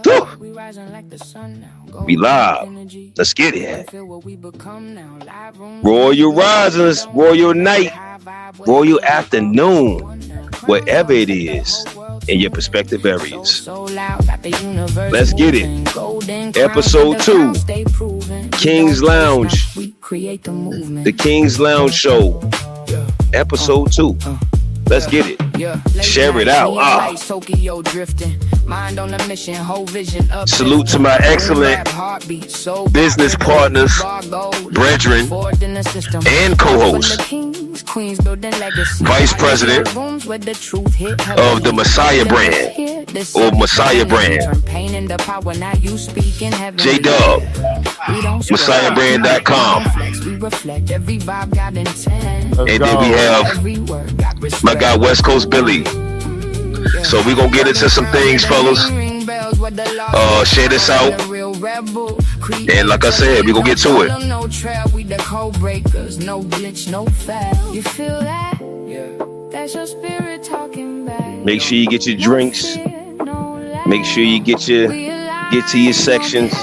Whew. We live. Let's get it. Royal Risings, Royal Night, Royal Afternoon, whatever it is in your perspective areas. Let's get it. Episode 2, King's Lounge, the King's Lounge Show, Episode 2. Let's get it. Share it out. Salute to my excellent business partners, brethren, and co-hosts. Vice President of the Messiah brand, or Messiah brand, J-Dub, MessiahBrand.com. And then we have my guy West Coast Billy. So we gonna get into some things, fellas. Share this out, and like I said, we gonna get to it. Make sure you get your drinks. Make sure you get to your sections,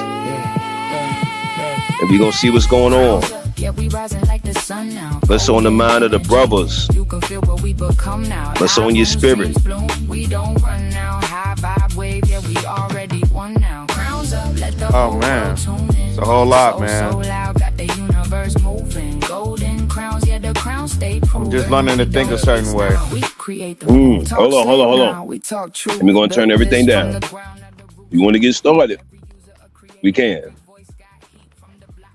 and we gonna see what's going on. Let's on the mind of the brothers. Let's on your spirit. Oh man, it's a whole lot, man. I'm just learning to think a certain way. Hold on. And we're gonna turn everything down. You want to get started? We can.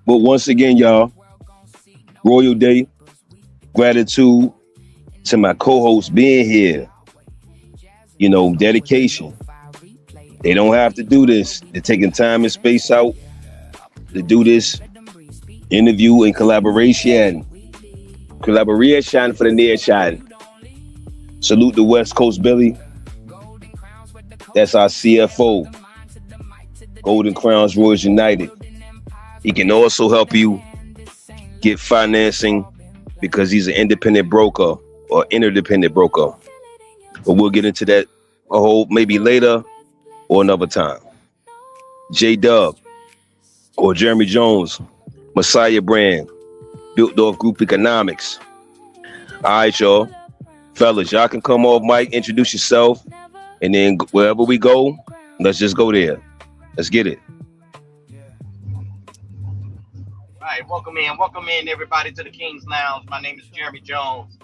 But once again, y'all, Royal Day, gratitude to my co-hosts being here. You know, dedication. They don't have to do this. They're taking time and space out to do this interview and collaboration. Collaboration for the near shine. Salute the West Coast Billy. That's our CFO. Golden Crowns Royals United. He can also help you get financing because he's an independent broker or interdependent broker. But we'll get into that a whole maybe later or another time. J-Dub or Jeremy Jones, Messiah brand, built off group economics. All right, y'all. Fellas, y'all can come off mic, introduce yourself, and then wherever we go, let's just go there. Let's get it. All right, welcome in everybody to the King's Lounge. My name is Jeremy Jones.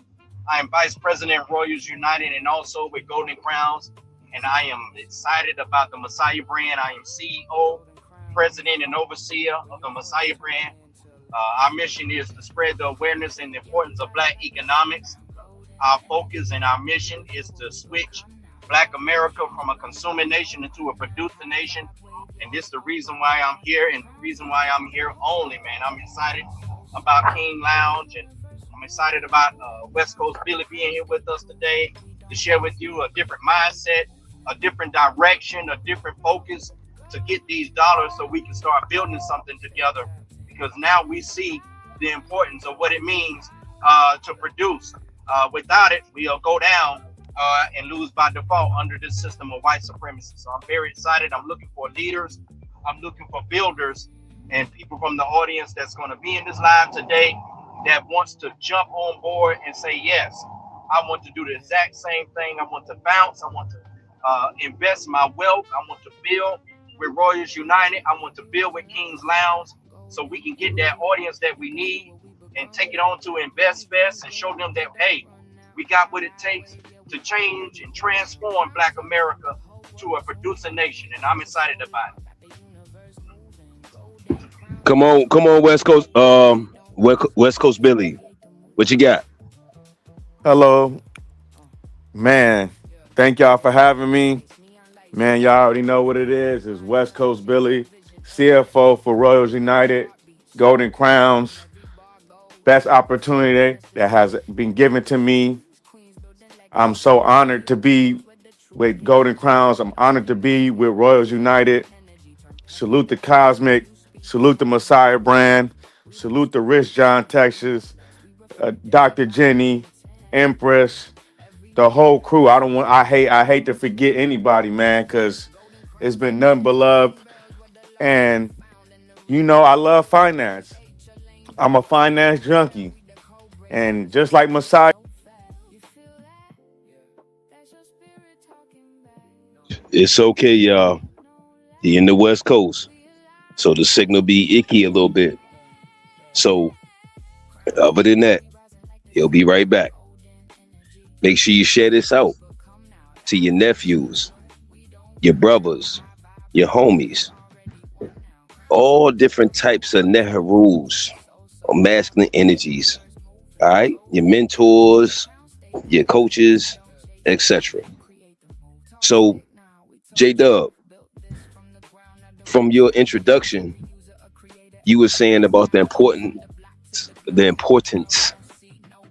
I am Vice President Royals United and also with Golden Crowns. And I am excited about the Messiah brand. I am CEO, President, and Overseer of the Messiah brand. Our mission is to spread the awareness and the importance of Black economics. Our focus and our mission is to switch Black America from a consumer nation into a producer nation. And this is the reason why I'm here and the reason why I'm here only, man. I'm excited about King Lounge and I'm excited about West Coast Billy being here with us today to share with you a different mindset, a different direction, a different focus to get these dollars so we can start building something together. Because now we see the importance of what it means to produce. Without it, we'll go down and lose by default under this system of white supremacy. So I'm very excited. I'm looking for leaders. I'm looking for builders and people from the audience that's going to be in this live today that wants to jump on board and say, yes, I want to do the exact same thing. I want to bounce. I want to invest my wealth. I want to build with Royals United. I want to build with King's Lounge so we can get that audience that we need and take it on to Invest Fest and show them that, hey, we got what it takes to change and transform Black America to a producer nation. And I'm excited about it. Come on, West Coast, West Coast Billy. What you got? Hello, man. Thank y'all for having me. Man, y'all already know what it is. It's West Coast Billy, CFO for Royals United, Golden Crowns. Best opportunity that has been given to me. I'm so honored to be with Golden Crowns. I'm honored to be with Royals United. Salute the Cosmic. Salute the Messiah brand. Salute the Rich John, Texas. Dr. Jenny, Empress, the whole crew. I hate to forget anybody, man, because It's been nothing but love. And you know, I love finance. I'm a finance junkie. And just like Messiah, It's okay, y'all. He in the West Coast, so the signal be icky a little bit. So other than that, he'll be right back. Make sure you share this out to your nephews, your brothers, your homies, all different types of Nehrus or masculine energies. All right, your mentors, your coaches, etc. So, J Dub, from your introduction, you were saying about the importance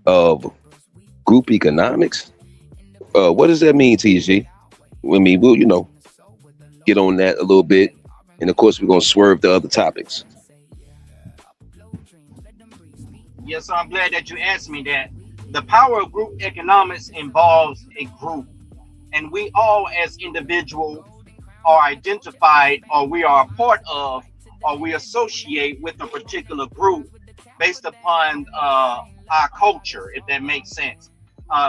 of group economics. What does that mean to you, G? I mean, we'll get on that a little bit, and of course, we're gonna swerve the other topics. Yes, so I'm glad that you asked me that. The power of group economics involves a group, and we all as individuals are identified, or we are a part of, or we associate with a particular group based upon our culture, if that makes sense.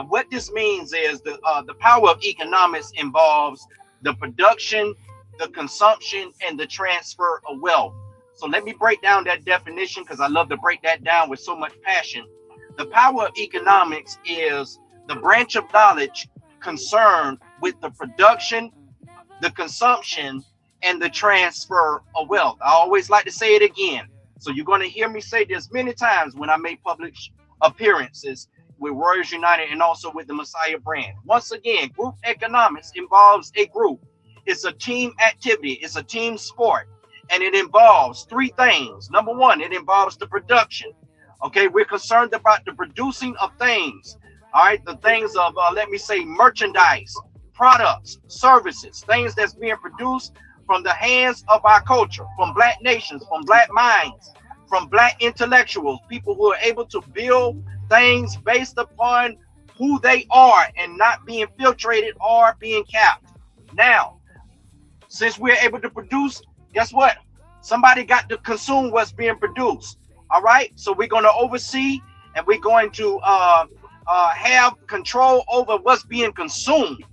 What this means is the power of economics involves the production, the consumption, and the transfer of wealth. So let me break down that definition because I love to break that down with so much passion. The power of economics is the branch of knowledge concerned with the production, the consumption, and the transfer of wealth. I always like to say it again. So you're going to hear me say this many times when I make public appearances with Warriors United and also with the Messiah brand. Once again, group economics involves a group. It's a team activity. It's a team sport. And it involves three things. Number one, it involves the production. Okay, we're concerned about the producing of things. All right, the things of, let me say, merchandise, products, services, things that's being produced from the hands of our culture, from Black nations, from Black minds, from Black intellectuals, people who are able to build things based upon who they are and not being filtrated or being capped. Now, since we're able to produce, guess what? Somebody got to consume what's being produced. All right. So we're going to oversee and we're going to have control over what's being consumed.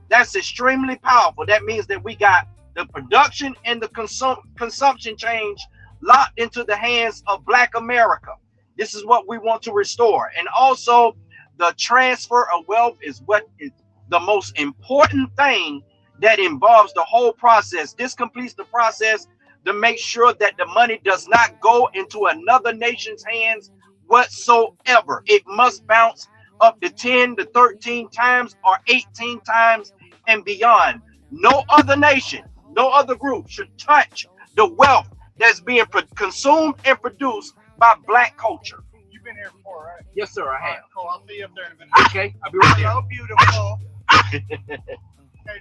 That's extremely powerful. That means that we got the production and the consumption change locked into the hands of Black America. This is what we want to restore. And also the transfer of wealth is what is the most important thing that involves the whole process. This completes the process to make sure that the money does not go into another nation's hands whatsoever. It must bounce up to 10 to 13 times or 18 times and beyond. No other nation, no other group should touch the wealth that's being consumed and produced by Black culture. You've been here before, right? Yes, sir, I have. Right, cool. I'll see you up there in a minute. Okay, I'll be right there. Hello, beautiful.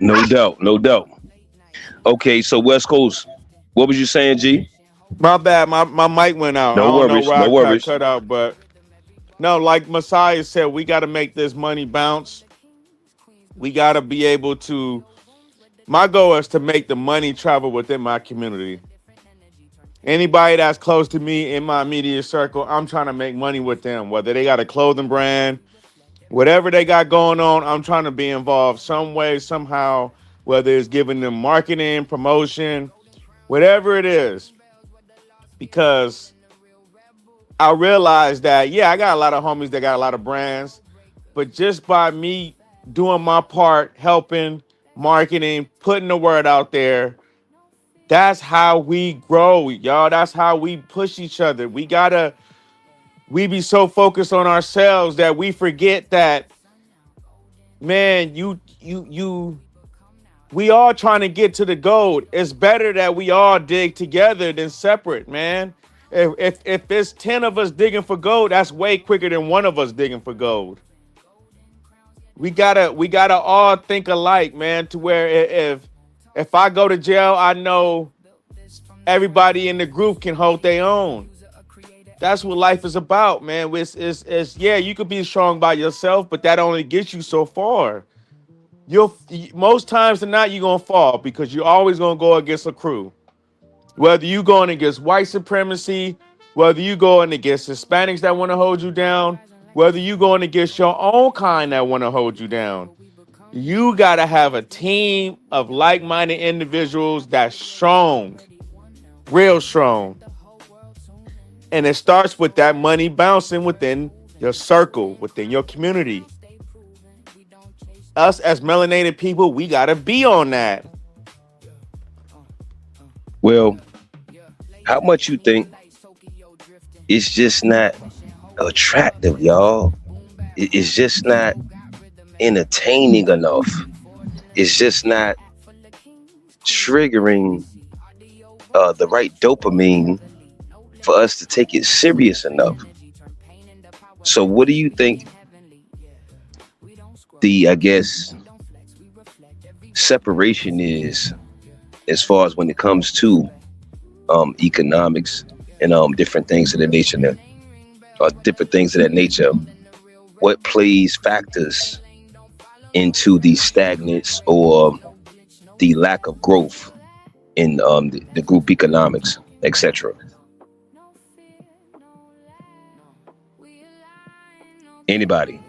No doubt, no doubt. Okay, so West Coast, what was you saying, G? my bad, my mic went out. No I don't worries, know where no I worries. cut out, but no, like Messiah said, we got to make this money bounce. We got to be able to. My goal is to make the money travel within my community. Anybody that's close to me in my immediate circle, I'm trying to make money with them. Whether they got a clothing brand, whatever they got going on, I'm trying to be involved some way, somehow, whether it's giving them marketing, promotion, whatever it is. Because I realized that, yeah, I got a lot of homies that got a lot of brands, but just by me doing my part, helping, marketing, putting the word out there, that's how we grow, y'all. That's how we push each other. We be so focused on ourselves that we forget that, man, we all trying to get to the gold. It's better that we all dig together than separate, man. If there's 10 of us digging for gold, that's way quicker than one of us digging for gold. We gotta all think alike, man, to where if I go to jail, I know everybody in the group can hold their own. That's what life is about, man. It's yeah, you could be strong by yourself, but that only gets you so far. most times than not, you're gonna fall because you're always gonna go against a crew. Whether you going against white supremacy, whether you going against Hispanics that want to hold you down, whether you going against your own kind that want to hold you down, you gotta have a team of like-minded individuals that's strong, real strong. And it starts with that money bouncing within your circle, within your community. Us as melanated people, we gotta be on that. Well, how much you think it's just not attractive, y'all? It's just not entertaining enough. It's just not triggering the right dopamine for us to take it serious enough. So what do you think the, I guess, separation is as far as when it comes to economics and different things of that nature, different things of that nature? What plays factors into the stagnance or the lack of growth in the group economics, etc.? Anybody?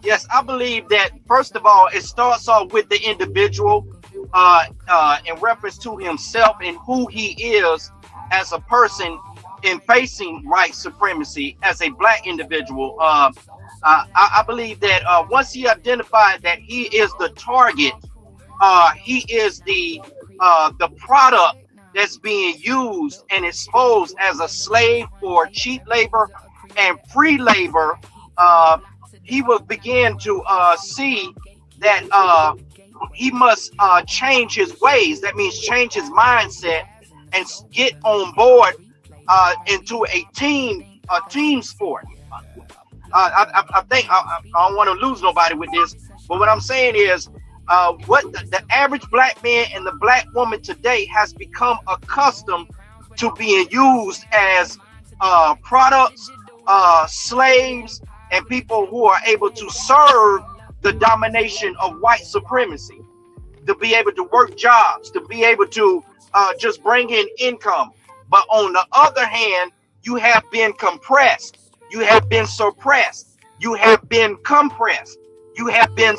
Yes, I believe that first of all, it starts off with the individual in reference to himself and who he is as a person in facing white supremacy as a black individual. I believe that once he identified that he is the target, he is the product that's being used and exposed as a slave for cheap labor and free labor, he will begin to see that he must change his ways. That means change his mindset and get on board into a team sport. I think I don't want to lose nobody with this, but what I'm saying is what the average black man and the black woman today has become accustomed to being used as products, slaves, and people who are able to serve the domination of white supremacy, to be able to work jobs, to be able to just bring in income. But on the other hand, you have been compressed, you have been suppressed, you have been compressed, you have been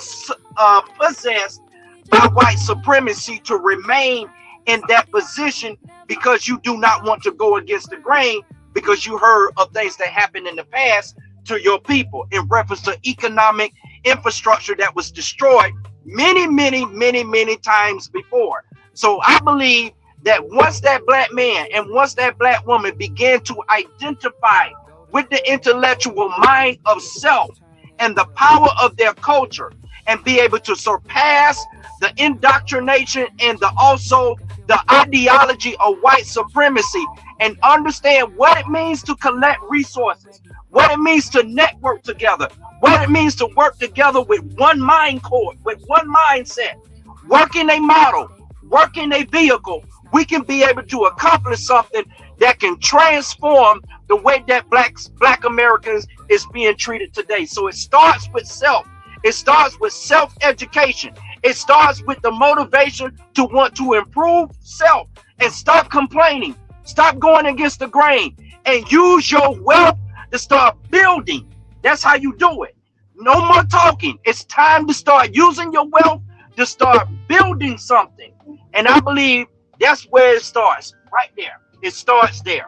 possessed by white supremacy to remain in that position because you do not want to go against the grain, because you heard of things that happened in the past to your people in reference to economic infrastructure that was destroyed many times before. So I believe that once that black man and once that black woman began to identify with the intellectual mind of self and the power of their culture and be able to surpass the indoctrination and also the ideology of white supremacy and understand what it means to collect resources, what it means to network together, what it means to work together with one mind core, with one mindset, working a model, working a vehicle, we can be able to accomplish something that can transform the way that black Americans is being treated today. So it starts with self. It starts with self-education. It starts with the motivation to want to improve self and stop complaining, stop going against the grain, and use your wealth to start building. That's how you do it. No more talking. It's time to start using your wealth to start building something. And I believe that's where it starts, right there. It starts there.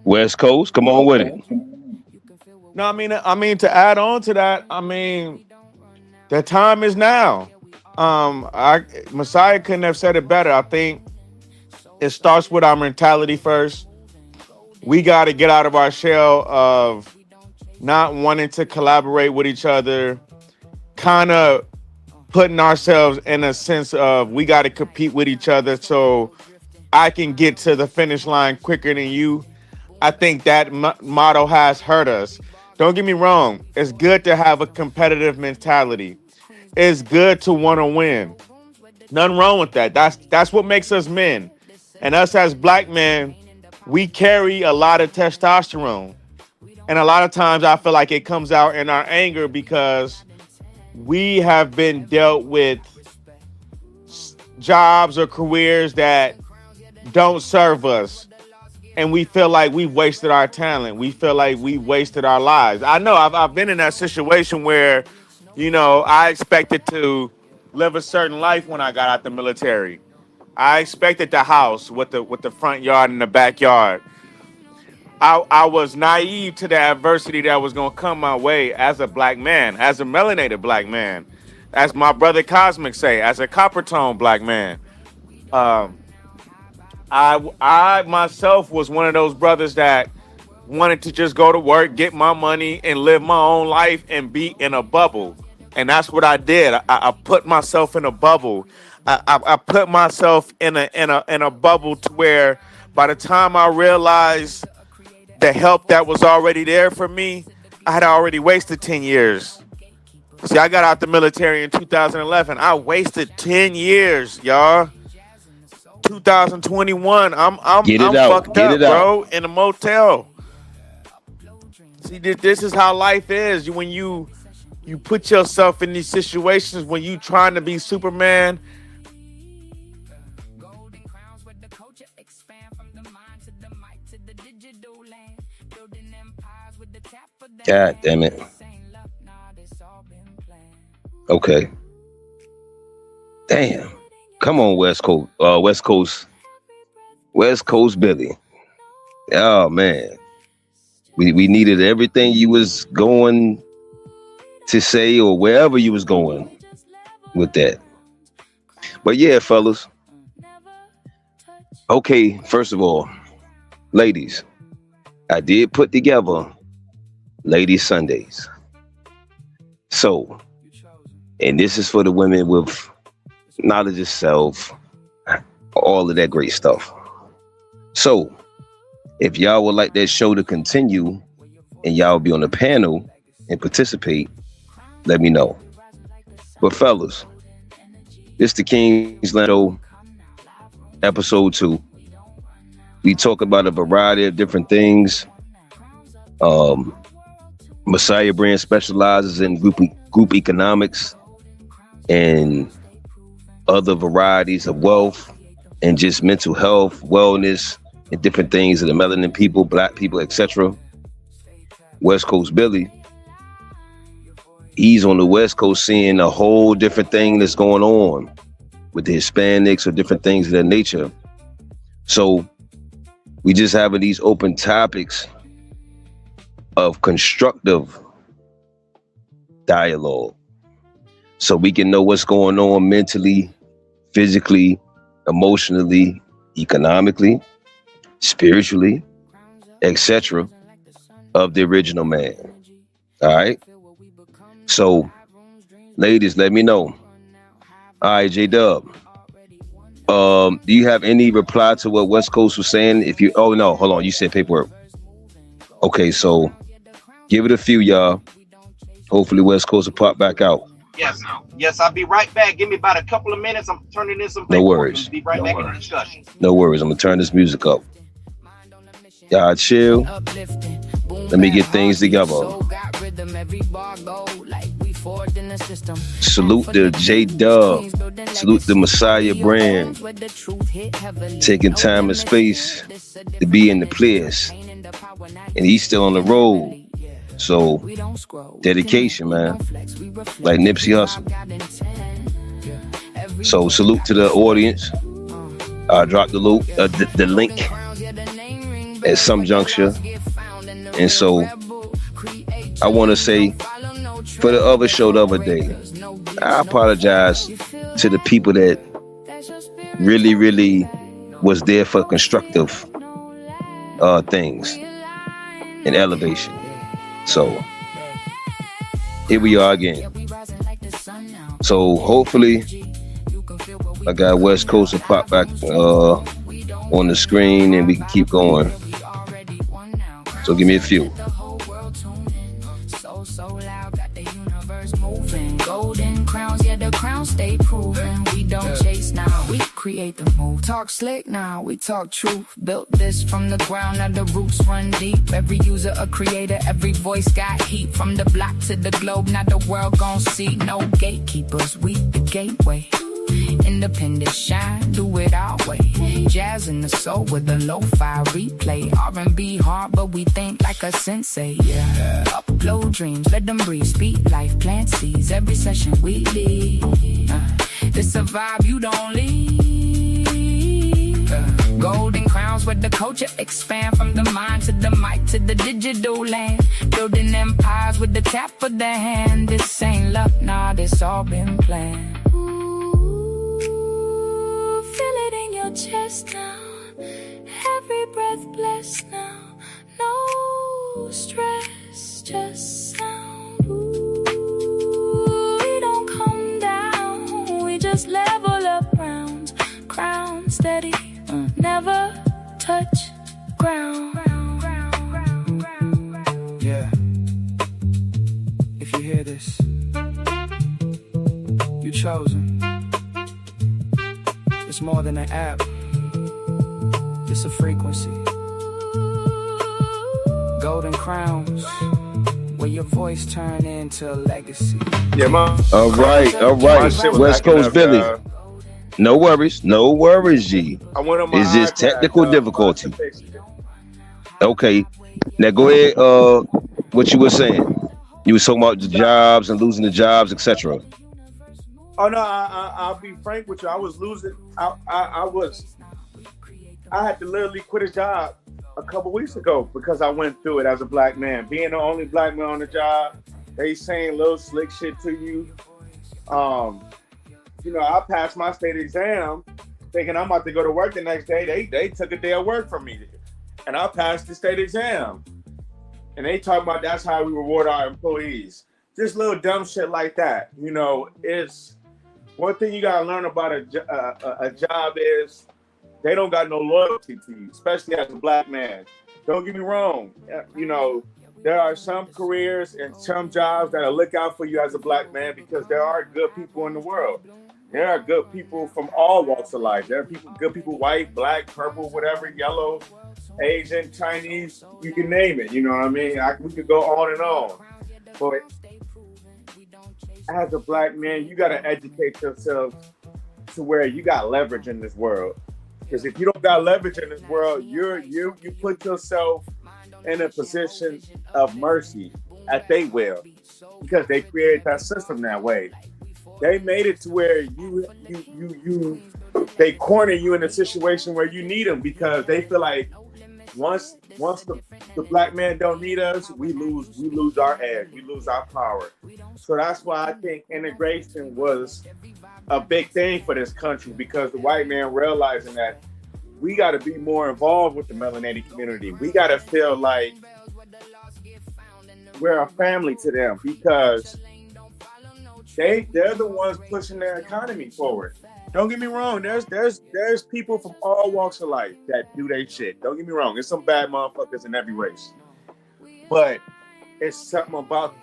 West Coast, come on with it. No, I mean to add on to that, the time is now. Messiah couldn't have said it better. I think it starts with our mentality first. We got to get out of our shell of not wanting to collaborate with each other, kind of putting ourselves in a sense of we got to compete with each other so I can get to the finish line quicker than you. I think that motto has hurt us. Don't get me wrong. It's good to have a competitive mentality. It's good to want to win. Nothing wrong with that. That's what makes us men. And us as black men, we carry a lot of testosterone. And a lot of times I feel like it comes out in our anger because we have been dealt with jobs or careers that don't serve us. And we feel like we wasted our talent. We feel like we wasted our lives. I know I've been in that situation where, I expected to live a certain life when I got out the military. I expected the house with the front yard and the backyard. I was naive to the adversity that was gonna come my way as a black man, as a melanated black man, as my brother Cosmic say, as a copper tone black man. Um, I myself was one of those brothers that wanted to just go to work, get my money, and live my own life and be in a bubble. And that's what I did. I put myself in a bubble. I put myself in a bubble to where by the time I realized the help that was already there for me, I had already wasted 10 years. See, I got out the military in 2011. I wasted 10 years, y'all. 2021. I'm Get it out. fucked Get up, it out. bro, in a motel. See, this is how life is. When you put yourself in these situations when you trying to be Superman. God damn it. Okay. Damn. Come on, West Coast Billy. Oh man. We needed everything you was going to say or wherever you was going with that. But yeah, fellas. Okay, first of all, ladies, I did put together Ladies Sundays. So, and this is for the women with knowledge of self, all of that great stuff. So, if y'all would like that show to continue and y'all be on the panel and participate, let me know. But fellas, this the King's Land Show, episode 2. We talk about a variety of different things. Messiah Brand specializes in group economics and other varieties of wealth and just mental health, wellness, and different things of the melanin people, black people, etc. West Coast Billy, he's on the West Coast seeing a whole different thing that's going on with the Hispanics or different things of that nature. So we just having these open topics of constructive dialogue so we can know what's going on mentally, physically, emotionally, economically, spiritually, etc. of the original man. All right. So, ladies, let me know. All right, J-Dub. Do you have any reply to what West Coast was saying? Oh no, hold on. You said paperwork. Okay, so give it a few, y'all. Hopefully West Coast will pop back out. Yes, I'll be right back. Give me about a couple of minutes. I'm turning in some paperwork. No worries. Be right back in the discussion. No worries. I'm gonna turn this music up. Y'all chill. Let me get things together. Salute the J-Dub. Salute the Messiah Brand. Taking time and space to be in the place. And he's still on the road. So, dedication, man. Like Nipsey Hussle. So, salute to the audience. I'll drop the link at some juncture. And so, I want to say, for the other show the other day, I apologize to the people that really, really was there for constructive things and elevation. So here we are again. So hopefully I got West Coast to pop back on the screen and we can keep going. So give me a few. Golden crowns, yeah, the crowns stay proven. We don't chase now, we create the move. Talk slick now, we talk truth. Built this from the ground, now the roots run deep. Every user a creator, every voice got heat. From the block to the globe, now the world gon' see. No gatekeepers, we the gateway. Independent shine, do it our way. Jazz in the soul with a lo-fi replay. R&B hard, but we think like a sensei, yeah. Upload dreams, let them breathe, speed life, plant seeds. Every session we lead. This a vibe you don't leave. Golden crowns with the culture expand. From the mind to the mic to the digital land. Building empires with the tap of the hand. This ain't luck, nah, this all been planned. Feel it in your chest now. Every breath blessed now. No stress, just sound. Ooh, we don't come down. We just level up rounds. Crown steady, never touch ground. Yeah. If you hear this, you chosen. It's more than an app, it's a frequency. Golden crowns, where your voice turn into a legacy. Yeah, All right. West Coast Billy. No worries, G. It's just technical difficulty. Okay, now go ahead. What you were saying? You were talking about the jobs and losing the jobs, etc. Oh no, I'll be frank with you. I was losing. I had to literally quit a job a couple weeks ago because I went through it as a black man. Being the only black man on the job, they saying little slick shit to you. You know, I passed my state exam thinking I'm about to go to work the next day. They took a day of work from me, and I passed the state exam. And they talk about that's how we reward our employees. Just little dumb shit like that. You know, it's one thing you gotta learn about a job is they don't got no loyalty to you, especially as a black man. Don't get me wrong. You know, there are some careers and some jobs that'll look out for you as a black man because there are good people in the world. There are good people from all walks of life. There are good people, white, black, purple, whatever, yellow, Asian, Chinese, you can name it. You know what I mean? We could go on and on. But as a black man, you got to educate yourself to where you got leverage in this world. Because if you don't got leverage in this world, you put yourself in a position of mercy at they will, because they created that system that way. They made it to where they corner you in a situation where you need them because they feel like once the black man don't need us, we lose our edge, we lose our power. So that's why I think integration was a big thing for this country, because the white man realizing that we got to be more involved with the melanated community. We got to feel like we're a family to them, because they're the ones pushing their economy forward. Don't get me wrong. There's people from all walks of life that do their shit. Don't get me wrong. There's some bad motherfuckers in every race, but it's something about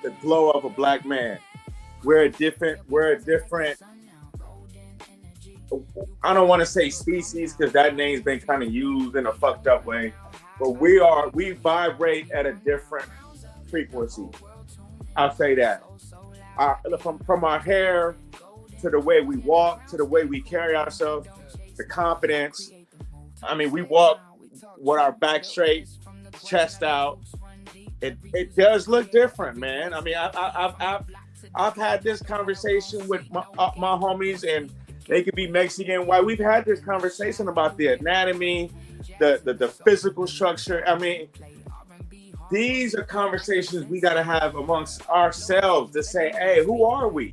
the glow of a black man. We're a different. I don't want to say species because that name's been kind of used in a fucked up way, but we vibrate at a different frequency. I'll say that. From our hair to the way we walk, to the way we carry ourselves, the confidence. I mean, we walk with our back straight, chest out. It does look different, man. I mean, I've had this conversation with my homies, and they could be Mexican, white. We've had this conversation about the anatomy, the physical structure. I mean, these are conversations we got to have amongst ourselves to say, hey, who are we?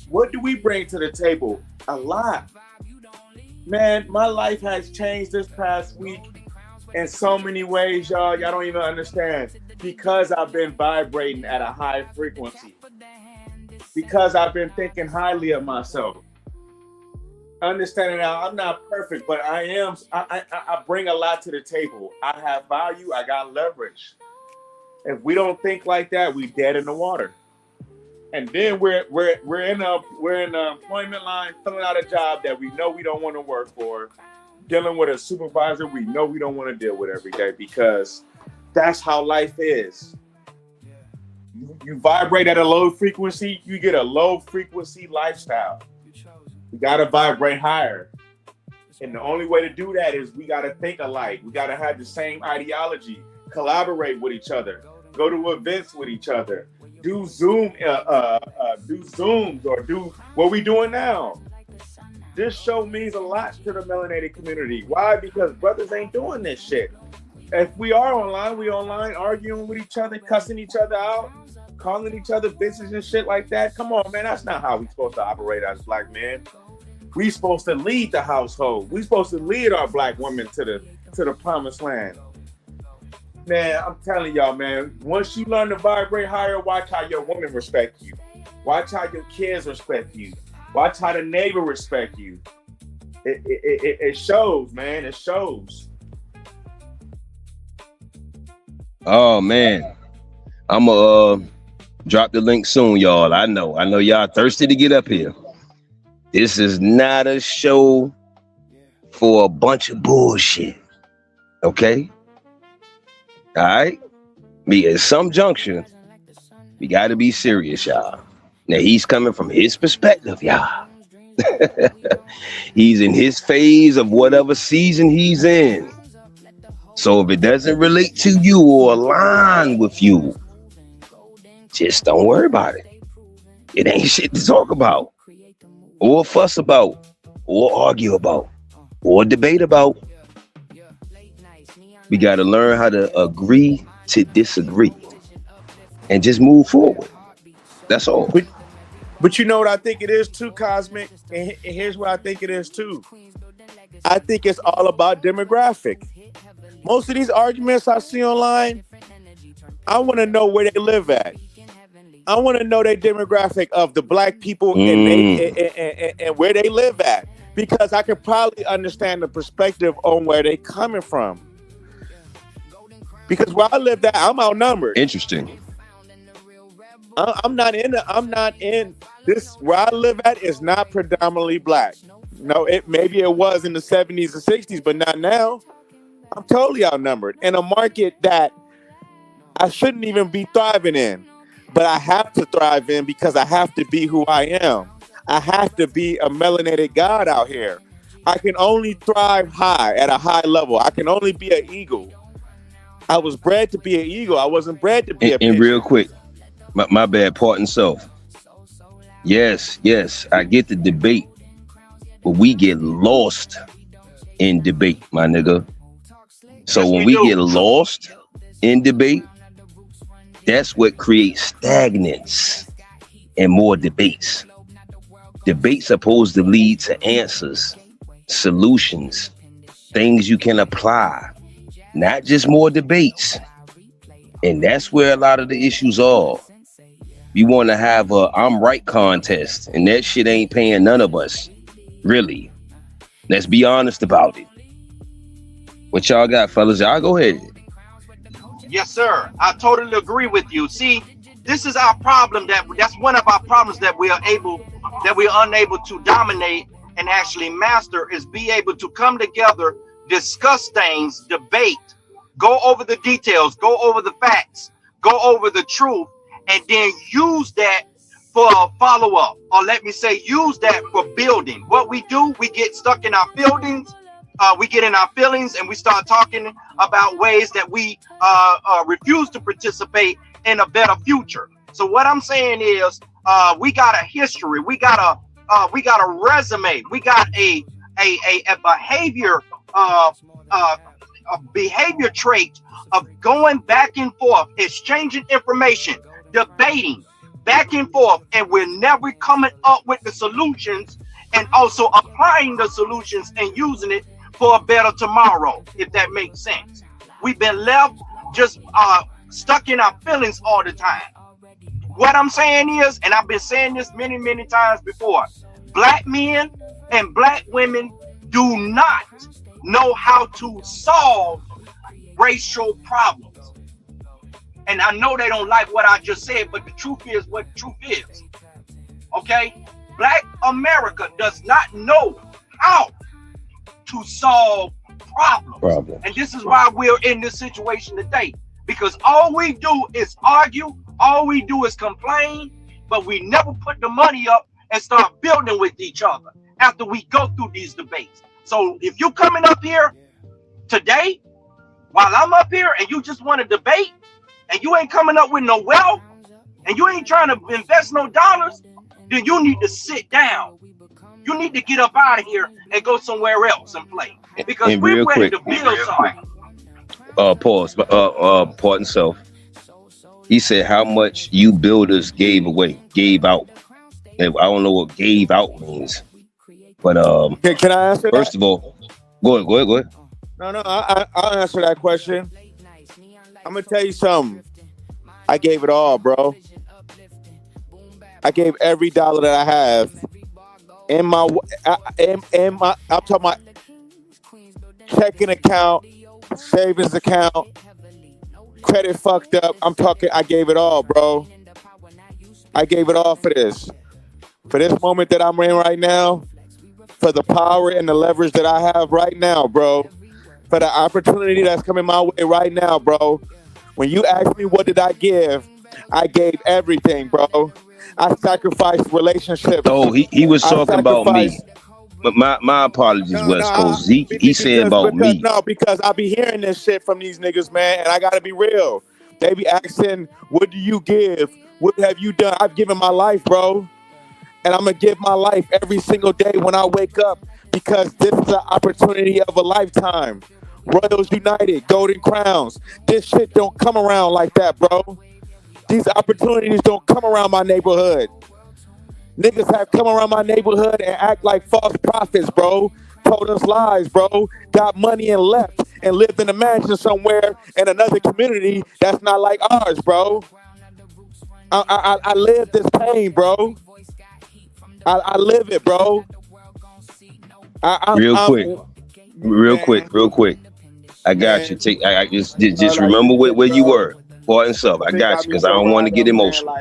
What do we bring to the table? A lot. Man, my life has changed this past week in so many ways, y'all. Y'all don't even understand. Because I've been vibrating at a high frequency. Because I've been thinking highly of myself. Understanding now, I'm not perfect, but I bring a lot to the table. I have value, I got leverage. If we don't think like that, we dead in the water. and then we're in the employment line, filling out a job that we know we don't want to work for, dealing with a supervisor we know we don't want to deal with every day, because that's how life is. You vibrate at a low frequency, you get a low frequency lifestyle. You gotta vibrate higher. And the only way to do that is we gotta think alike. We gotta have the same ideology, collaborate with each other, go to events with each other, do Zooms or do what we doing now. This show means a lot to the melanated community. Why? Because brothers ain't doing this shit. If we are online, we online arguing with each other, cussing each other out, calling each other bitches and shit like that. Come on, man. That's not how we supposed to operate as black men. We supposed to lead the household. We supposed to lead our black women to the promised land. Man, I'm telling y'all, man, once you learn to vibrate higher, watch how your women respect you. Watch how your kids respect you. Watch how the neighbor respect you. It shows, man. It shows. Oh man, I'm gonna drop the link soon, y'all. I know y'all thirsty to get up here. This is not a show for a bunch of bullshit. Okay? All right? At some junction, we gotta be serious, y'all. Now he's coming from his perspective, y'all. He's in his phase of whatever season he's in. So if it doesn't relate to you or align with you, just don't worry about it. It ain't shit to talk about, or fuss about, or argue about, or debate about. We got to learn how to agree to disagree and just move forward. That's all. But you know what I think it is too, Cosmic? And here's what I think it is too. I think it's all about demographic. Most of these arguments I see online, I want to know where they live at. I want to know their demographic of the black people and where they live at, because I could probably understand the perspective on where they coming from. Because where I live at, I'm outnumbered. Interesting. I'm not in this. Where I live at is not predominantly black. No, maybe it was in the 70s and 60s, but not now. I'm totally outnumbered in a market that I shouldn't even be thriving in, but I have to thrive in because I have to be who I am. I have to be a melanated god out here. I can only thrive high at a high level. I can only be an eagle. I was bred to be an eagle. I wasn't bred to be a pigeon. And real quick, my bad, pardon self. Yes, I get the debate, but we get lost in debate, my nigga. So when we get lost in debate, that's what creates stagnance and more debates. Debates supposed to lead to answers, solutions, things you can apply, not just more debates. And that's where a lot of the issues are. You want to have a I'm right contest, and that shit ain't paying none of us, really. Let's be honest about it. What y'all got, fellas? Y'all go ahead. Yes, sir. I totally agree with you. See, this is our problem. That's one of our problems that we are unable to dominate and actually master, is be able to come together, discuss things, debate, go over the details, go over the facts, go over the truth, and then use that for follow-up, or let me say, use that for building. What we do, we get stuck in our feelings. We get in our feelings and we start talking about ways that we refuse to participate in a better future. So what I'm saying is, we got a history, we got a resume, we got a behavior, a behavior trait of going back and forth, exchanging information, debating back and forth, and we're never coming up with the solutions and also applying the solutions and using it for a better tomorrow, if that makes sense. We've been left just stuck in our feelings all the time. What I'm saying is, and I've been saying this many, many times before, black men and black women do not know how to solve racial problems. And I know they don't like what I just said, but the truth is what the truth is. Okay? Black America does not know how to solve problems. And this is why we're in this situation today. Because all we do is argue, all we do is complain, but we never put the money up and start building with each other after we go through these debates. So if you're coming up here today, while I'm up here, and you just want to debate, and you ain't coming up with no wealth, and you ain't trying to invest no dollars, then you need to sit down. You need to get up out of here and go somewhere else and play. Because and we're ready quick, to build something. Pause. Pardon self. He said how much you builders gave out. And I don't know what gave out means. But can I answer first that? of all, go ahead. No, I'll answer that question. I'm gonna tell you something. I gave it all, bro. I gave every dollar that I have in my I'm talking about checking account, savings account, credit fucked up. I'm talking. I gave it all, bro. I gave it all for this moment that I'm in right now, for the power and the leverage that I have right now, bro. For the opportunity that's coming my way right now, bro. When you ask me what did I give, I gave everything, bro. I sacrificed relationships. Oh, he was talking about me. But my apologies, West Coast. He said about me. No, because I be hearing this shit from these niggas, man, and I gotta be real. They be asking, what do you give? What have you done? I've given my life, bro. And I'm gonna give my life every single day when I wake up, because this is an opportunity of a lifetime. Royals United, Golden Crowns. This shit don't come around like that, bro. These opportunities don't come around my neighborhood. Niggas have come around my neighborhood and act like false prophets, bro. Told us lies, bro. Got money and left and lived in a mansion somewhere in another community that's not like ours, bro. I live this pain, bro. I live it, bro. Real quick. I got you. I just remember where you were. Boy and stuff. I got you because I don't want to get emotional.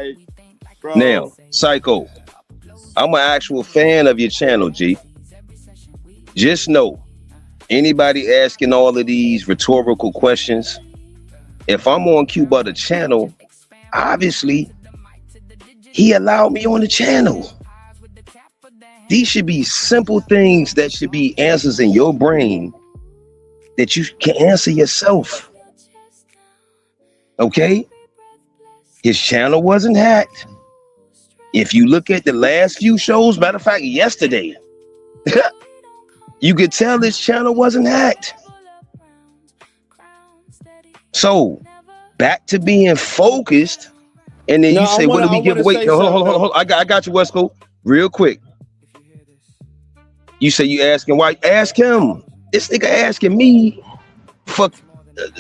Now, Psycho, I'm an actual fan of your channel, G. Just know, anybody asking all of these rhetorical questions, if I'm on Q Butter channel, obviously, he allowed me on the channel. These should be simple things that should be answers in your brain that you can answer yourself. Okay? His channel wasn't hacked. If you look at the last few shows, matter of fact, yesterday, you could tell his channel wasn't hacked. So, back to being focused, and then you say, what do we give away? Hold on. I got you, Wesco. Real quick. You say you asking why? Ask him. This nigga asking me for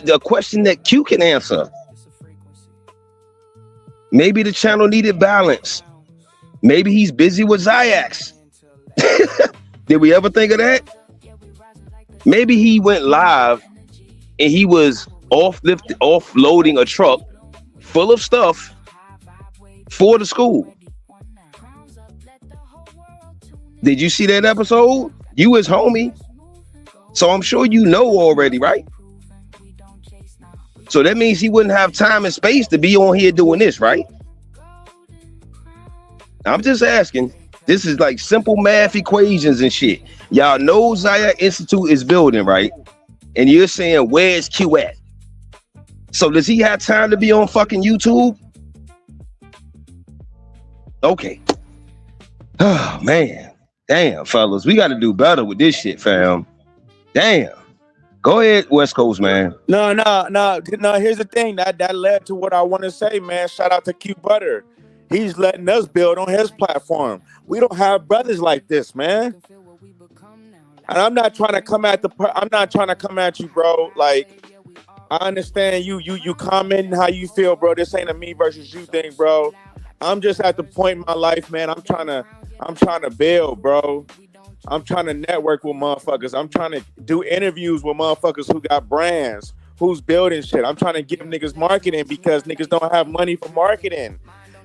the question that Q can answer. Maybe the channel needed balance. Maybe he's busy with Zayax. Did we ever think of that? Maybe he went live and he was offloading a truck full of stuff for the school. Did you see that episode? You his homie. So I'm sure you know already, right? So that means he wouldn't have time and space to be on here doing this, right? I'm just asking. This is like simple math equations and shit. Y'all know Zaya Institute is building, right? And you're saying, where's Q at? So does he have time to be on fucking YouTube? Okay. Oh, man. Damn, fellas. We got to do better with this shit, fam. Damn. Go ahead, West Coast, man. No. Here's the thing that led to what I want to say, man. Shout out to Q Butter. He's letting us build on his platform. We don't have brothers like this, man. And I'm not trying to come at you, bro. Like, I understand you commenting how you feel, bro. This ain't a me versus you thing, bro. I'm just at the point in my life, man. I'm trying to build, bro. I'm trying to network with motherfuckers. I'm trying to do interviews with motherfuckers who got brands, who's building shit. I'm trying to give niggas marketing because niggas don't have money for marketing.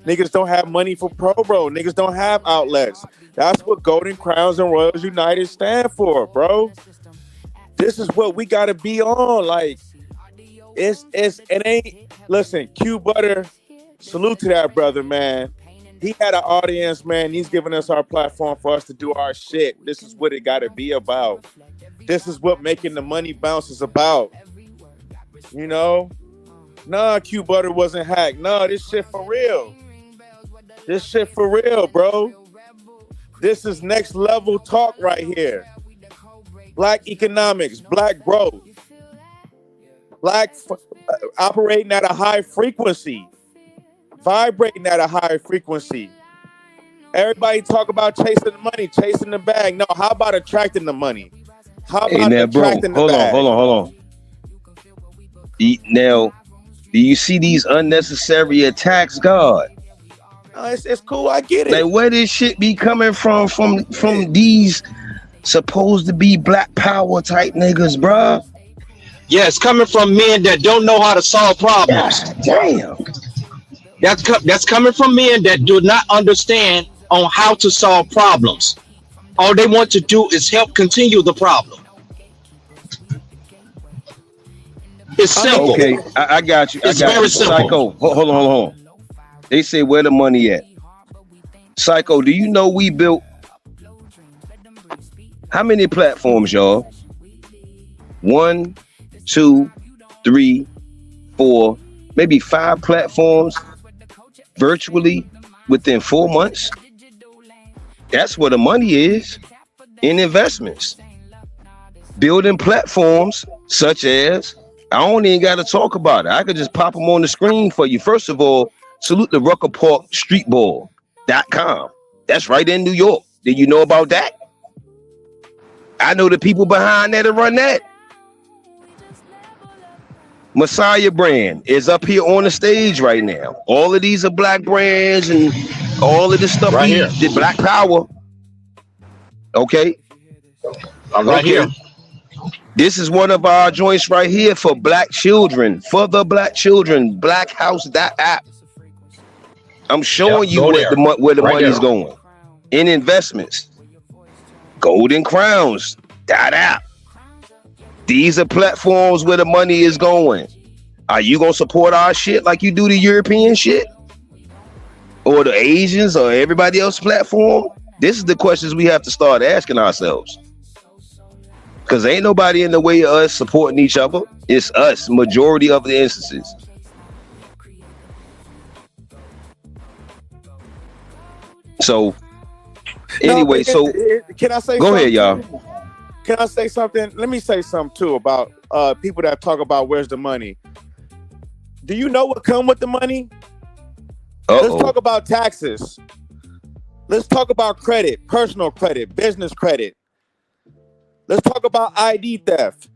Niggas don't have money for promo. Niggas don't have outlets. That's what Golden Crowns and Royals United stand for, bro. This is what we gotta be on. Like, it ain't. Listen, Q Butter, salute to that brother, man. He had an audience, man. He's giving us our platform for us to do our shit. This is what it gotta be about. This is what making the money bounce is about. You know? Nah, Q Butter wasn't hacked. Nah, this shit for real. This shit for real, bro. This is next level talk right here. Black economics, black growth, operating at a high frequency, vibrating at a high frequency. Everybody talk about chasing the money, chasing the bag. No, how about attracting the money? How about attracting the bag? Hold on. Now, do you see these unnecessary attacks, God? It's cool. I get it. Like, where this shit be coming from these supposed to be black power type niggas, bruh? Yeah, it's coming from men that don't know how to solve problems. God damn. That's coming from men that do not understand on how to solve problems. All they want to do is help continue the problem. It's simple. Okay, I got you. It's very simple. Psycho, hold on. They say where the money at. Psycho, do you know we built how many platforms, y'all? 1, 2, 3, 4, maybe 5 platforms virtually within 4 months. That's where the money is, in investments. Building platforms such as, I don't even got to talk about it. I could just pop them on the screen for you. First of all, salute the Rucker Park Streetball.com. That's right in New York. Did you know about that? I know the people behind that run that. Messiah brand is up here on the stage right now. All of these are black brands and all of this stuff right here. The black power. Okay. I'm right here. This is one of our joints right here for black children, for the black children, blackhouse.app. I'm showing you where the money's going. In investments. Golden Crowns.app. These are platforms where the money is going. Are you going to support our shit like you do the European shit? Or the Asians or everybody else's platform? This is the questions we have to start asking ourselves. Because ain't nobody in the way of us supporting each other. It's us, majority of the instances. So, anyway, can I say go something? ahead, y'all. Can I say something? Let me say something too about people that talk about where's the money. Do you know what come with the money? Let's talk about taxes. Let's talk about credit, personal credit, business credit. Let's talk about ID theft,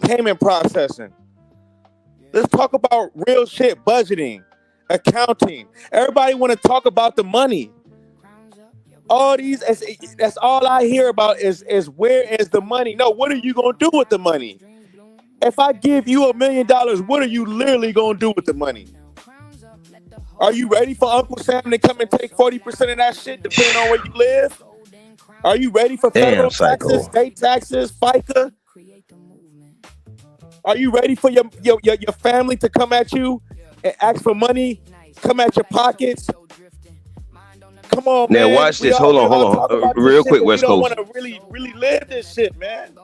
payment processing. Let's talk about real shit, budgeting, accounting. Everybody want to talk about the money. All these, that's all I hear about is where is the money? No, what are you going to do with the money? If I give you $1 million, what are you literally going to do with the money? Are you ready for Uncle Sam to come and take 40% of that shit depending on where you live? Are you ready for federal taxes, state taxes, FICA? Are you ready for your family to come at you and ask for money, come at your pockets? Come on, now man. Watch this. Hold on. Real quick, West Coast. We don't want to really live this shit, man.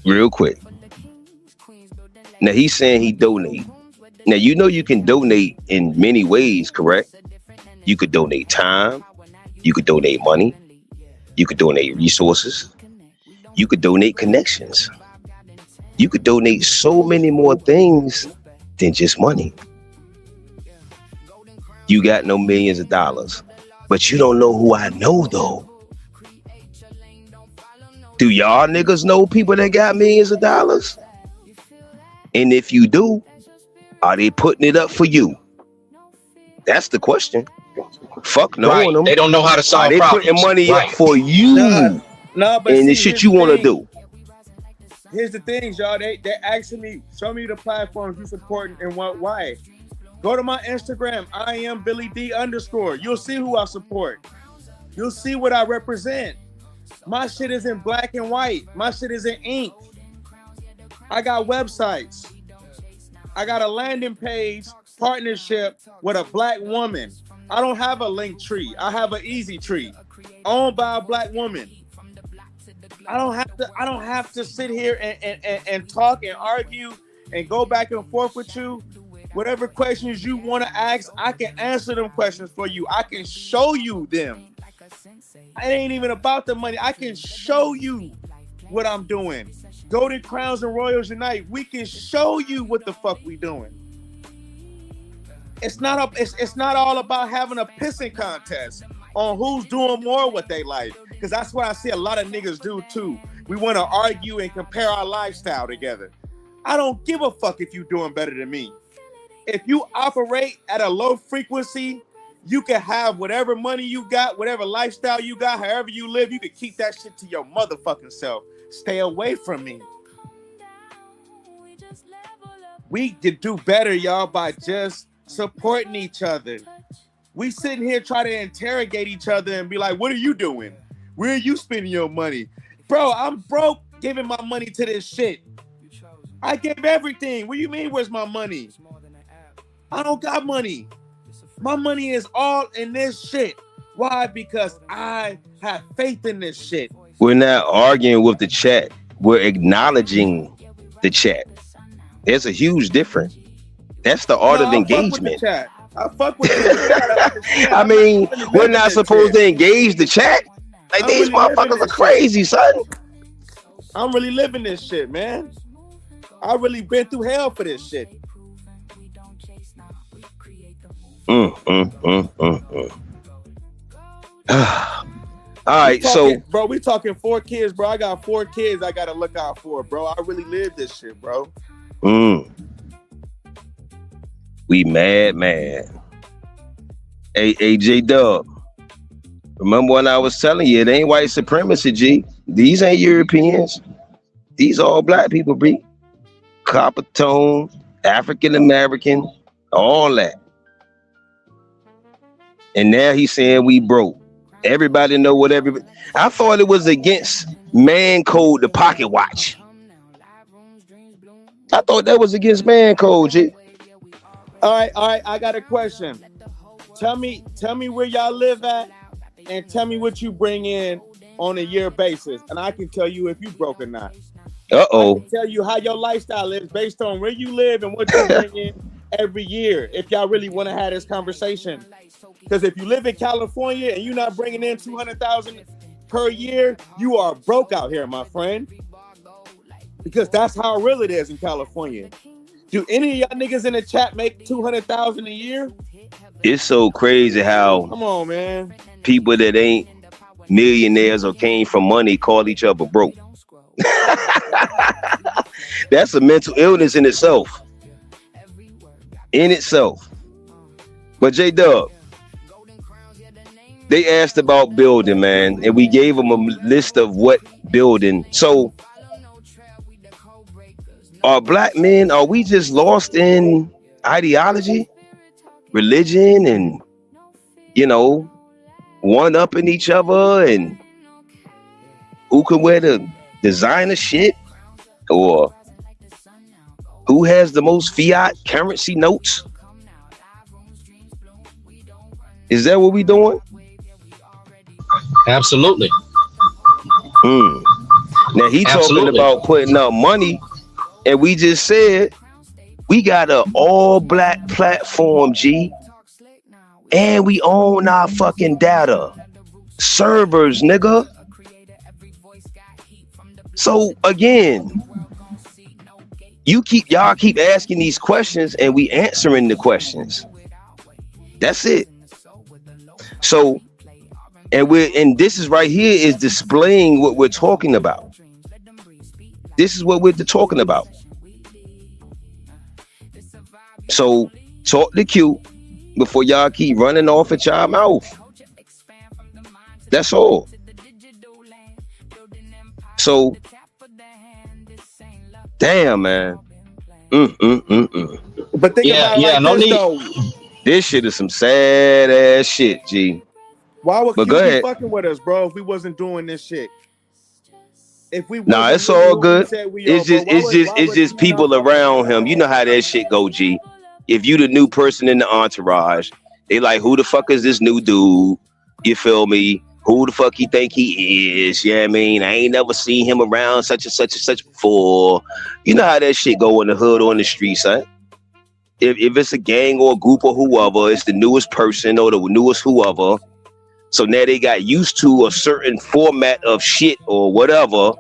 Real quick. Now he's saying he donate. Now you know you can donate in many ways, correct? You could donate time. You could donate money. You could donate resources. You could donate connections. You could donate so many more things than just money. You got no millions of dollars, but you don't know who I know though. Do y'all niggas know people that got millions of dollars? And if you do, are they putting it up for you? That's the question. Fuck knowing them. They don't know how to solve problems. They putting money up for you. But and the shit you want to do. here's the things, y'all. They asking me, show me the platforms you supporting and what why. Go to my Instagram, I am Billy D _. You'll see who I support. You'll see what I represent. My shit is in black and white. My shit is in ink. I got websites. I got a landing page partnership with a black woman. I don't have a link tree. I have an easy tree owned by a black woman. I don't have to sit here and talk and argue and go back and forth with you. Whatever questions you want to ask, I can answer them questions for you. I can show you them. It ain't even about the money. I can show you what I'm doing. Golden Crowns and Royals Unite. We can show you what the fuck we doing. It's not all about having a pissing contest on who's doing more what they like. Because that's what I see a lot of niggas do too. We want to argue and compare our lifestyle together. I don't give a fuck if you're doing better than me. If you operate at a low frequency, you can have whatever money you got, whatever lifestyle you got, however you live, you can keep that shit to your motherfucking self. Stay away from me. We can do better, y'all, by just supporting each other. We sitting here trying to interrogate each other and be like, what are you doing? Where are you spending your money? Bro, I'm broke giving my money to this shit. I gave everything. What do you mean, where's my money? I don't got money. My money is all in this shit. Why? Because I have faith in this shit. We're not arguing with the chat. We're acknowledging the chat. There's a huge difference. That's the art of engagement. I fuck with you. I mean, we're not supposed to engage the chat. Like, these motherfuckers are crazy, son. I'm really living this shit, man. I really been through hell for this shit. All right, so bro, we talking 4 kids, bro. I got 4 kids I gotta look out for, bro. I really live this shit, bro. We mad. Hey, J-Dub. Remember when I was telling you, it ain't white supremacy, G. These ain't Europeans. These all black people, B. Copper tone, African American, all that. And now he's saying we broke. Everybody know what everybody. I thought it was against man code, the pocket watch. I thought that was against man code, G. All right. I got a question. Tell me where y'all live at, and tell me what you bring in on a year basis, and I can tell you if you broke or not. I can tell you how your lifestyle is based on where you live and what you bring in every year. If y'all really want to have this conversation, because if you live in California and you're not bringing in $200,000 per year, you are broke out here, my friend. Because that's how real it is in California. Do any of y'all niggas in the chat make $200,000 a year? It's so crazy how come on, man. People that ain't millionaires or came from money call each other broke. That's a mental illness in itself. But J-Dub, they asked about building, man, and we gave them a list of what building. So are black men, are we just lost in ideology, religion, and, you know, one-upping each other and who can wear the designer shit, or who has the most fiat currency notes? Is that what we doing? Absolutely. Now he talking about putting up money, and we just said we got an all-black platform, G, and we own our fucking data servers, nigga. So again, y'all keep asking these questions, and we answering the questions. That's it. So, and this is right here is displaying what we're talking about. This is what we're talking about. So talk the Q before y'all keep running off at y'all mouth. That's all. So Damn, man. But think about it like this, though. This shit is some sad ass shit, G. Why would Q be fucking with us, bro, if we wasn't doing this shit? If we nah, it's all good. It's just people around him. You know how that shit go, G. If you the new person in the entourage, they like, who the fuck is this new dude? You feel me? Who the fuck he think he is? Yeah, I mean, I ain't never seen him around such and such before. You know how that shit go in the hood or in the streets, huh? If it's a gang or a group or whoever, it's the newest person or the newest whoever. So now they got used to a certain format of shit or whatever.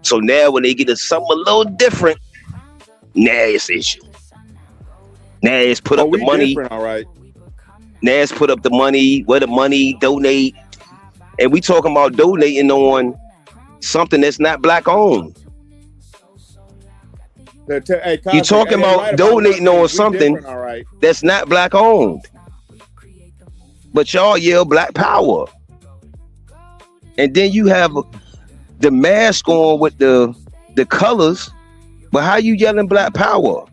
So now when they get to something a little different, now it's issue. Now it's put up the money. All right. Now it's put up the money, where the money, donate. And we talking about donating on something that's not black owned. You talking about donating on something that's not black owned. But y'all yell black power. And then you have the mask on with the colors. But how you yelling black power?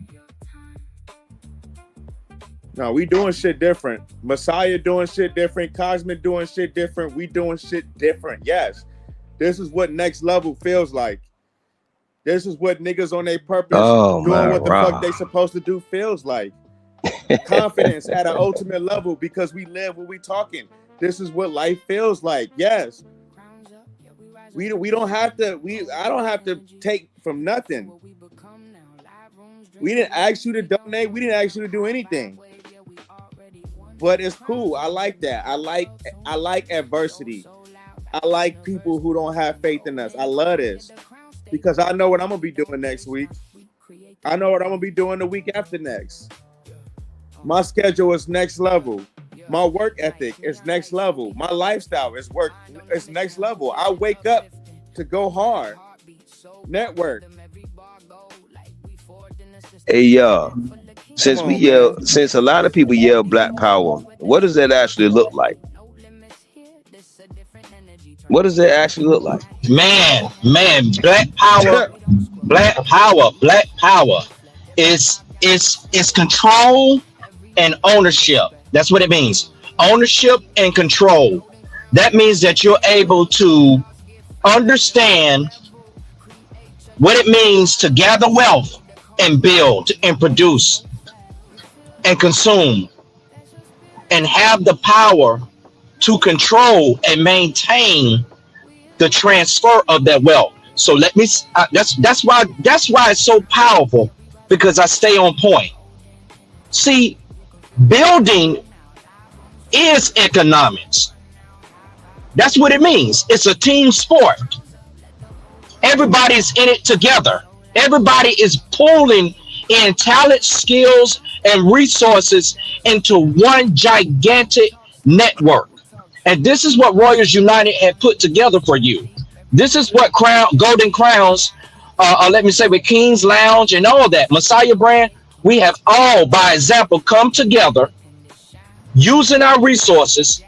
No, we doing shit different. Messiah doing shit different. Cosmic doing shit different. We doing shit different. Yes. This is what next level feels like. This is what niggas on their purpose doing what the fuck they supposed to do feels like. Confidence at an ultimate level because we live what we talking. This is what life feels like. Yes. We don't have to, I don't have to take from nothing. We didn't ask you to donate. We didn't ask you to do anything. But it's cool. I like that. I like adversity. I like people who don't have faith in us. I love this because I know what I'm gonna be doing next week. I know what I'm gonna be doing the week after next. My schedule is next level. My work ethic is next level. My lifestyle is next level. I wake up to go hard. Network. Hey y'all. Since a lot of people yell black power, what does that actually look like? What does it actually look like? Man, black power is control and ownership. That's what it means. Ownership and control. That means that you're able to understand what it means to gather wealth and build and produce and consume and have the power to control and maintain the transfer of that wealth. So let me that's why it's so powerful, because I stay on point. See, building is economics. That's what it means. It's a team sport. Everybody's in it together. Everybody is pulling in talent, skills, and resources into one gigantic network. And this is what Royals United had put together for you. This is what Golden Crowns, let me say, with King's Lounge and all that, Messiah brand, we have all, by example, come together using our resources,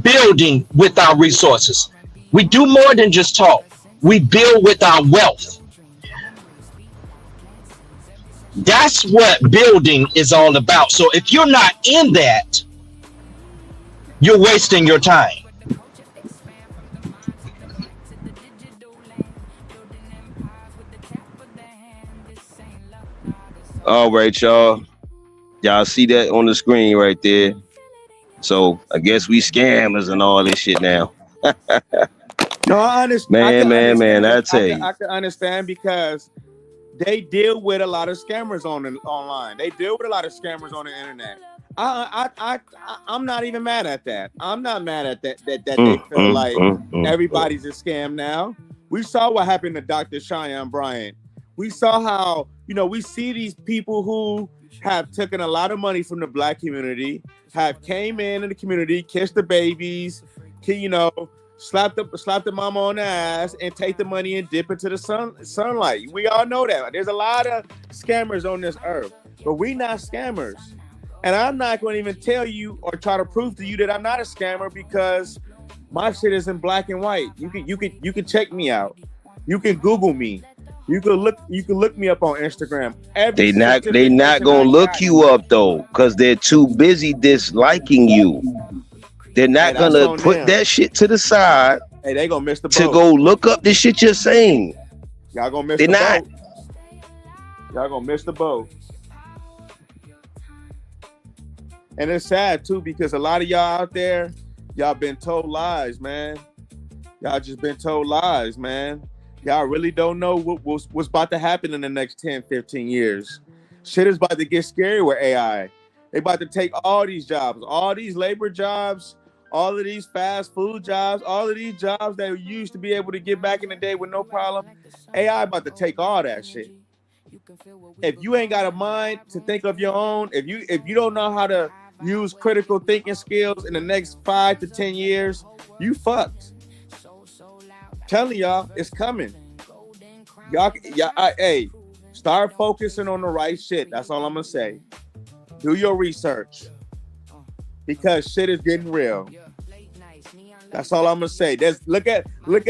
building with our resources. We do more than just talk. We build with our wealth. That's what building is all about. So if you're not in that, you're wasting your time. All right, y'all. Y'all see that on the screen right there. So I guess we scammers and all this shit now. No, I understand. Man, I tell you. I can understand because they deal with a lot of scammers online. They deal with a lot of scammers on the internet. I'm not even mad at that. I'm not mad at that they feel like everybody's a scam now. We saw what happened to Dr. Cheyenne Bryant. We saw how, we see these people who have taken a lot of money from the black community, have came in the community, kissed the babies, slap the mama on the ass and take the money and dip into the sunlight. We all know that. There's a lot of scammers on this earth, but we not scammers. And I'm not going to even tell you or try to prove to you that I'm not a scammer because my shit is in black and white. You can check me out. You can Google me. You can look me up on Instagram. Every They not gonna look you up though, because they're too busy disliking you. They're not gonna put that shit to the side. Hey, they gonna miss the boat. To go look up the shit you're saying. Y'all gonna miss the boat. Y'all gonna miss the boat. And it's sad too, because a lot of y'all out there, y'all been told lies, man. Y'all just been told lies, man. Y'all really don't know what's about to happen in the next 10, 15 years. Shit is about to get scary with AI. They about to take all these jobs, all these labor jobs, all of these fast food jobs, all of these jobs that you used to be able to get back in the day with no problem. AI about to take all that shit. If you ain't got a mind to think of your own, if you don't know how to use critical thinking skills in the next 5 to 10 years, you fucked. Telling y'all, it's coming. Hey, start focusing on the right shit. That's all I'm gonna say. Do your research, because shit is getting real. That's all I'm gonna say. Look at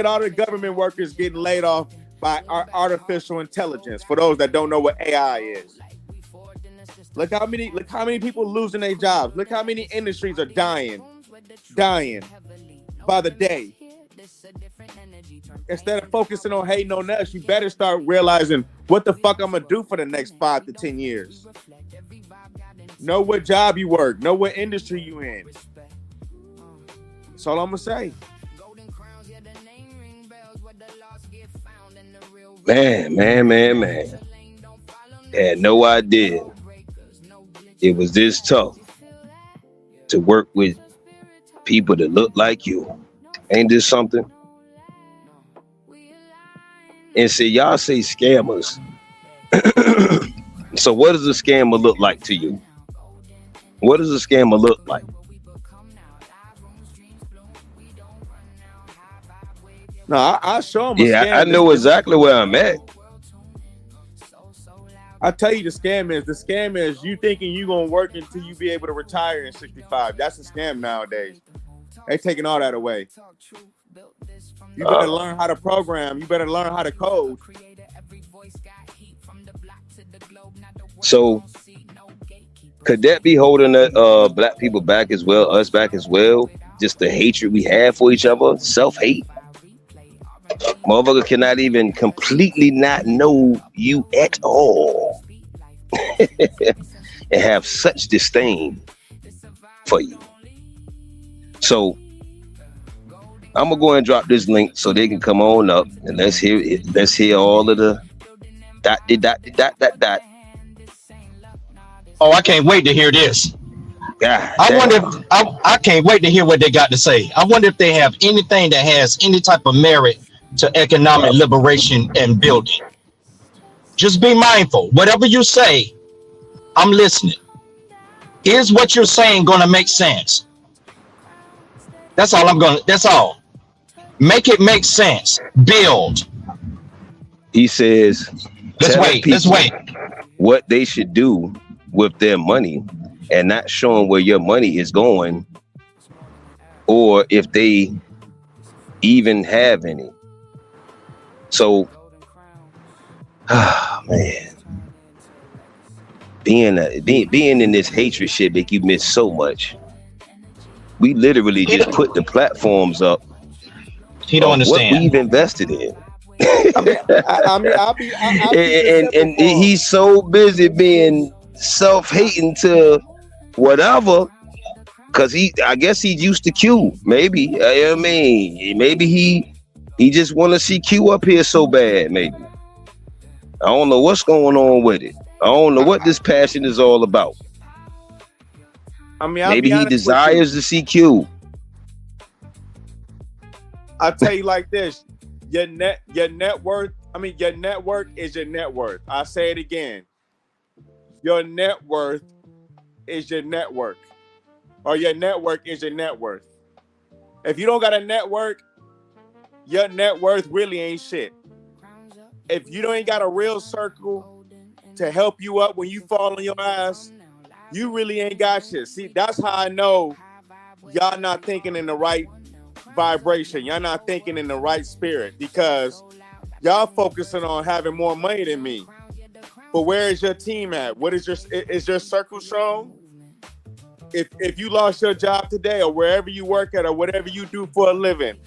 all the government workers getting laid off by artificial intelligence. For those that don't know what AI is, look how many people losing their jobs. Look how many industries are dying by the day. Instead of focusing on hating on us, you better start realizing what the fuck I'm gonna do for the next 5 to 10 years. Know what job you work. Know what industry you in. That's all I'm gonna say. Man. Had no idea it was this tough to work with people that look like you. Ain't this something? And say y'all say scammers. So what does a scammer look like to you? What does a scammer look like? No, I'll show them. Yeah, I know exactly where I'm at. I tell you, the scam is you thinking you gonna work until you be able to retire in 65. That's a scam nowadays. They taking all that away. You better learn how to program. You better learn how to code. So, could that be holding black people back as well, us back as well? Just the hatred we have for each other, self-hate. Motherfucker cannot even completely not know you at all and have such disdain for you. So I'm gonna go ahead and drop this link so they can come on up and let's hear all of the dot. Oh, I can't wait to hear this. I can't wait to hear what they got to say. I wonder if they have anything that has any type of merit to economic liberation and building. Just be mindful. Whatever you say, I'm listening. Is what you're saying going to make sense? That's all. Make it make sense. Build. He says, let's wait. What they should do with their money and not showing where your money is going, or if they even have any. So, man, being in this hatred shit make you miss so much. We literally just put the platforms up. He don't understand what we've invested in. And he's so busy being self-hating to whatever, because I guess he's used to Q. Maybe maybe he just want to see Q up here so bad. Maybe I don't know what's going on with it. I don't know what this passion is all about. Maybe he desires to see Q. I'll tell you like this: your net worth is your net worth. I'll say it again. Your net worth is your network, or your network is your net worth. If you don't got a network, your net worth really ain't shit. If you ain't got a real circle to help you up when you fall on your ass, you really ain't got shit. See, that's how I know y'all not thinking in the right vibration. Y'all not thinking in the right spirit, because Y'all focusing on having more money than me. But where is your team at? What is your circle strong? If you lost your job today or wherever you work at or whatever you do for a living,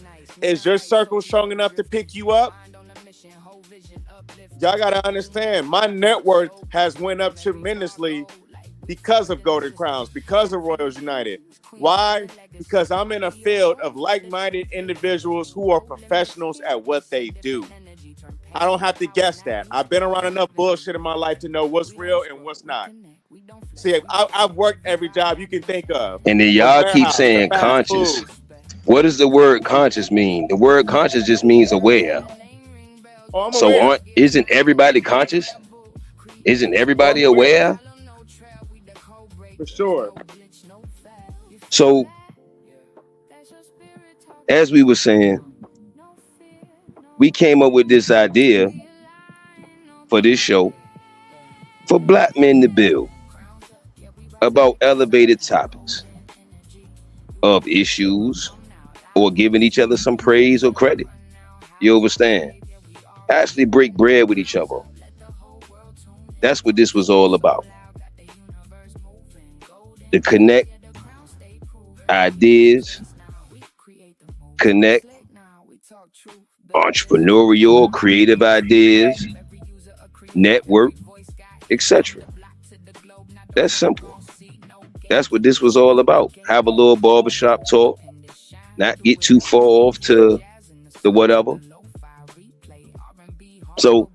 is your circle strong enough to pick you up? Y'all got to understand, my net worth has went up tremendously because of Golden Crowns, because of Royals United. Why? Because I'm in a field of like-minded individuals who are professionals at what they do. I don't have to guess that. I've been around enough bullshit in my life to know what's real and what's not. See, I've worked every job you can think of. And then y'all keep saying conscious. What does the word conscious mean? The word conscious just means aware. Oh, so isn't everybody conscious? Isn't everybody aware? For sure. So, as we were saying, we came up with this idea for this show for black men to build about elevated topics of issues or giving each other some praise or credit. You understand? Actually break bread with each other. That's what this was all about. To connect ideas, connect entrepreneurial, creative ideas, network, etc. That's simple. That's what this was all about. Have a little barbershop talk, not get too far off to the whatever. So,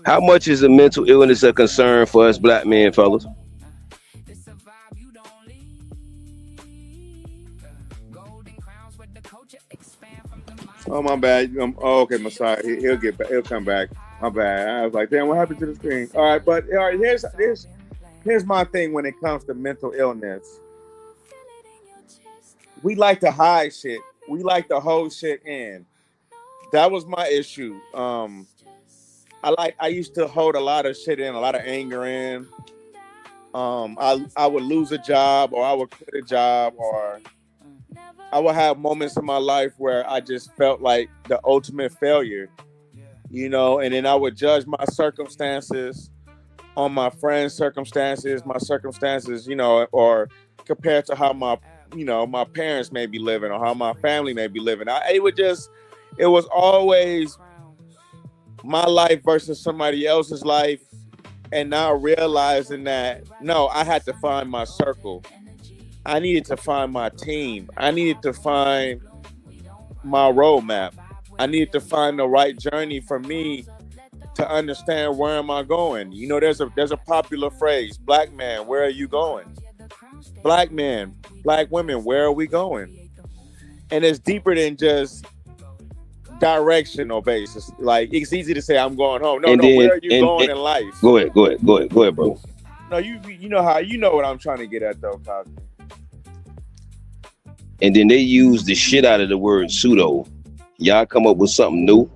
how much is a mental illness a concern for us black men, fellas? Oh, my bad. Okay, Messiah. He'll get back. He'll come back. My bad. I was like, damn, what happened to the screen? All right, but all right, here's my thing when it comes to mental illness. We like to hide shit. We like to hold shit in. That was my issue. I used to hold a lot of shit in, a lot of anger in. I would lose a job, or I would quit a job, or I would have moments in my life where I just felt like the ultimate failure, and then I would judge my circumstances on my friends' circumstances, my circumstances, or compared to how my parents may be living or how my family may be living. It was always my life versus somebody else's life, and now realizing that, no, I had to find my circle. I needed to find my team. I needed to find my roadmap. I needed to find the right journey for me to understand where am I going. There's a popular phrase, black man, where are you going? Black men, black women, where are we going? And it's deeper than just directional basis. Like, it's easy to say I'm going home. Where are you going in life? Go ahead, bro. No, you know what I'm trying to get at though, Cosby. And then they use the shit out of the word pseudo. Y'all come up with something new.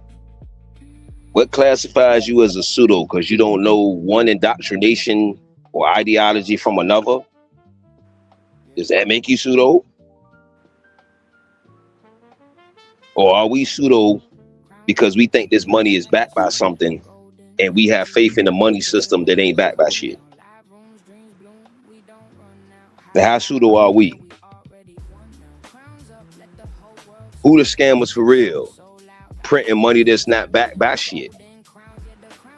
What classifies you as a pseudo? Because you don't know one indoctrination or ideology from another? Does that make you pseudo? Or are we pseudo because we think this money is backed by something and we have faith in the money system that ain't backed by shit? Now, how pseudo are we? Who the scammers for real? Printing money that's not backed by shit.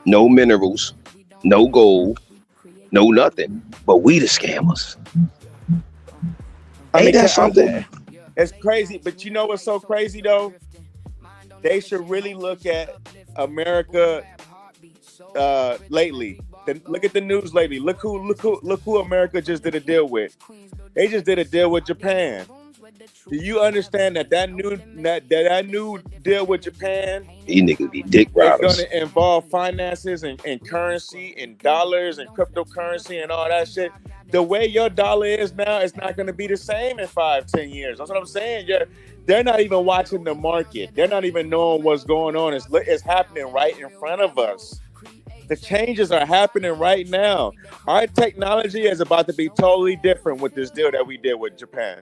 No minerals, no gold, no nothing. But we the scammers. Ain't that something? It's crazy, but you know what's so crazy though? They should really look at America lately. Look at the news lately. Look who America just did a deal with. They just did a deal with Japan. Do you understand that new deal with Japan? These niggas be dick riders. It's going to involve finances and currency and dollars and cryptocurrency and all that shit. The way your dollar is now, it's not going to be the same in 5-10 years. That's what I'm saying. They're not even watching the market. They're not even knowing what's going on. It's happening right in front of us. The changes are happening right now. Our technology is about to be totally different with this deal that we did with Japan.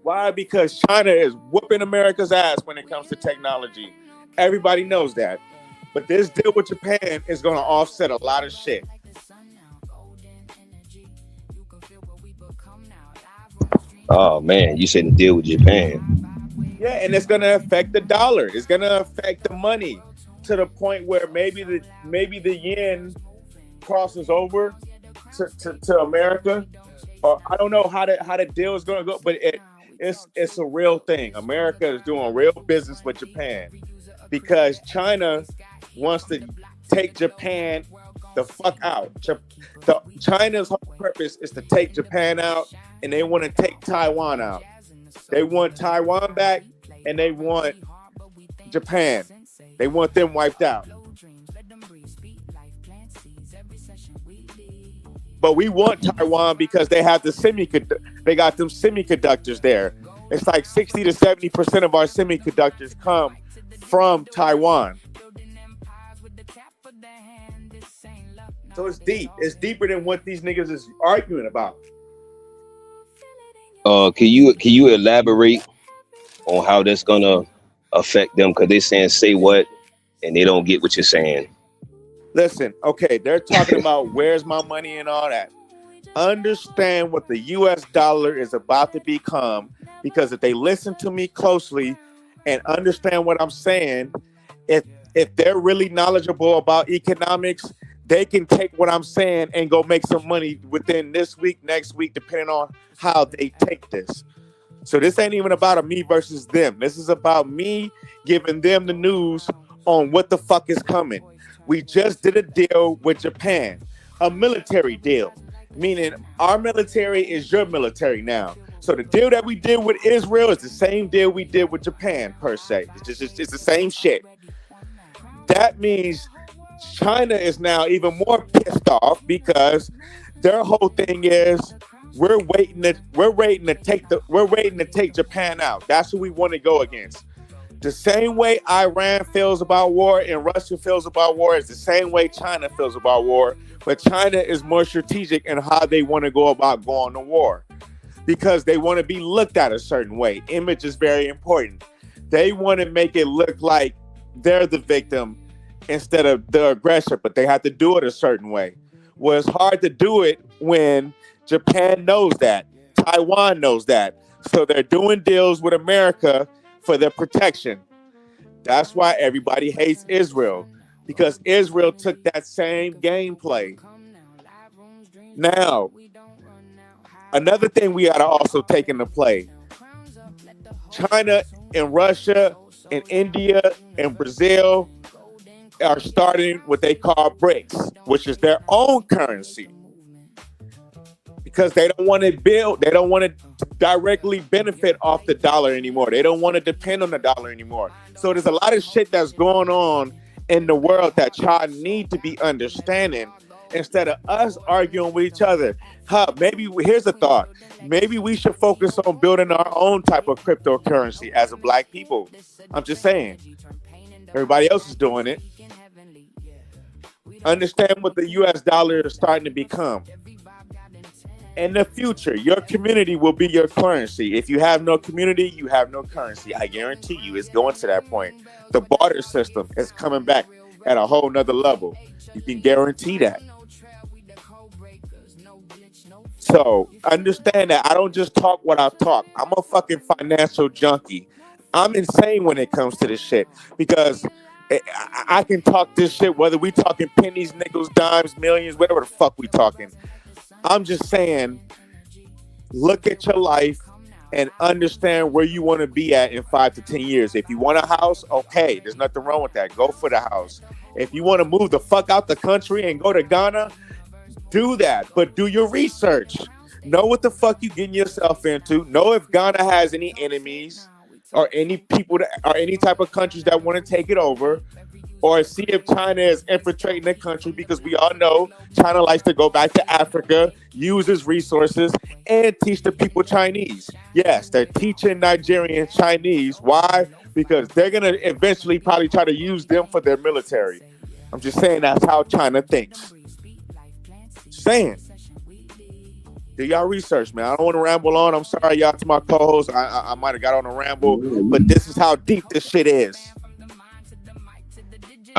Why? Because China is whooping America's ass when it comes to technology. Everybody knows that. But this deal with Japan is going to offset a lot of shit. Oh man, you said the deal with Japan. Yeah, and it's going to affect the dollar. It's going to affect the money to the point where maybe the yen crosses over to America. Or I don't know how the deal is going to go, but it's a real thing. America is doing real business with Japan because China wants to take Japan the fuck out. China's whole purpose is to take Japan out, and they want to take Taiwan out. They want Taiwan back, and they want Japan. They want them wiped out. But we want Taiwan because they have they got them semiconductors there. It's like 60 to 70% of our semiconductors come from Taiwan. So it's deep. It's deeper than what these niggas is arguing about. Can you elaborate on how that's gonna affect them? Because they're saying say what, and they don't get what you're saying. Listen, okay, they're talking about where's my money and all that. Understand what the U.S. dollar is about to become, because if they listen to me closely and understand what I'm saying, if they're really knowledgeable about economics, they can take what I'm saying and go make some money within this week, next week, depending on how they take this. So this ain't even about a me versus them. This is about me giving them the news on what the fuck is coming. We just did a deal with Japan, a military deal, meaning our military is your military now. So the deal that we did with Israel is the same deal we did with Japan, per se. It's the same shit. That means China is now even more pissed off because their whole thing is we're waiting to take Japan out. That's who we want to go against. The same way Iran feels about war and Russia feels about war is the same way China feels about war. But China is more strategic in how they want to go about going to war because they want to be looked at a certain way. Image is very important. They want to make it look like they're the victim instead of the aggressor, but they have to do it a certain way. Well, it's hard to do it when Japan knows that. Taiwan knows that. So they're doing deals with America for their protection. That's why everybody hates Israel, because Israel took that same gameplay. Now, another thing we gotta also take into play: China and Russia and India and Brazil are starting what they call BRICS, which is their own currency. Because they don't want to directly benefit off the dollar anymore. They don't want to depend on the dollar anymore. So there's a lot of shit that's going on in the world that y'all need to be understanding instead of us arguing with each other. Here's a thought. Maybe we should focus on building our own type of cryptocurrency as a black people. I'm just saying. Everybody else is doing it. Understand what the U.S. dollar is starting to become. In the future, your community will be your currency. If you have no community, you have no currency. I guarantee you it's going to that point. The barter system is coming back at a whole nother level. You can guarantee that. So understand that I don't just talk what I talk. I'm a fucking financial junkie. I'm insane when it comes to this shit because I can talk this shit whether we talking pennies, nickels, dimes, millions, whatever the fuck we talking. I'm just saying, look at your life and understand where you want to be at in 5 to 10 years. If you want a house, okay, there's nothing wrong with that. Go for the house. If you want to move the fuck out the country and go to Ghana, do that. But do your research. Know what the fuck you getting yourself into. Know if Ghana has any enemies or any people or any type of countries that want to take it over. Or see if China is infiltrating the country, because we all know China likes to go back to Africa, use its resources, and teach the people Chinese. Yes, they're teaching Nigerian Chinese. Why? Because they're going to eventually probably try to use them for their military. I'm just saying that's how China thinks. Just saying. Do y'all research, man. I don't want to ramble on. I'm sorry, y'all, to my co-host. I might have got on a ramble, but this is how deep this shit is.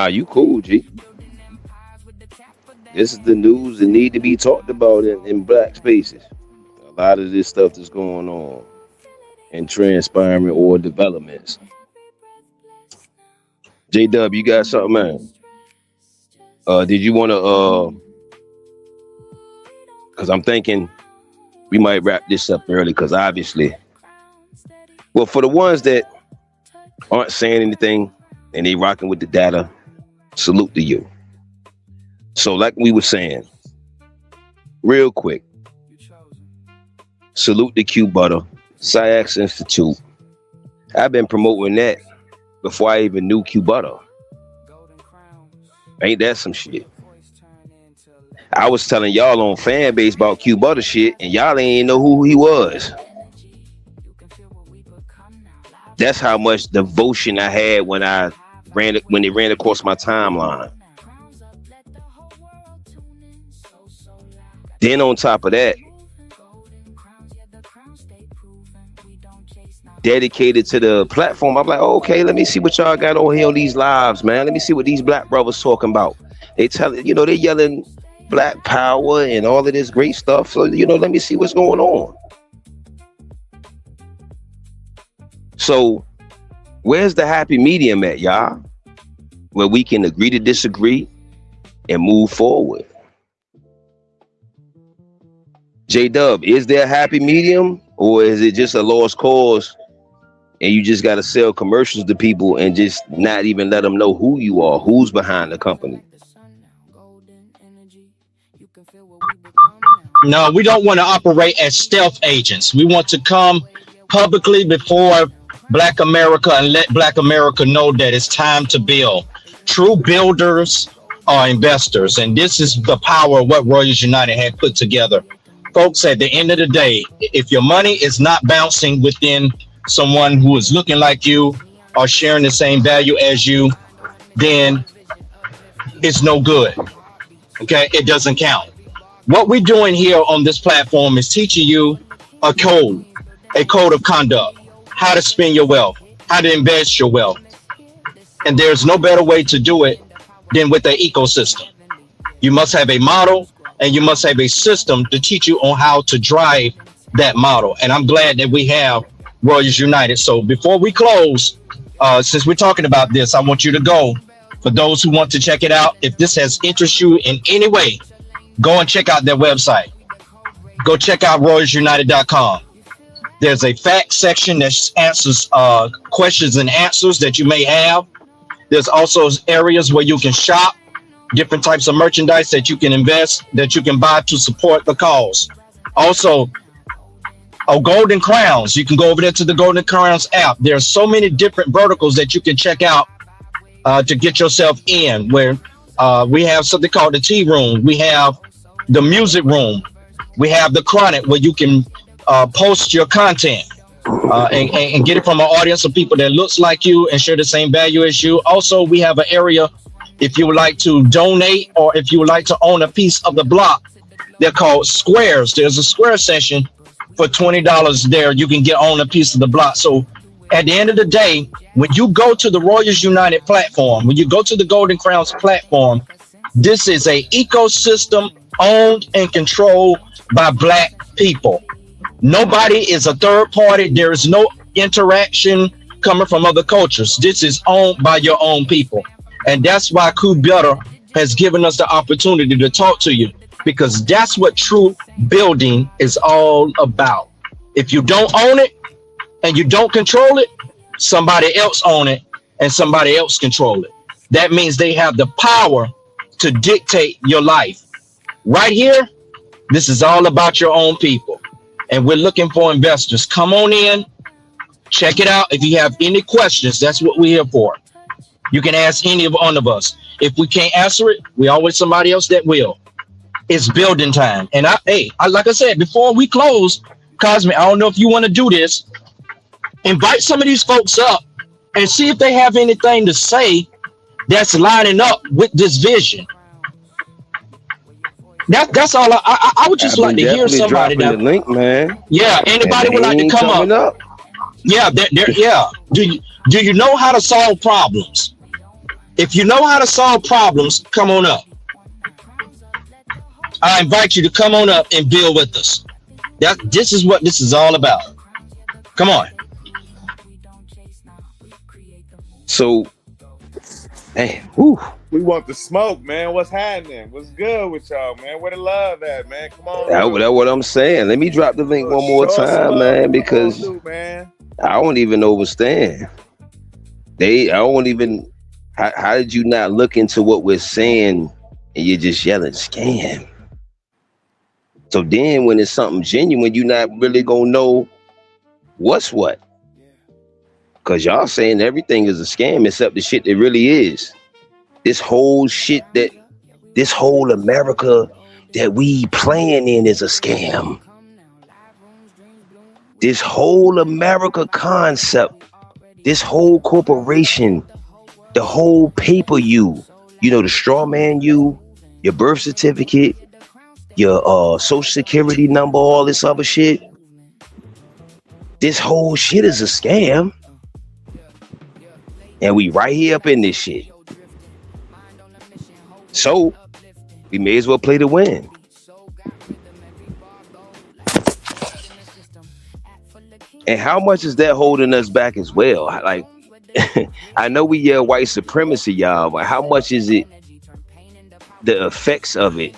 You cool, G. This is the news that need to be talked about in black spaces. A lot of this stuff that's going on and transpiring or developments. J-Dub, you got something, man? Did you want to, because I'm thinking we might wrap this up early, because obviously, well, for the ones that aren't saying anything and they rocking with the data, salute to you. So like we were saying, real quick, salute to Q Butter, SciAx Institute. I've been promoting that before I even knew Q Butter. Ain't that some shit? I was telling y'all on fan base about Q Butter shit, and y'all ain't know who he was. That's how much devotion I had when they ran across my timeline. Then on top of that, dedicated to the platform, I'm like, oh, okay, let me see what y'all got on here on these lives, man. Let me see what these black brothers talking about. They telling, they yelling black power and all of this great stuff. So, let me see what's going on. So where's the happy medium at, y'all? Where we can agree to disagree and move forward. J-Dub, is there a happy medium, or is it just a lost cause and you just got to sell commercials to people and just not even let them know who you are, who's behind the company? No, we don't want to operate as stealth agents. We want to come publicly before Black America and let Black America know that it's time to build. True builders are investors, and this is the power of what Royals United had put together. Folks, at the end of the day, if your money is not bouncing within someone who is looking like you or sharing the same value as you, then it's no good. Okay, it doesn't count. What we're doing here on this platform is teaching you a code of conduct, how to spend your wealth, how to invest your wealth. And there's no better way to do it than with an ecosystem. You must have a model, and you must have a system to teach you on how to drive that model. And I'm glad that we have Royals United. So before we close, since we're talking about this, I want you to go. For those who want to check it out, if this has interested you in any way, go and check out their website. Go check out royalsunited.com. There's a fact section that answers questions and answers that you may have. There's also areas where you can shop, different types of merchandise that you can invest, that you can buy to support the cause. Also, Golden Crowns. You can go over there to the Golden Crowns app. There are so many different verticals that you can check out to get yourself in, where we have something called the tea room. We have the music room. We have the chronic, where you can post your content and get it from an audience of people that looks like you and share the same value as you. Also, we have an area if you would like to donate, or if you would like to own a piece of the block. They're called squares. There's a square session for $20 there. You can get on a piece of the block. So at the end of the day, when you go to the Royals United platform, when you go to the Golden Crowns platform, this is a ecosystem owned and controlled by Black people. Nobody is a third party. There is no interaction coming from other cultures. This is owned by your own people. And that's why Q Butter has given us the opportunity to talk to you, because that's what true building is all about. If you don't own it and you don't control it, somebody else own it and somebody else control it. That means they have the power to dictate your life. Right here, this is all about your own people. And we're looking for investors. Come on in, check it out. If you have any questions, that's what we're here for. You can ask any one of us. If we can't answer it, we always somebody else that will. It's building time. And I like I said, before we close, Cosme, I don't know if you want to do this. Invite some of these folks up and see if they have anything to say that's lining up with this vision. That's all. I would just I've like been to hear definitely somebody dropping the that. link, man, Yeah, and anybody they would like to ain't come up. coming up. Yeah, yeah. Do you know how to solve problems? If you know how to solve problems, come on up. I invite you to come on up and build with us. This is what this is all about. Come on. So, man, whew, We want the smoke, man. What's happening? What's good with y'all, man? Where the love at, man? Come on through. that's what I'm saying. Let me drop the link one more Show us some time, love man, and come on because through, man. I don't even understand. I don't even. How did you not look into what we're saying and you're just yelling scam? So then, when it's something genuine, you're not really gonna know what's what. Cause y'all saying everything is a scam except the shit that really is. This whole shit this whole America that we playing in is a scam. This whole America concept, this whole corporation, the whole paper you know, the straw man you, your birth certificate, your social security number, all this other shit. This whole shit is a scam. And we right here up in this shit. So we may as well play to win. And how much is that holding us back as well? Like, I know we yell white supremacy, y'all, but how much is it, the effects of it,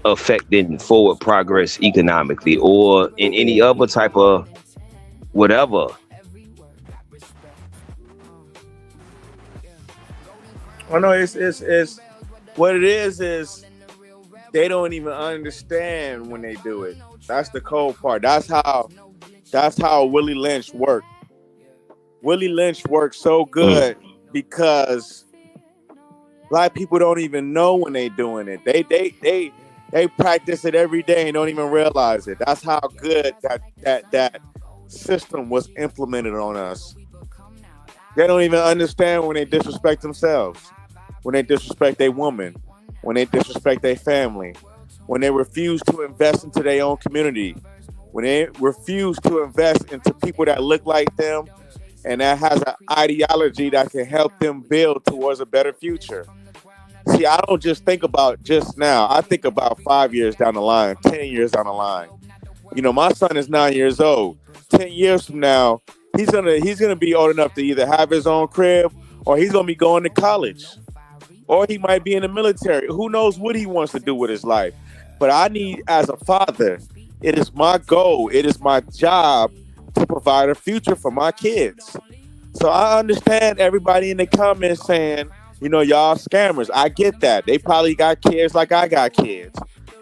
affecting forward progress economically or in any other type of whatever? Oh no, it's what it is they don't even understand when they do it. That's the cold part. That's how Willie Lynch worked. Willie Lynch worked so good because black people don't even know when they doing it. They practice it every day and don't even realize it. That's how good that system was implemented on us. They don't even understand when they disrespect themselves, when they disrespect their woman, when they disrespect their family, when they refuse to invest into their own community, when they refuse to invest into people that look like them and that has an ideology that can help them build towards a better future. See, I don't just think about just now. I think about 5 years down the line, 10 years down the line. You know, my son is 9 years old. 10 years from now, he's gonna be old enough to either have his own crib or he's gonna be going to college. Or he might be in the military. Who knows what he wants to do with his life. But I need, as a father, it is my goal, it is my job to provide a future for my kids. So I understand everybody in the comments saying, you know, y'all scammers. I get that. They probably got kids like I got kids.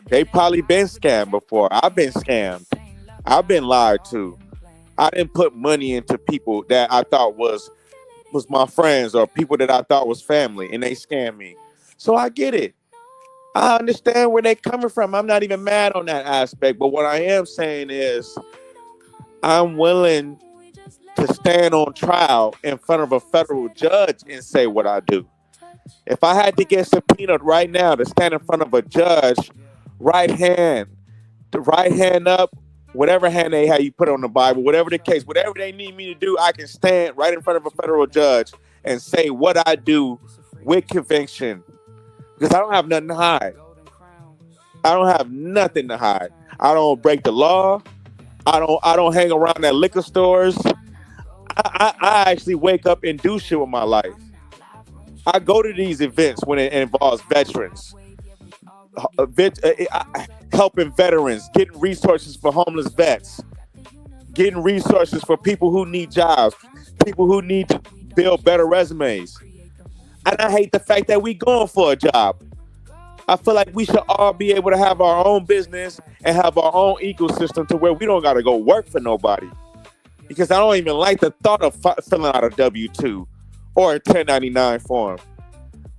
They probably been scammed before. I've been scammed. I've been lied to. I didn't put money into people that I thought was my friends or people that I thought was family, and they scammed me. So I get it. I understand where they're coming from. I'm not even mad on that aspect. But what I am saying is I'm willing to stand on trial in front of a federal judge and say what I do. If I had to get subpoenaed right now to stand in front of a judge, right hand, the right hand up, whatever hand they have you put on the Bible, whatever the case, whatever they need me to do, I can stand right in front of a federal judge and say what I do with conviction. Because I don't have nothing to hide. I don't have nothing to hide. I don't break the law. I don't hang around at liquor stores. I actually wake up and do shit with my life. I go to these events when it involves veterans, helping veterans, getting resources for homeless vets, getting resources for people who need jobs, people who need to build better resumes. And I hate the fact that we going for a job. I feel like we should all be able to have our own business and have our own ecosystem to where we don't got to go work for nobody. Because I don't even like the thought of filling out a W-2 or a 1099 form.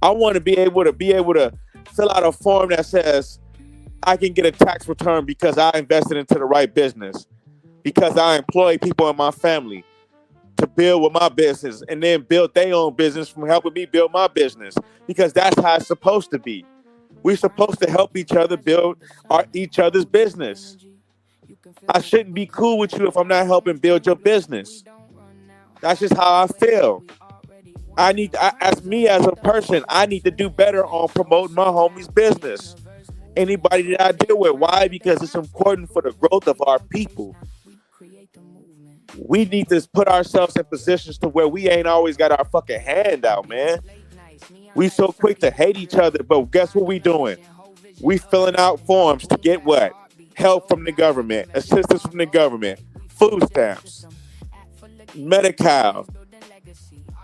I want to be able to fill out a form that says I can get a tax return because I invested into the right business, because I employ people in my family to build with my business and then build their own business from helping me build my business, because that's how it's supposed to be. We're supposed to help each other build each other's business. I shouldn't be cool with you if I'm not helping build your business. That's just how I feel. As me as a person, I need to do better on promoting my homie's business. Anybody that I deal with. Why? Because it's important for the growth of our people. We need to put ourselves in positions to where we ain't always got our fucking hand out, man. We so quick to hate each other, but guess what we doing? We filling out forms to get what? Help from the government, assistance from the government, food stamps, Medi-Cal.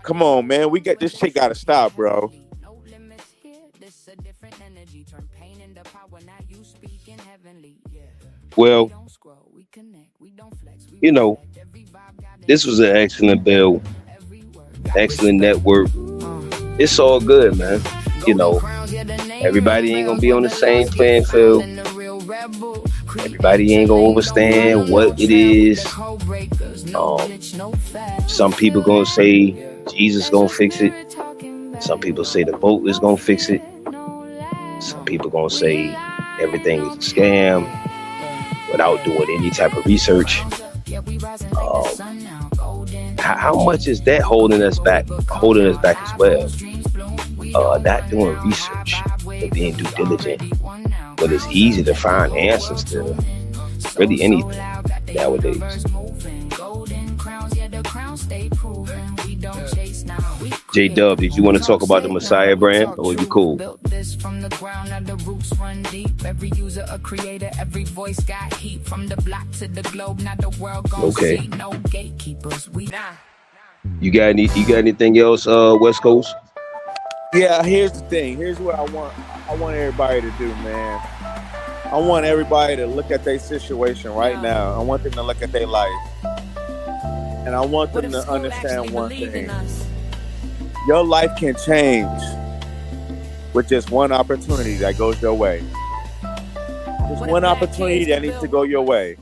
Come on, man. This shit gotta stop, bro. Well, this was an excellent bill, excellent network. It's all good, man. Everybody ain't gonna be on the same playing field. Everybody ain't gonna understand what it is. Some people gonna say Jesus gonna fix it. Some people say the vote is gonna fix it. Some people gonna say everything is a scam without doing any type of research. How much is that holding us back as well? Not doing research, but being due diligent. But it's easy to find answers to really anything nowadays. J-Dub, did you want to talk about the Messiah brand, or are you cool? Okay. You got anything else, West Coast? Yeah, here's the thing. Here's what I want everybody to do, man. I want everybody to look at their situation right now. I want them to look at their life. And I want them to understand one thing. Your life can change with just one opportunity that goes your way. Just one opportunity that needs to go your way.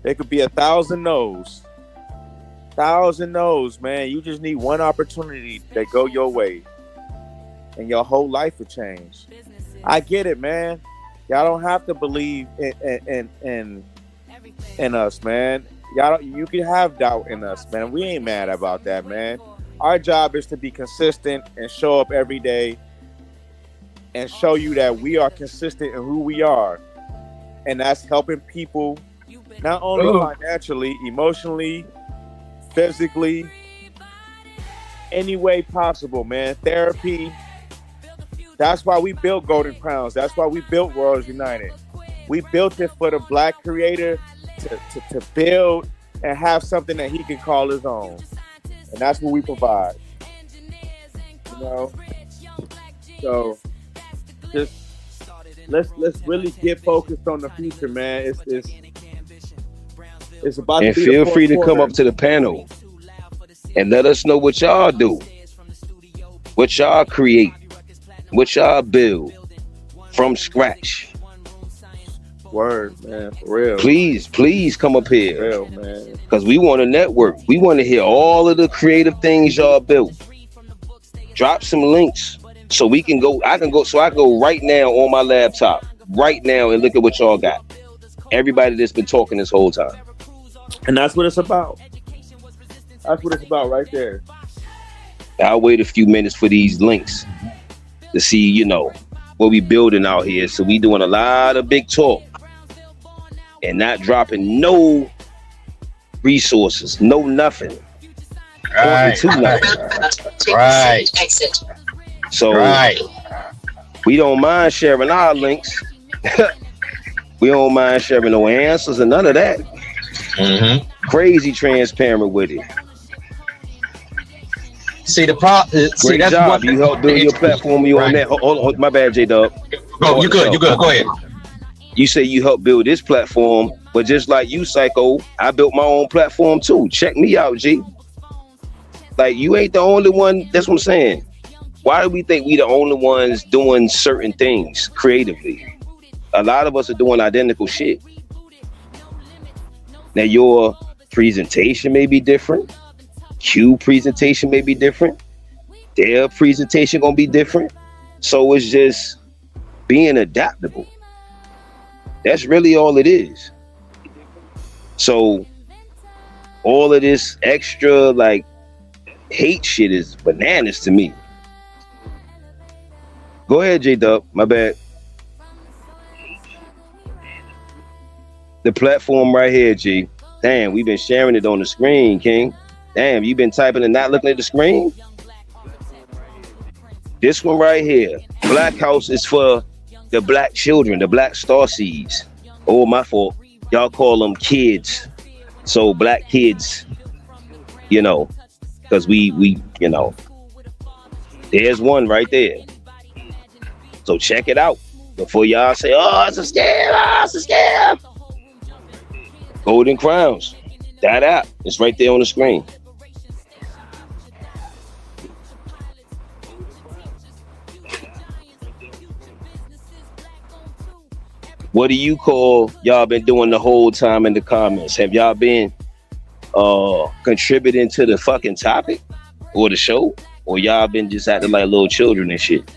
There could be 1,000 no's. 1,000 no's, man. You just need one opportunity that go your way. And your whole life will change. I get it, man. Y'all don't have to believe in us, man. You can have doubt in us, man. We ain't mad about that, man. Our job is to be consistent and show up every day and show you that we are consistent in who we are. And that's helping people not only financially, emotionally, physically, any way possible, man. Therapy. That's why we built Golden Crowns. That's why we built Royals United. We built it for the Black creator to build and have something that he can call his own. And that's what we provide. So just let's really get focused on the future, man. It's about and to be feel free to come up to the panel and let us know what y'all do, what y'all create, what y'all build from scratch. Word, man, for real. Please come up here. For real, man. Because we want to network. We want to hear all of the creative things y'all built. Drop some links so we can go. I can go right now on my laptop, right now, and look at what y'all got. Everybody that's been talking this whole time. And that's what it's about. That's what it's about right there. I'll wait a few minutes for these links to see, what we building out here. So we doing a lot of big talk and not dropping no resources, no nothing. Right. Right. So we don't mind sharing our links. We don't mind sharing no answers and none of that. Mm-hmm. Crazy transparent with it. See the problem. Great that's job. what You helped build your platform. You on that? Hold, my bad, J-Dub. You good. Go ahead. You say you helped build this platform, but just like you, Psycho, I built my own platform too. Check me out, G. Like, you ain't the only one. That's what I'm saying. Why do we think we the only ones doing certain things creatively? A lot of us are doing identical shit. Now, your presentation may be different. Q presentation may be different. Their presentation gonna be different. So it's just being adaptable. That's really all it is. So all of this extra like hate shit is bananas to me. Go ahead, J-Dub. My bad. The platform right here, G. Damn, we've been sharing it on the screen, King. Damn, you been typing and not looking at the screen? This one right here. Black House is for the black children, the black star seeds. Oh, my fault. Y'all call them kids. So black kids, you know, because we, you know, there's one right there. So check it out before y'all say, oh, it's a scam, oh, it's a scam. Golden Crowns, that app, it's right there on the screen. What do you call y'all been doing the whole time in the comments? Have y'all been contributing to the fucking topic or the show? Or y'all been just acting like little children and shit?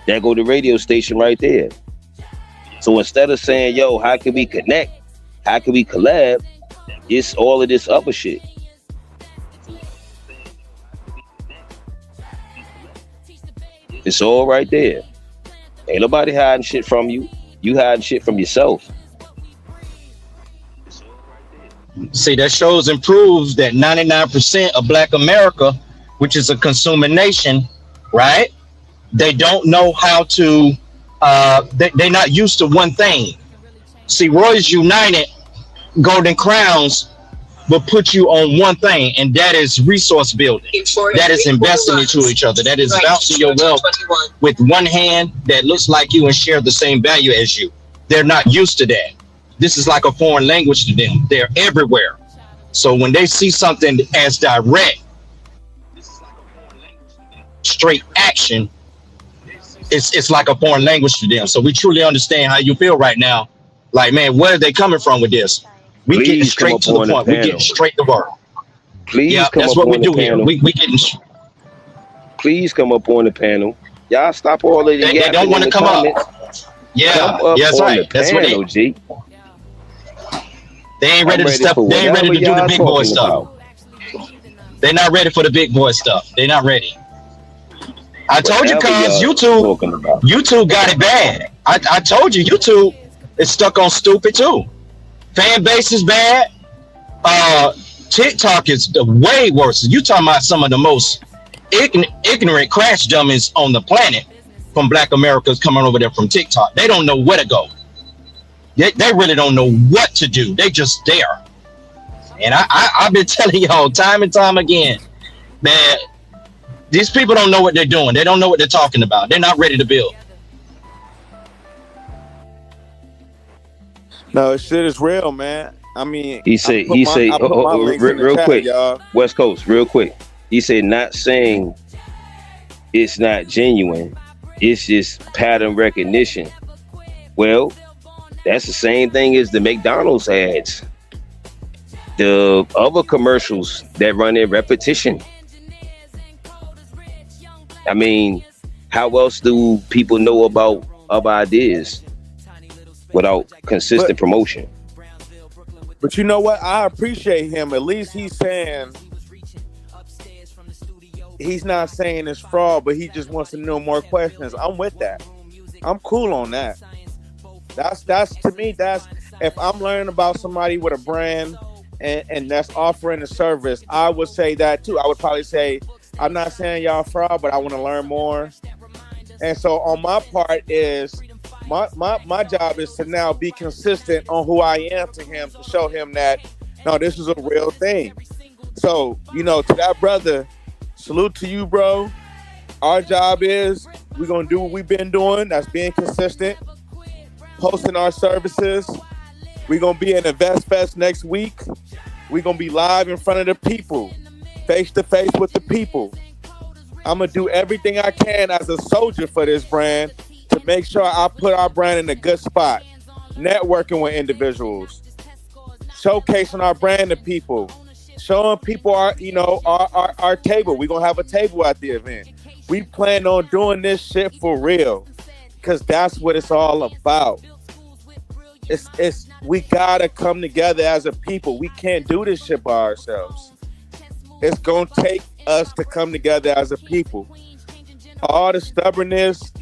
There go the radio station right there. So instead of saying, yo, how can we connect? How can we collab? It's all of this other shit. It's all right there. Ain't nobody hiding shit from you. You hiding shit from yourself. See, that shows and proves that 99% of Black America, which is a consumer nation, right? They don't know how to, they're not used to one thing. See, Royals United, Golden Crowns will put you on one thing, and that is resource building. That is investing into each other. That is bouncing your wealth with one hand that looks like you and share the same value as you. They're not used to that. This is like a foreign language to them. They're everywhere. So when they see something as direct, straight action, it's like a foreign language to them. So we truly understand how you feel right now. Like, man, where are they coming from with this? We getting straight to the point. We getting straight to work. Please, yeah, come that's up what on we the do panel. here. We getting. Please come up on the panel. Y'all stop all of the. They don't want to come up. Yeah, that's right. That's what they. G. They ain't ready to step. They ain't ready to do the big boy stuff. They're not ready for the big boy stuff. They're not ready. I told you, cuz YouTube got it bad. I told you, YouTube is stuck on stupid too. Fan base is bad. TikTok is the way worse. You talking about some of the most ignorant crash dummies on the planet from Black Americans coming over there from TikTok. They don't know where to go. They really don't know what to do. They just there. And I've been telling y'all time and time again that these people don't know what they're doing. They don't know what they're talking about. They're not ready to build. No, shit is real, man. I mean, he say real quick, y'all. West Coast, real quick. He said, not saying it's not genuine. It's just pattern recognition. Well, that's the same thing as the McDonald's ads. The other commercials that run in repetition. I mean, how else do people know about other ideas without consistent promotion? But you know what? I appreciate him. At least he's saying he's not saying it's fraud, but he just wants to know more questions. I'm with that. I'm cool on that. That's to me, that's if I'm learning about somebody with a brand and that's offering a service, I would say that too. I would probably say, I'm not saying y'all fraud, but I want to learn more. And so on my part is my job is to now be consistent on who I am to him, to show him that, no, this is a real thing. So, you know, to that brother, salute to you, bro. Our job is we're going to do what we've been doing. That's being consistent, posting our services. We're going to be in Invest Fest next week. We're going to be live in front of the people, face to face with the people. I'm going to do everything I can as a soldier for this brand to make sure I put our brand in a good spot. Networking with individuals, showcasing our brand to people, showing people our table. We're going to have a table at the event. We plan on doing this shit for real, because that's what it's all about. It's we gotta come together as a people. We can't do this shit by ourselves. It's gonna take us to come together as a people. All the stubbornness,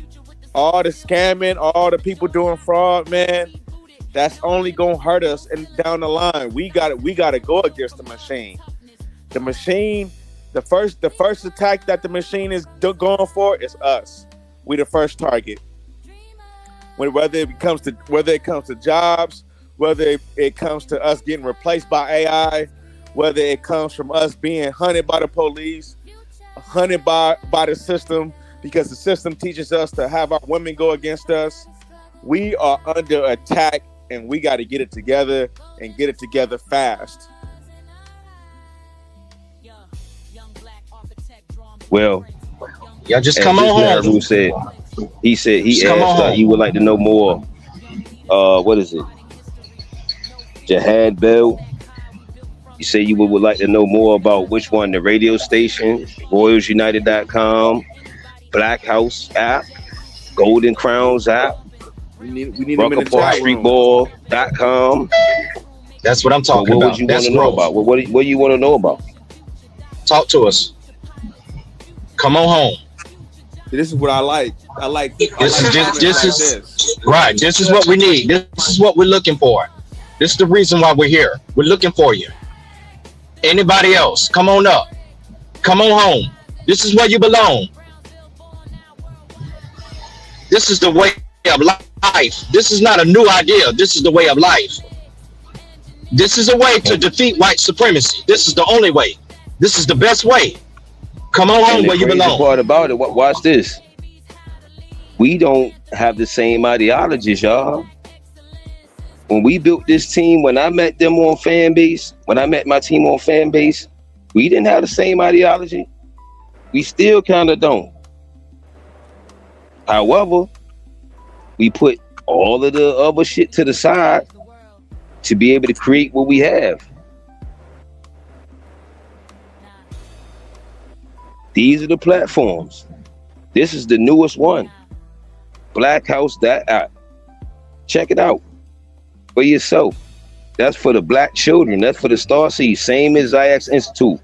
all the scamming, all the people doing fraud, man, that's only gonna hurt us and down the line. We gotta go against the machine. The machine, the first attack that the machine is going for is us. We the first target. Whether it comes to jobs, whether it comes to us getting replaced by AI, whether it comes from us being hunted by the police, hunted by the system, because the system teaches us to have our women go against us. We are under attack, and we got to get it together and get it together fast. Well, y'all just come on home. He asked he would like to know more. What is it? Jihad Bell. You say you would like to know more about which one? The radio station, RoyalsUnited.com, Black House app, Golden Crowns app, We need them in the chat room. StreetBall.com. That's what I'm talking about. What would you want to know about? What do you want to know about? Talk to us. Come on home. This is what I like. This is right. This is what we need. This is what we're looking for. This is the reason why we're here. We're looking for you. Anybody else? Come on up. Come on home. This is where you belong. This is the way of life. This is not a new idea. This is the way of life. This is a way to defeat white supremacy. This is the only way. This is the best way. Come on home where you belong. The part about it, watch this. We don't have the same ideologies, y'all. When we built this team, when I met them on Fanbase, when I met my team on Fanbase, we didn't have the same ideology. We still kind of don't. However, we put all of the other shit to the side to be able to create what we have. These are the platforms. This is the newest one. Black House, that app. Check it out for yourself. That's for the black children. That's for the Star Seed. Same as Zayax Institute.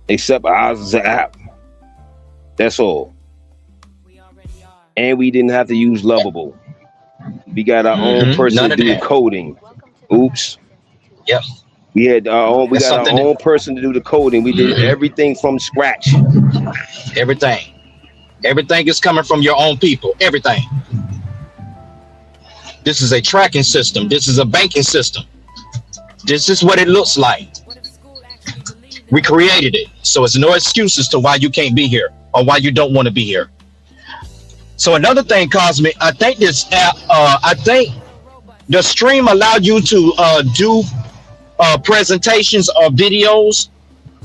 Except ours is an app. That's all. And we didn't have to use Lovable. We got our own person to do the coding. Oops. Yep. We had our own. We got our own person to do the coding. We did everything from scratch. Everything is coming from your own people. Everything. This is a tracking system. This is a banking system. This is what it looks like. We created it, so it's no excuses to why you can't be here or why you don't want to be here. So another thing, Cosmic, I think this app, I think the stream allowed you to do presentations or videos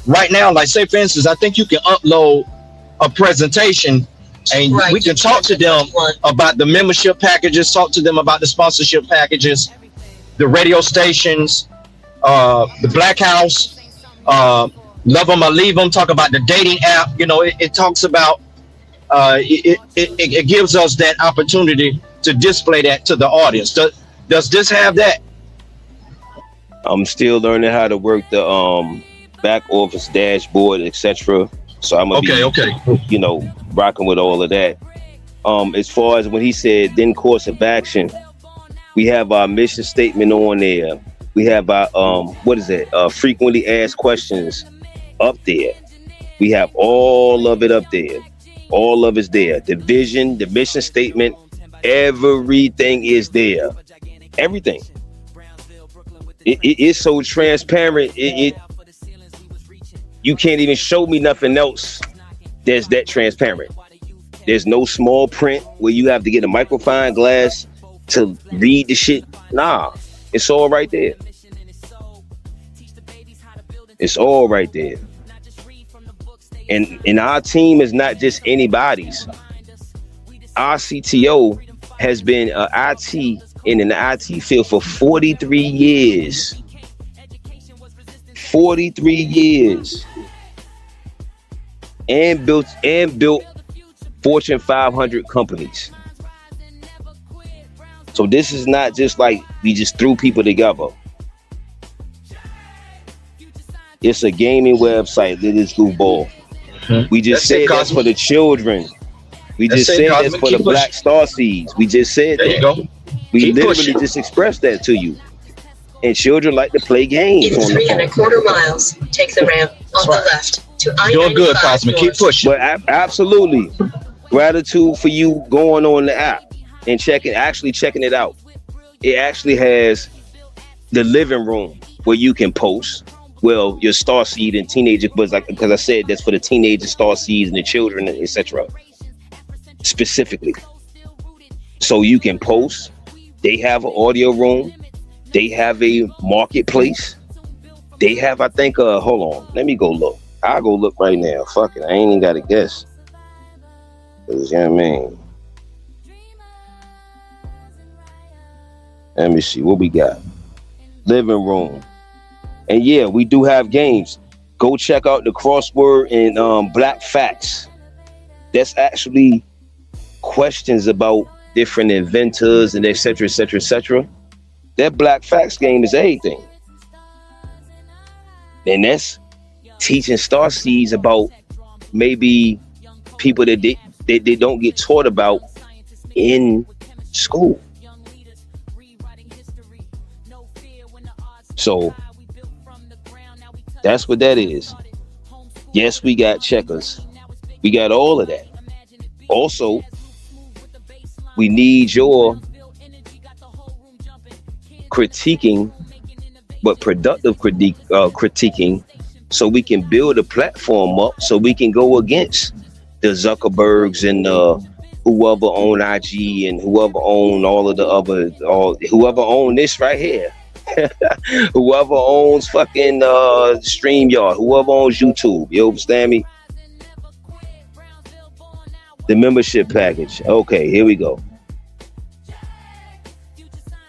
right now. Like, say for instance, I think you can upload a presentation and we can talk to them about the membership packages, talk to them about the sponsorship packages, the radio stations, the Black House, Love Them or Leave Them, talk about the dating app. You know, it talks about, it gives us that opportunity to display that to the audience. Does this have that? I'm still learning how to work the back office dashboard, etc. So I'm gonna be, you know, rocking with all of that. As far as when he said then course of action, we have our mission statement on there. We have our frequently asked questions up there. We have all of it up there. All of it's there. The vision, the mission statement, everything is there. Everything. It is so transparent. You can't even show me nothing else that's that transparent. There's no small print where you have to get a magnifying glass to read the shit. Nah, it's all right there. It's all right there. And our team is not just anybody's. Our CTO has been IT in the IT field for 43 years. 43 years. and built Fortune 500 companies. So this is not just like we just threw people together. It's a gaming website that is Blue Ball. We just said that's for the children. We just said that's for the Black Star Seeds. We just said there you go. We literally just expressed that to you. And children like to play games. In 3.25 miles, take the ramp on the left to I-95. Doing good, Cosmic. Keep pushing. But absolutely, gratitude for you going on the app and checking it out. It actually has the living room where you can post. Well, your star seed and teenager, because I said that's for the teenager star seeds and the children, etc. Specifically, so you can post. They have an audio room. They have a marketplace. They have, I think, hold on. Let me go look. I'll go look right now. Fuck it. I ain't even got to guess. Cause, you know what I mean? Let me see what we got. Living room. And yeah, we do have games. Go check out the crossword and Black Facts. That's actually questions about different inventors and etc. etc. etc. That Black Facts game is everything. And that's teaching star seeds about maybe people that they don't get taught about in school. So that's what that is. Yes, we got checkers. We got all of that. Also, we need your critiquing, but productive critiquing, so we can build a platform up, so we can go against the Zuckerbergs and whoever own IG and whoever own all of the other, whoever own this right here, whoever owns fucking StreamYard, whoever owns YouTube. You understand me? The membership package. Okay, here we go.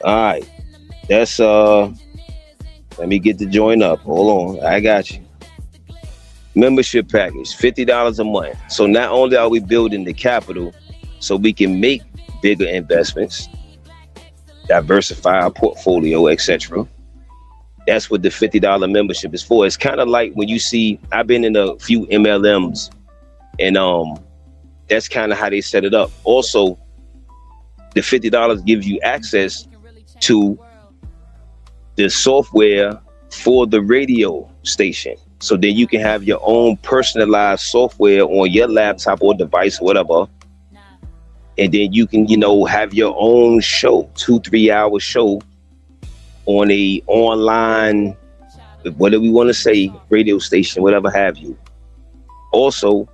All right, that's let me get the join up. Hold on, I got you. Membership package, $50 a month. So not only are we building the capital so we can make bigger investments, diversify our portfolio, etc. That's what the $50 membership is for. It's kind of like when you see, I've been in a few MLMs, and that's kind of how they set it up. Also, the $50 gives you access to the software for the radio station. So then you can have your own personalized software on your laptop or device or whatever. And then you can, have your own show, 2-3 hour show on a online, whatever we want to say, radio station, whatever have you. Also,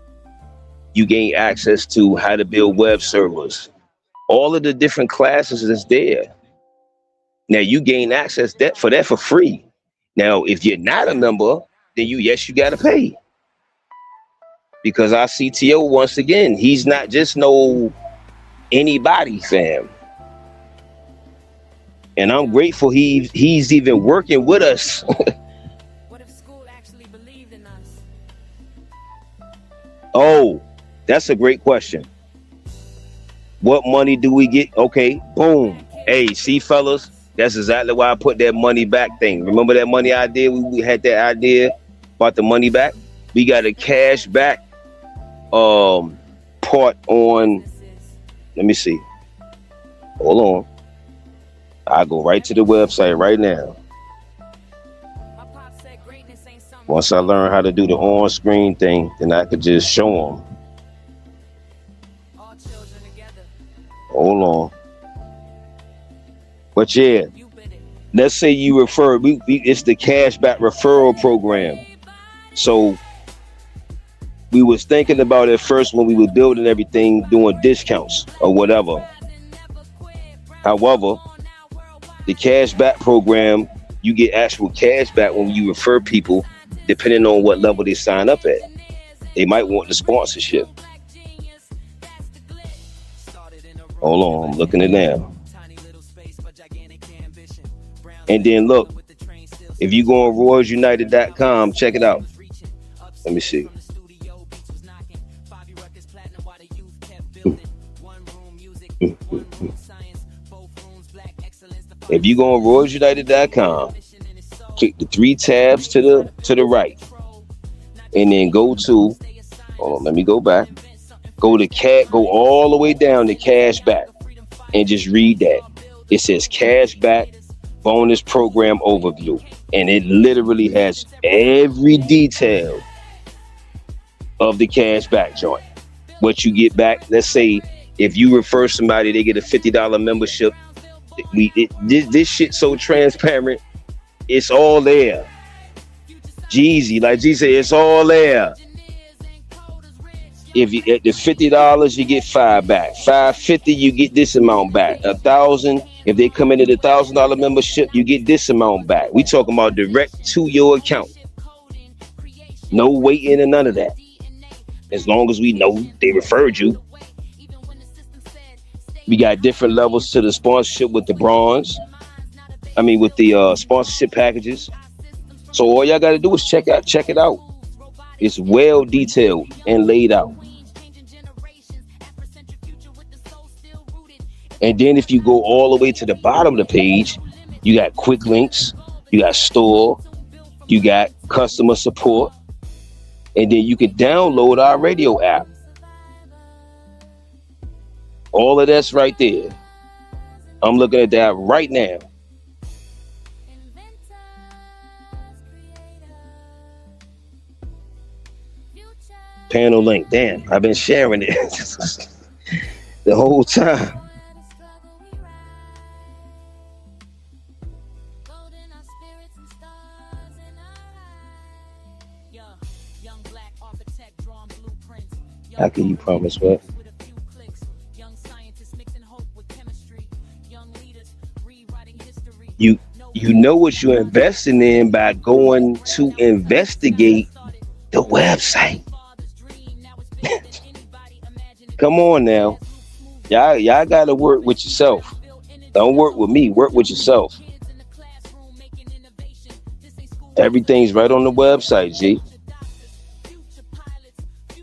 you gain access to how to build web servers. All of the different classes that's there. Now you gain access for that for free. Now, if you're not a member, then you got to pay. Because our CTO, once again, he's not just no anybody, fam. And I'm grateful he's even working with us. What if school actually believed in us? Oh, that's a great question. What money do we get? Okay, boom. Hey, see, fellas, that's exactly why I put that money back thing. Remember that money idea? We had that idea about the money back. We got a cash back part on. Let me see. Hold on. I'll go right to the website right now. Once I learn how to do the on-screen thing, then I could just show them. Hold on. But yeah, let's say you refer, it's the cashback referral program. So we was thinking about it first when we were building everything, doing discounts or whatever. However, the cashback program, you get actual cashback when you refer people, depending on what level they sign up at. They might want the sponsorship. Hold on, I'm looking it now. And then look, if you go on royalsunited.com, check it out. Let me see. If you go on RoyalsUnited.com, click the 3 tabs to the right, and then go to. Hold on, let me go back. Go all the way down to cash back, and just read that. It says cash back bonus program overview, and it literally has every detail of the cash back joint. What you get back. Let's say if you refer somebody, they get a $50 membership. This shit so transparent. It's all there. Jeezy, like G said, it's all there. If you at the $50, you get 5 back. $550, you get this amount back. $1,000, if they come in at $1,000 membership, you get this amount back. We talking about direct to your account. No waiting and none of that. As long as we know they referred you. We got different levels to the sponsorship with the bronze. With the sponsorship packages. So all y'all got to do is check it out. It's well detailed and laid out. And then if you go all the way to the bottom of the page, you got quick links, you got store, you got customer support, and then you can download our radio app. All of that's right there. I'm looking at that right now. Panel link. Damn, I've been sharing it the whole time. How can you promise what? You know what you're investing in by going to investigate the website. Come on now. Y'all gotta work with yourself. Don't work with me, work with yourself. Everything's right on the website, G.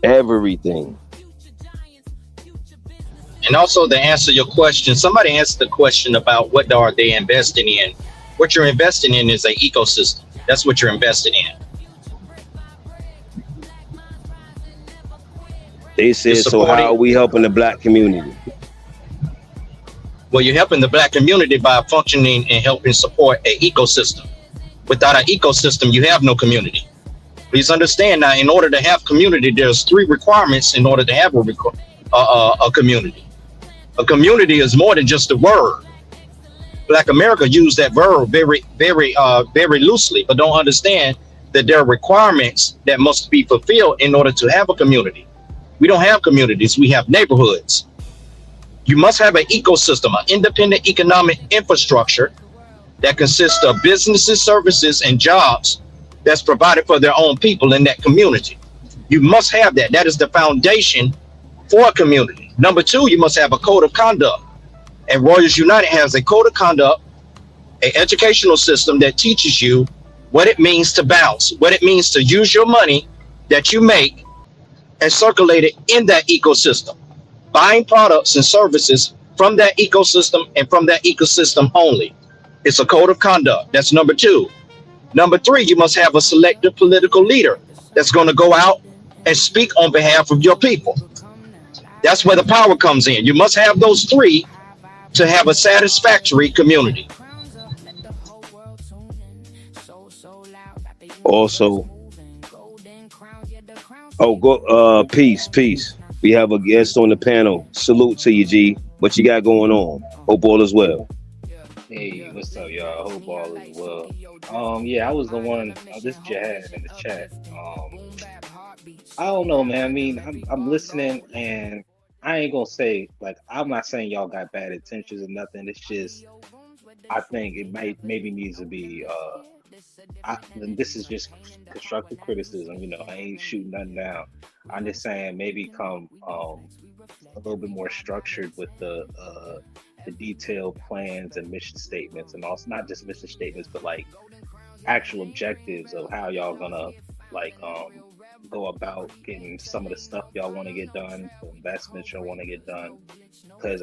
Everything. And also to answer your question, somebody answered the question about what are they investing in. What you're investing in is an ecosystem. That's what you're investing in. They said, so how are we helping the black community? Well, you're helping the black community by functioning and helping support an ecosystem. Without an ecosystem, you have no community. Please understand now, in order to have community, there's 3 requirements in order to have a community. A community is more than just a word. Black America used that verb very loosely, but don't understand that there are requirements that must be fulfilled in order to have a community. We don't have communities, we have neighborhoods. You must have an ecosystem, an independent economic infrastructure that consists of businesses, services, and jobs that's provided for their own people in that community. You must have that. That is the foundation for a community. Number 2, you must have a code of conduct. And Royals United has a code of conduct, an educational system that teaches you what it means to bounce, what it means to use your money that you make and circulate it in that ecosystem, buying products and services from that ecosystem and from that ecosystem only. It's a code of conduct. That's number 2. Number 3, you must have a selected political leader that's going to go out and speak on behalf of your people. That's where the power comes in. You must have those 3 to have a satisfactory community. Also, peace. We have a guest on the panel. Salute to you, G. What you got going on? Hope all is well. Hey, what's up, y'all? Hope all is well. Yeah, I was the one. This Jihad in the chat. I don't know, man. I mean, I'm listening, and I ain't gonna say I'm not saying y'all got bad intentions or nothing. It's just I think it maybe needs to be. This is just constructive criticism. I ain't shooting nothing down. I'm just saying maybe come a little bit more structured with the detailed plans and mission statements, and also not just mission statements, but actual objectives of how y'all gonna go about getting some of the stuff y'all want to get done, the investments y'all want to get done. Because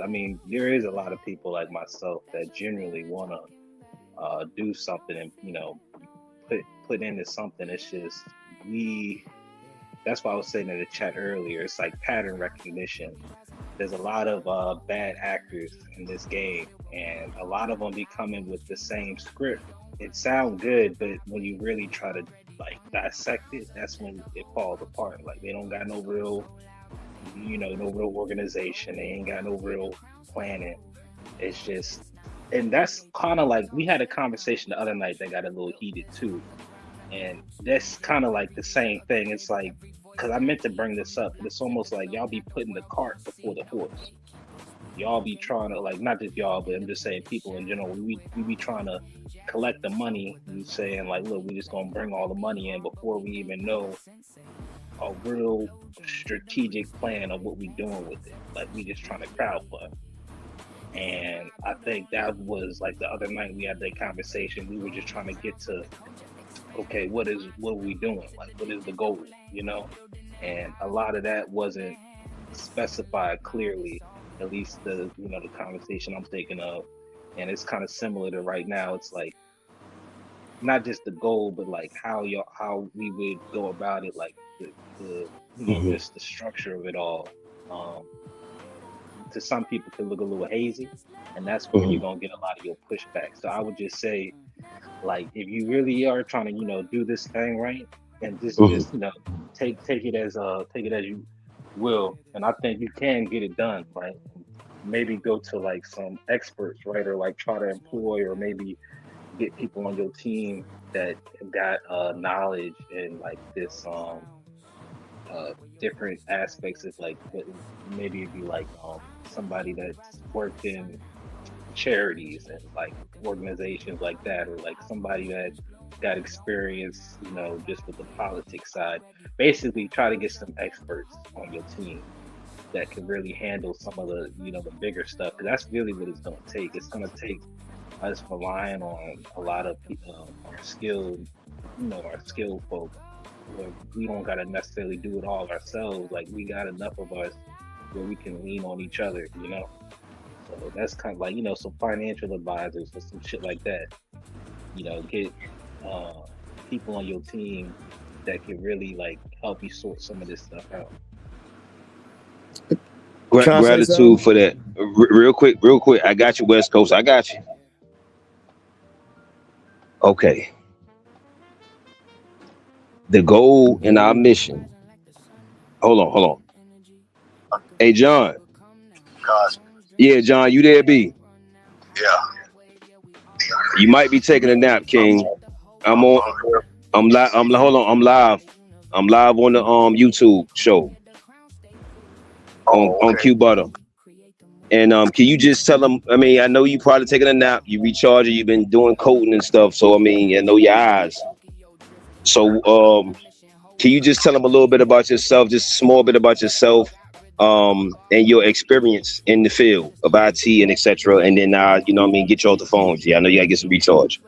there is a lot of people like myself that generally want to do something and put into something. It's just that's why I was saying in the chat earlier, it's like pattern recognition. There's a lot of bad actors in this game, and a lot of them be coming with the same script. It sounds good, but when you really try to like dissect it, that's when it falls apart. Like they don't got no real, no real organization. They ain't got no real planning. It's just, and that's kind of like, we had a conversation the other night that got a little heated too. And that's kind of like the same thing. It's like, because I meant to bring this up, but it's almost like y'all be putting the cart before the horse. Y'all be trying to, like, not just y'all, but I'm just saying people in general, we be trying to collect the money. We saying like, look, we just gonna bring all the money in before we even know a real strategic plan of what we doing with it. Like we just trying to crowdfund. And I think that was like the other night we had that conversation. We were just trying to get to, okay, what are we doing? Like, what is the goal? And a lot of that wasn't specified clearly, at least the conversation I'm thinking of. And it's kind of similar to right now. It's like not just the goal, but like how we would go about it, like just the structure of it all. To some people could look a little hazy, and that's where you're gonna get a lot of your pushback. So I would just say, like, if you really are trying to do this thing right, and just take it as you will, and I think you can get it done right. Maybe go to like some experts, right, or like try to employ or maybe get people on your team that got knowledge and like this different aspects of like maybe it'd be like somebody that's worked in charities and like organizations like that, or like somebody that got experience just with the politics side. Basically try to get some experts on your team that can really handle some of the the bigger stuff, because that's really what it's going to take. It's going to take us relying on a lot of our skilled folk. We don't got to necessarily do it all ourselves. Like we got enough of us where we can lean on each other, So that's kind of like, some financial advisors or some shit like that. Get people on your team that can really like help you sort some of this stuff out. Gratitude for that. Real quick. I got you, West Coast. I got you. Okay. The goal in our mission. Hold on. Hey, John. Yeah, John, you there, B? Yeah. You might be taking a nap, King. I'm live. I'm live on the YouTube show on Q Butter. And can you just tell them? I mean, I know you probably taking a nap. You recharging. You've been doing coding and stuff. So I mean, I know your eyes. So can you just tell them a little bit about yourself, just a small bit about yourself, and your experience in the field of IT and etc. And then get you off the phone. Yeah, I know you gotta get some recharge.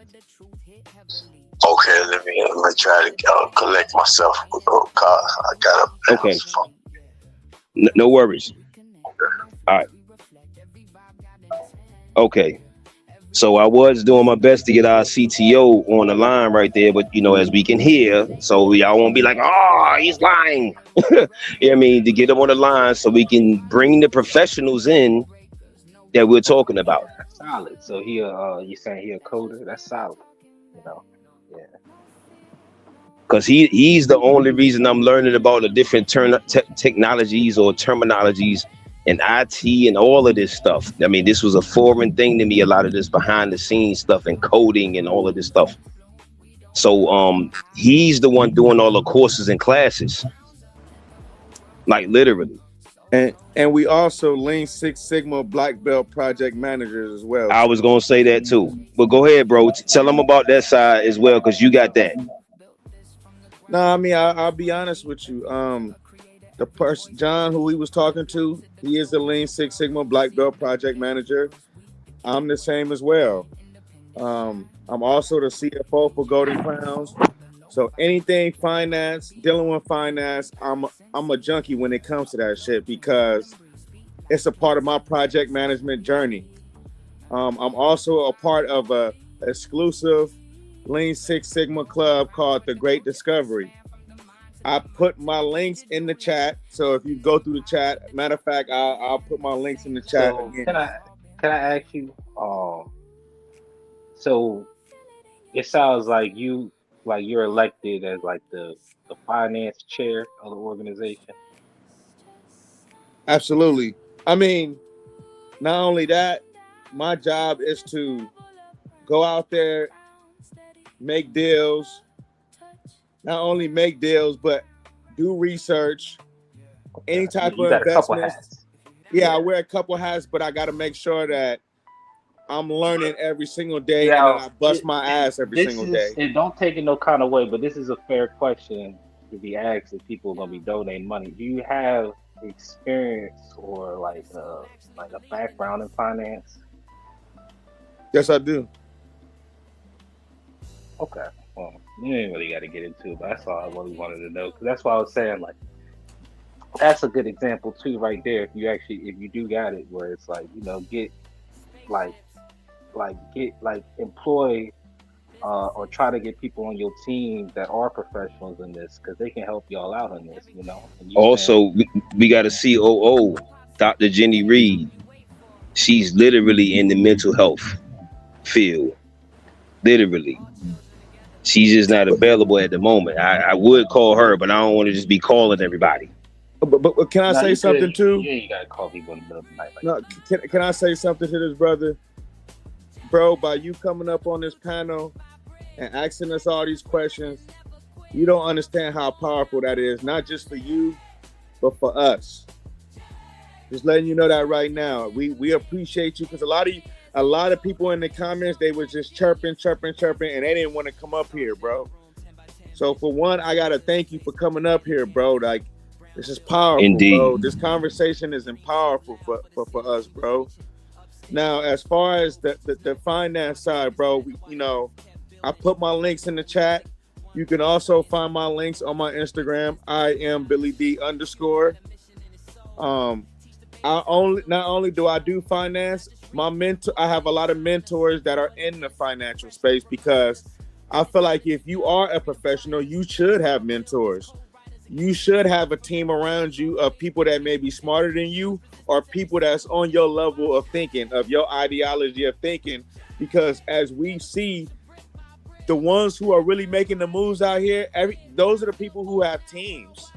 Okay, let me try to collect myself. I got a okay. No worries. All right. Okay. So I was doing my best to get our CTO on the line right there, but as we can hear, so y'all won't be like, oh, he's lying. I mean, to get him on the line so we can bring the professionals in that we're talking about. That's solid. So you saying he a coder? That's solid. Yeah. Because he's the only reason I'm learning about the different technologies or terminologies and IT and all of this stuff. I mean, this was a foreign thing to me, a lot of this behind the scenes stuff and coding and all of this stuff. So he's the one doing all the courses and classes, like literally. And we also Lean Six Sigma Black Belt project managers as well. I was gonna say that too, but go ahead, bro. Tell them about that side as well, because you got that. No, I mean, I'll be honest with you. The person, John, who he was talking to, he is the Lean Six Sigma Black Belt project manager. I'm the same as well. I'm also the CFO for Golden Crowns. So anything finance, dealing with finance, I'm a junkie when it comes to that shit, because it's a part of my project management journey. I'm also a part of a exclusive Lean Six Sigma club called The Great Discovery. I put my links in the chat, so if you go through the chat, matter of fact, I'll put my links in the chat So again. can I ask you? So it sounds like you're elected as like the finance chair of the organization. Absolutely. I mean, not only that, my job is to go out there, make deals, not only make deals, but do research, any type You of got a couple investments. hats. Yeah, I wear a couple hats, but I got to make sure that I'm learning every single day and Now, that I bust my ass every this single is, day. and don't take it no kind of way, but this is a fair question to be asked if people are gonna be donating money. Do you have experience or like a background in finance? Yes, I do. Okay, well, you ain't really got to get into it, but that's all I really wanted to know. Because that's why I was saying, like, that's a good example too, right there. If you do got it, where it's like, get like employ or try to get people on your team that are professionals in this, because they can help y'all out on this, And Also, we got a COO, Dr. Jenny Reed. She's literally in the mental health field. Literally. She's just not available at the moment. I would call her, but I don't want to just be calling everybody. But can I say something too? Yeah, you gotta call people in the middle of the night. Like No, can I say something to this brother? Bro, by you coming up on this panel and asking us all these questions, you don't understand how powerful that is, not just for you, but for us. Just letting you know that right now. We appreciate you, because a lot of people in the comments, they were just chirping, and they didn't want to come up here, bro. So for one, I gotta thank you for coming up here, bro. Like, this is powerful, Indeed. bro. This conversation is powerful for us, bro. Now, as far as the finance side, bro, I put my links in the chat. You can also find my links on my Instagram. I am BillyD_. Not only do I do finance, I have a lot of mentors that are in the financial space, because I feel like if you are a professional, you should have mentors. You should have a team around you of people that may be smarter than you, or people that's on your level of thinking, of your ideology of thinking. Because as we see, the ones who are really making the moves out here, those are the people who have teams.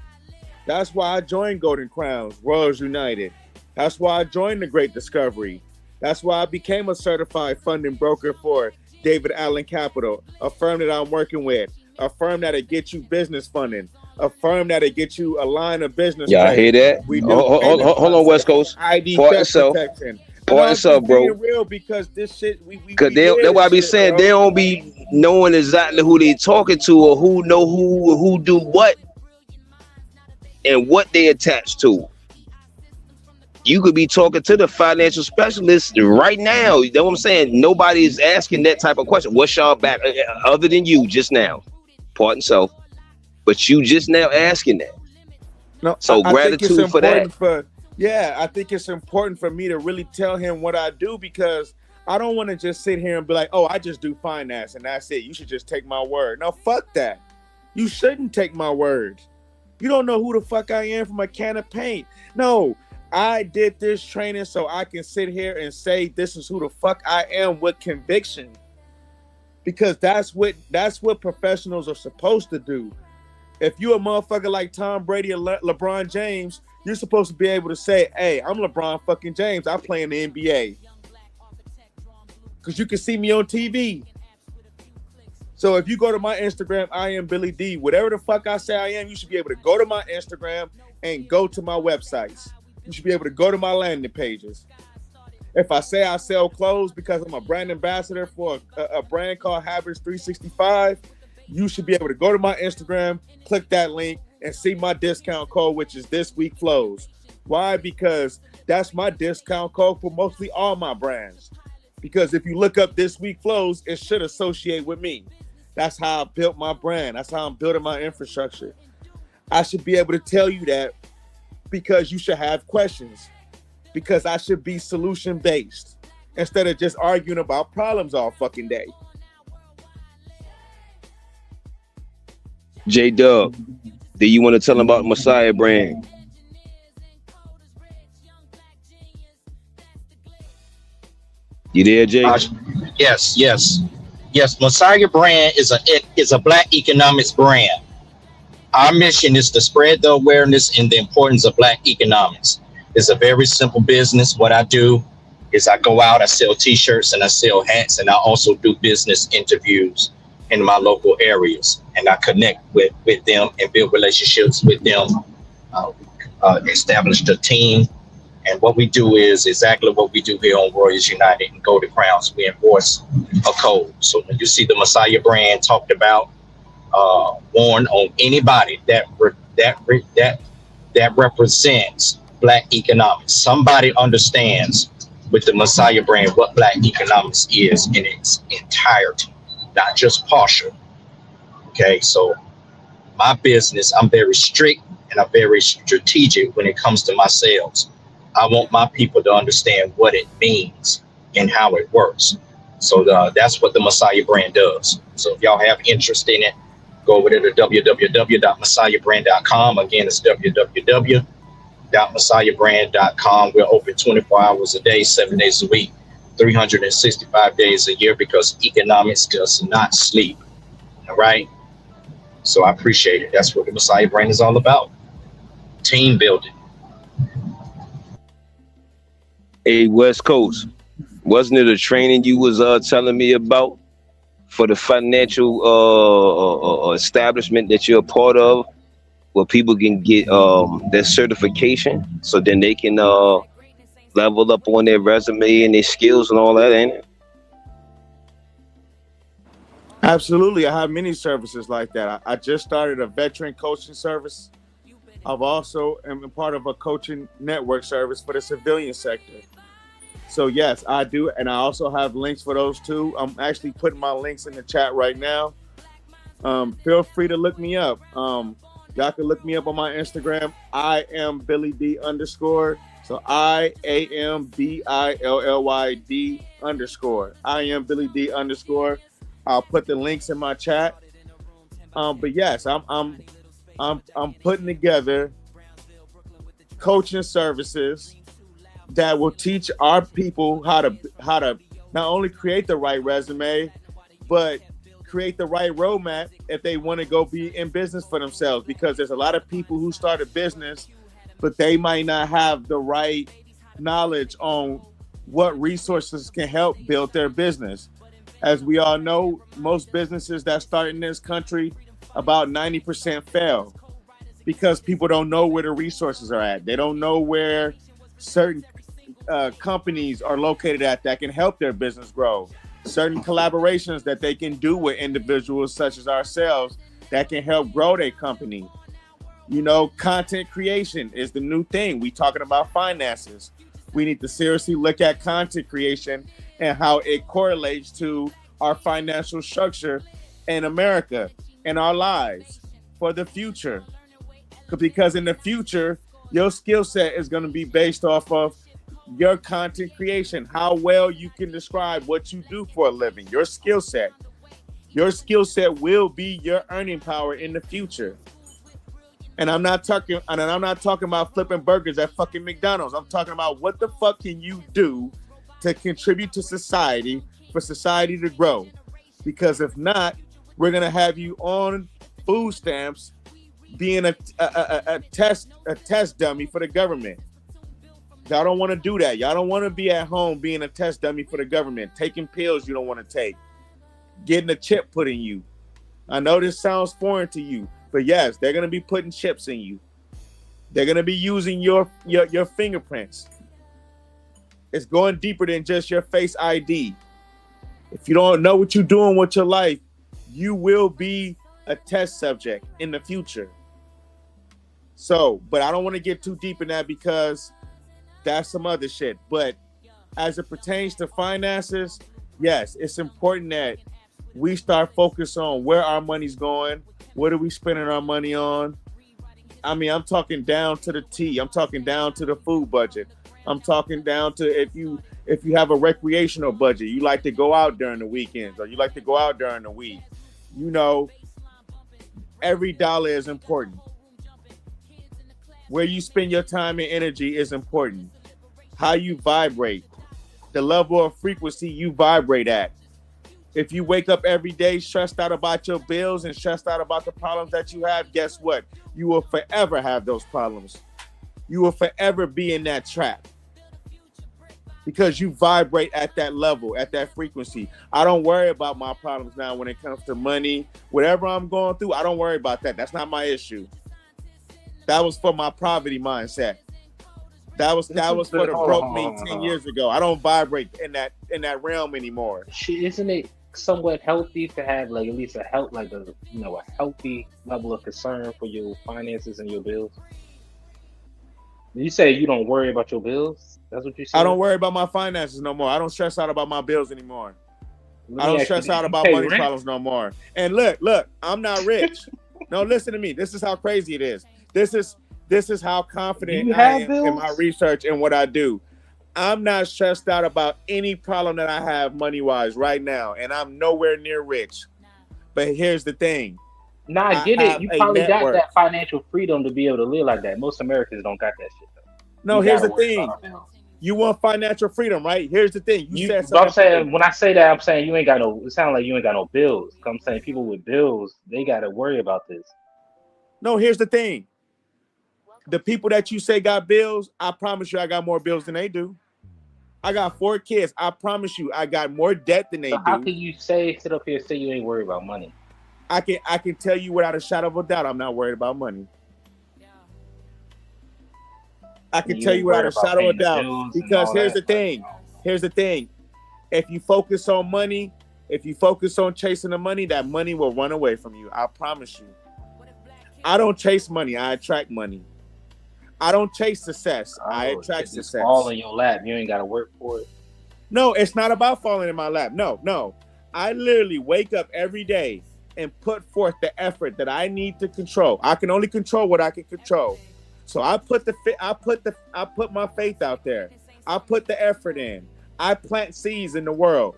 That's why I joined Golden Crowns, Royals United. That's why I joined the Great Discovery. That's why I became a certified funding broker for David Allen Capital, a firm that I'm working with, a firm that'll get you business funding, a firm that'll get you a line of business. Yeah, I hear that. We do Hold on, West Coast. ID Part theft itself. protection. Part itself, bro. Real, because this shit, Because that's why I be saying, they don't be knowing exactly who they talking to, or who know who do what and what they attach to. You could be talking to the financial specialist right now. You know what I'm saying? Nobody is asking that type of question. What's y'all back other than you just now? Part and self. But you just now asking that. No, so gratitude for that. I think it's important for me to really tell him what I do, because I don't want to just sit here and be like, oh, I just do finance and that's it. You should just take my word. No, fuck that. You shouldn't take my word. You don't know who the fuck I am from a can of paint. No, I did this training so I can sit here and say this is who the fuck I am with conviction. Because that's what professionals are supposed to do. If you a motherfucker like Tom Brady or LeBron James, you're supposed to be able to say, hey, I'm LeBron fucking James. I play in the NBA. Because you can see me on TV. So if you go to my Instagram, I am BillyD. Whatever the fuck I say I am, you should be able to go to my Instagram and go to my websites. You should be able to go to my landing pages. If I say I sell clothes because I'm a brand ambassador for a brand called Habits 365, you should be able to go to my Instagram, click that link, and see my discount code, which is This Week Flows. Why? Because that's my discount code for mostly all my brands. Because if you look up This Week Flows, it should associate with me. That's how I built my brand. That's how I'm building my infrastructure. I should be able to tell you that because you should have questions. Because I should be solution-based instead of just arguing about problems all fucking day. J Dub, do you want to tell them about Messiah brand? You there, Jay? Yes. Messiah brand is a Black economics brand. Our mission is to spread the awareness and the importance of Black economics. It's a very simple business. What I do is I go out, I sell t-shirts and I sell hats, and I also do business interviews in my local areas, and I connect with them and build relationships with them, establish a team. And what we do is exactly what we do here on Warriors United and Golden Crowns. We enforce a code. So when you see the Messiah brand talked about, worn on anybody that represents Black economics, somebody understands with the Messiah brand what Black economics is in its entirety, not just partial. Okay, so my business, I'm very strict and I'm very strategic when it comes to my sales. I want my people to understand what it means and how it works. So that's what the Messiah brand does. So if y'all have interest in it, go over to www.messiahbrand.com. Again, it's www.messiahbrand.com. We're open 24 hours a day, 7 days a week, 365 days a year, because economics does not sleep. All right. So I appreciate it. That's what the Messiah brand is all about. Team building. Hey, West Coast, wasn't it a training you was telling me about for the financial establishment that you're a part of, where people can get their certification, so then they can level up on their resume and their skills and all that, ain't it? Absolutely. I have many services like that. I just started a veteran coaching service. I've also am part of a coaching network service for the civilian sector. So yes, I do. And I also have links for those too. I'm actually putting my links in the chat right now. Feel free to look me up. Y'all can look me up on my Instagram. I am Billy D _ So IAMBILLYD _ I am Billy D _ I'll put the links in my chat. But yes, I'm putting together coaching services that will teach our people how to not only create the right resume, but create the right roadmap if they want to go be in business for themselves. Because there's a lot of people who start a business, but they might not have the right knowledge on what resources can help build their business. As we all know, most businesses that start in this country, about 90% fail because people don't know where the resources are at. They don't know where certain companies are located at that can help their business grow. Certain collaborations that they can do with individuals such as ourselves that can help grow their company. You know, content creation is the new thing. We talking about finances. We need to seriously look at content creation and how it correlates to our financial structure in America and our lives for the future. Because in the future, your skill set is going to be based off of your content creation, how well you can describe what you do for a living, your skill set. Your skill set will be your earning power in the future. And I'm not talking about flipping burgers at fucking McDonald's. I'm talking about what the fuck can you do to contribute to society for society to grow? Because if not, we're gonna have you on food stamps, being a test dummy for the government. Y'all don't want to do that. Y'all don't want to be at home being a test dummy for the government, taking pills you don't want to take, getting a chip put in you. I know this sounds foreign to you, but yes, they're gonna be putting chips in you. They're gonna be using your fingerprints. It's going deeper than just your face ID. If you don't know what you're doing with your life, you will be a test subject in the future. So, but I don't want to get too deep in that because that's some other shit. But as it pertains to finances, yes, it's important that we start focus on where our money's going. What are we spending our money on? I mean, I'm talking down to the T. I'm talking down to the food budget. I'm talking down to if you have a recreational budget, you like to go out during the weekends or you like to go out during the week, you know, every dollar is important. Where you spend your time and energy is important. How you vibrate, the level of frequency you vibrate at. If you wake up every day stressed out about your bills and stressed out about the problems that you have, guess what? You will forever have those problems. You will forever be in that trap because you vibrate at that level, at that frequency. I don't worry about my problems now when it comes to money. Whatever I'm going through, I don't worry about that. That's not my issue. That was for my poverty mindset. That was for the broke me 10 years ago. I don't vibrate in that realm anymore. Isn't it somewhat healthy to have like at least a healthy level of concern for your finances and your bills? You say you don't worry about your bills? That's what you said? I don't worry about my finances no more. I don't stress out about my bills anymore. I don't stress out about money problems no more. And look, I'm not rich. No, listen to me. This is how crazy it is. This is how confident I am in my research and what I do. I'm not stressed out about any problem that I have money-wise right now, and I'm nowhere near rich. But here's the thing. Nah, I get it. You probably got that financial freedom to be able to live like that. Most Americans don't got that shit, though. No, here's the thing. You want financial freedom, right? Here's the thing. You said something. I'm saying, when I say that, I'm saying you ain't got no, it sounds like you ain't got no bills. I'm saying people with bills, they got to worry about this. No, here's the thing. The people that you say got bills, I promise you I got more bills than they do. I got 4 kids. I promise you I got more debt than they do. How can you sit up here and say you ain't worried about money? I can tell you without a shadow of a doubt I'm not worried about money. I can tell you without a shadow of a doubt because here's the thing. Here's the thing. If you focus on money, if you focus on chasing the money, that money will run away from you. I promise you. I don't chase money. I attract money. I don't chase success. I attract success. Fall in your lap. You ain't got to work for it. No, it's not about falling in my lap. No. I literally wake up every day and put forth the effort that I need to control. I can only control what I can control. So I put my faith out there. I put the effort in. I plant seeds in the world.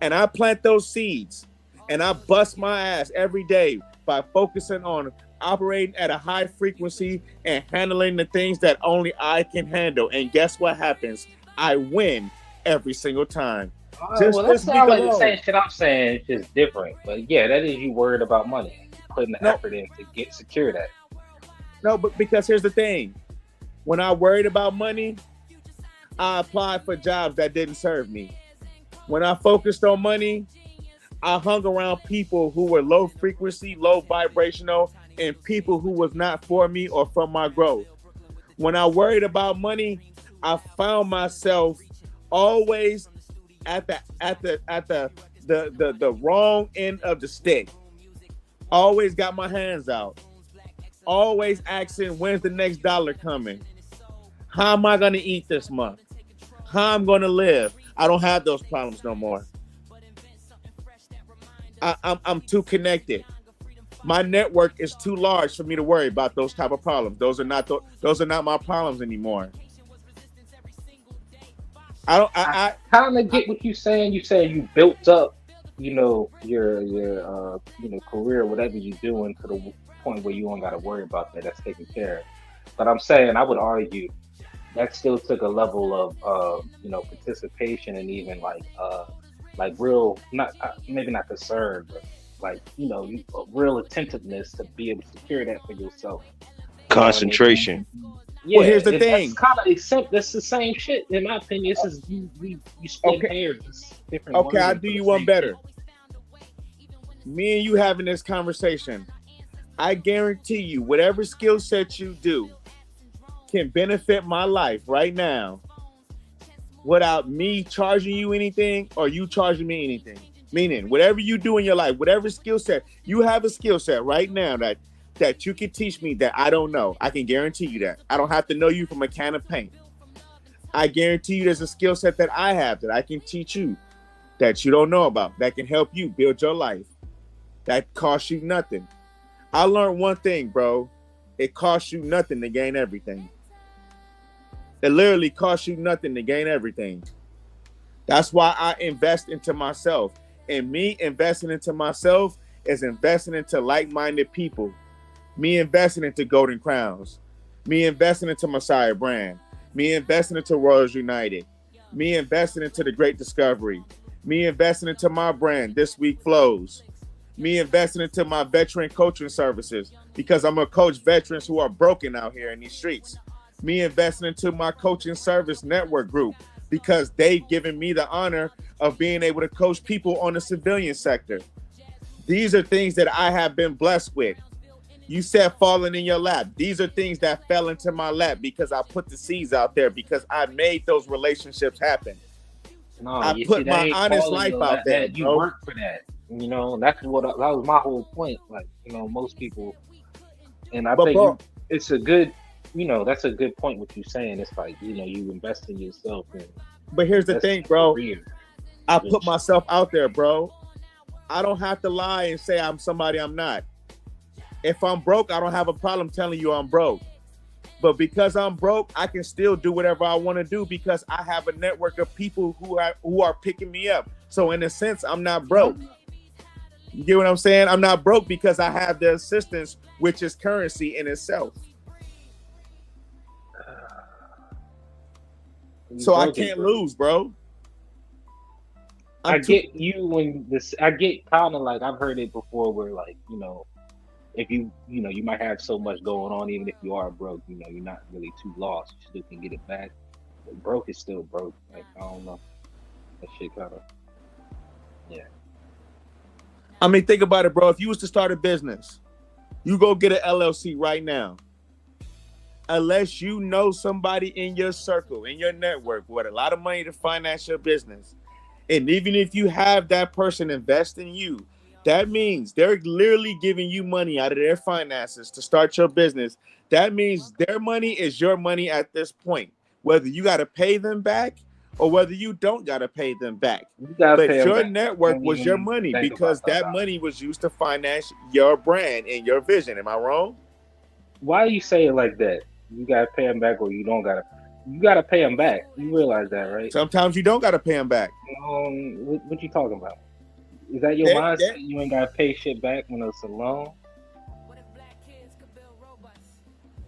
And I plant those seeds. And I bust my ass every day by focusing on operating at a high frequency and handling the things that only I can handle. And guess what happens? I win every single time. Well, that sounds like the same shit I'm saying. It's just different. But yeah, that is you worried about money. Putting the effort in to secure that. No, but because here's the thing. When I worried about money, I applied for jobs that didn't serve me. When I focused on money, I hung around people who were low frequency, low vibrational, and people who was not for me or for my growth. When I worried about money, I found myself always at the wrong end of the stick. Always got my hands out. Always asking, when's the next dollar coming? How am I going to eat this month? How I'm going to live? I don't have those problems no more. I'm too connected. My network is too large for me to worry about those type of problems. Those are not my problems anymore. I kind of get what you're saying. You say you built up, your career, whatever you're doing, to the point where you don't got to worry about that. That's taken care of. But I'm saying, I would argue that still took a level of participation and even like real, not maybe not concern, but like real attentiveness to be able to secure that for yourself. Concentration. Yeah, well, here's the thing. That's kind of except that's the same shit in my opinion. This is you split hairs. Different. Okay, I'll do you one better. Me and you having this conversation, I guarantee you, whatever skill set you do can benefit my life right now without me charging you anything or you charging me anything. Meaning, whatever you do in your life, whatever skill set, you have a skill set right now that you can teach me that I don't know. I can guarantee you that. I don't have to know you from a can of paint. I guarantee you there's a skill set that I have that I can teach you that you don't know about, that can help you build your life, that costs you nothing. I learned one thing, bro. It costs you nothing to gain everything. It literally costs you nothing to gain everything. That's why I invest into myself. And me investing into myself is investing into like-minded people. Me investing into Golden Crowns. Me investing into Messiah Brand. Me investing into Royals United. Me investing into the Great Discovery. Me investing into my brand, This Week Flows. Me investing into my veteran coaching services because I'm going to coach veterans who are broken out here in these streets. Me investing into my coaching service network group because they've given me the honor of being able to coach people on the civilian sector. These are things that I have been blessed with. You said falling in your lap. These are things that fell into my lap because I put the seeds out there, because I made those relationships happen. No, I put my honest life out there. You work for that. You know, that was my whole point. Like, you know, most people, and I think it's a good, you know, that's a good point what you're saying. It's like, you know, you invest in yourself. But here's the thing, bro. I put myself out there, bro. I don't have to lie and say I'm somebody I'm not. If I'm broke, I don't have a problem telling you I'm broke. But because I'm broke, I can still do whatever I want to do because I have a network of people who are picking me up. So in a sense, I'm not broke. You get what I'm saying? I'm not broke because I have the assistance, which is currency in itself. So I can't lose, bro. I get you when this. I get kind of like I've heard it before, where like, you know, if you know, you might have so much going on, even if you are broke, you know, you're not really too lost. You still can get it back. But broke is still broke. Like, I don't know. That shit kind of, yeah. I mean, think about it, bro. If you was to start a business, you go get an LLC right now. Unless you know somebody in your circle, in your network, with a lot of money to finance your business, and even if you have that person invest in you, that means they're literally giving you money out of their finances to start your business. That means their money is your money at this point, whether you got to pay them back or whether you don't got to pay them back. But your network was your money because that money was used to finance your brand and your vision. Am I wrong? Why do you say it like that? You got to pay them back or you don't got to? You got to pay them back. You realize that, right? Sometimes you don't got to pay them back. What you talking about? Is that your mindset? You ain't gotta pay shit back when it's a loan?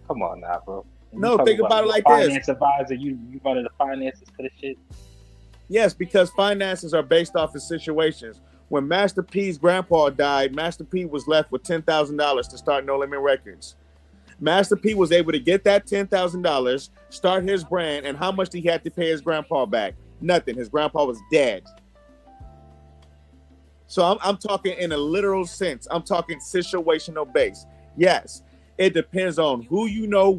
Come on now, bro. No, think about it like this. Finance advisor, you running the finances for the shit? Yes, because finances are based off of situations. When Master P's grandpa died, Master P was left with $10,000 to start No Limit Records. Master P was able to get that $10,000, start his brand, and how much did he have to pay his grandpa back? Nothing. His grandpa was dead. So I'm talking in a literal sense. I'm talking situational base. Yes, it depends on who you know,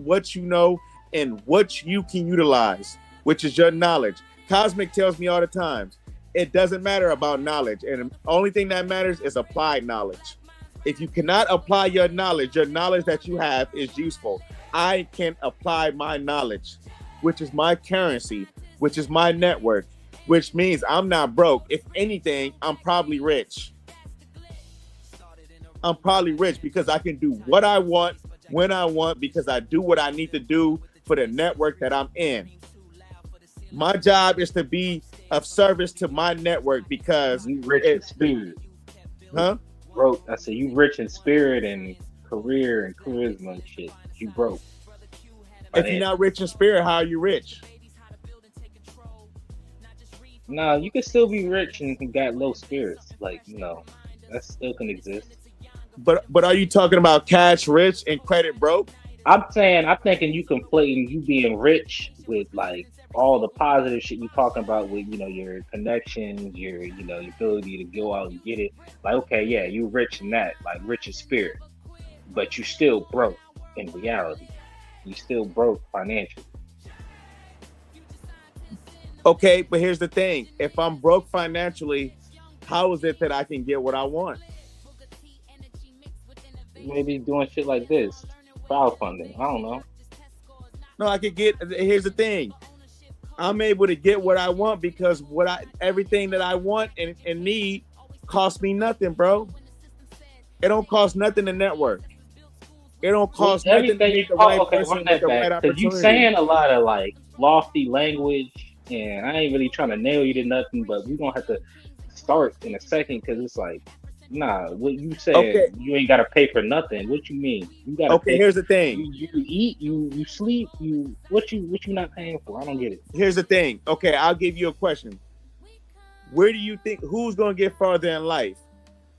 and what you can utilize, which is your knowledge. Cosmic tells me all the time, it doesn't matter about knowledge. And the only thing that matters is applied knowledge. If you cannot apply your knowledge that you have is useful. I can apply my knowledge, which is my currency, which is my network, which means I'm not broke. If anything, I'm probably rich. I'm probably rich because I can do what I want, when I want, because I do what I need to do for the network that I'm in. My job is to be of service to my network because you rich in spirit. Huh? Broke. I said you rich in spirit and career and charisma and shit. You broke. If you're not rich in spirit, how are you rich? No, you can still be rich and got low spirits. Like, you know, that still can exist. But are you talking about cash rich and credit broke? I'm thinking you conflating you being rich with like all the positive shit you talking about with, you know, your connections, your, you know, your ability to go out and get it. Like, okay, yeah, you rich in that, like rich in spirit, but you still broke in reality. You still broke financially. Okay, but here's the thing. If I'm broke financially, how is it that I can get what I want? Maybe doing shit like this. Crowdfunding. I don't know. No, I could get, here's the thing. I'm able to get what I want because everything that I want and need costs me nothing, bro. It don't cost nothing to network. It don't cost nothing to get the right person with the right opportunity. You saying a lot of like lofty language, and I ain't really trying to nail you to nothing, but we're gonna have to start in a second because it's like Nah, what you said, Okay, you ain't gotta pay for nothing. What you mean? You gotta okay. pay. Here's the thing. You eat, you sleep, what you not paying for? I don't get it. Here's the thing. Okay, I'll give you a question. Where do you think who's gonna get farther in life?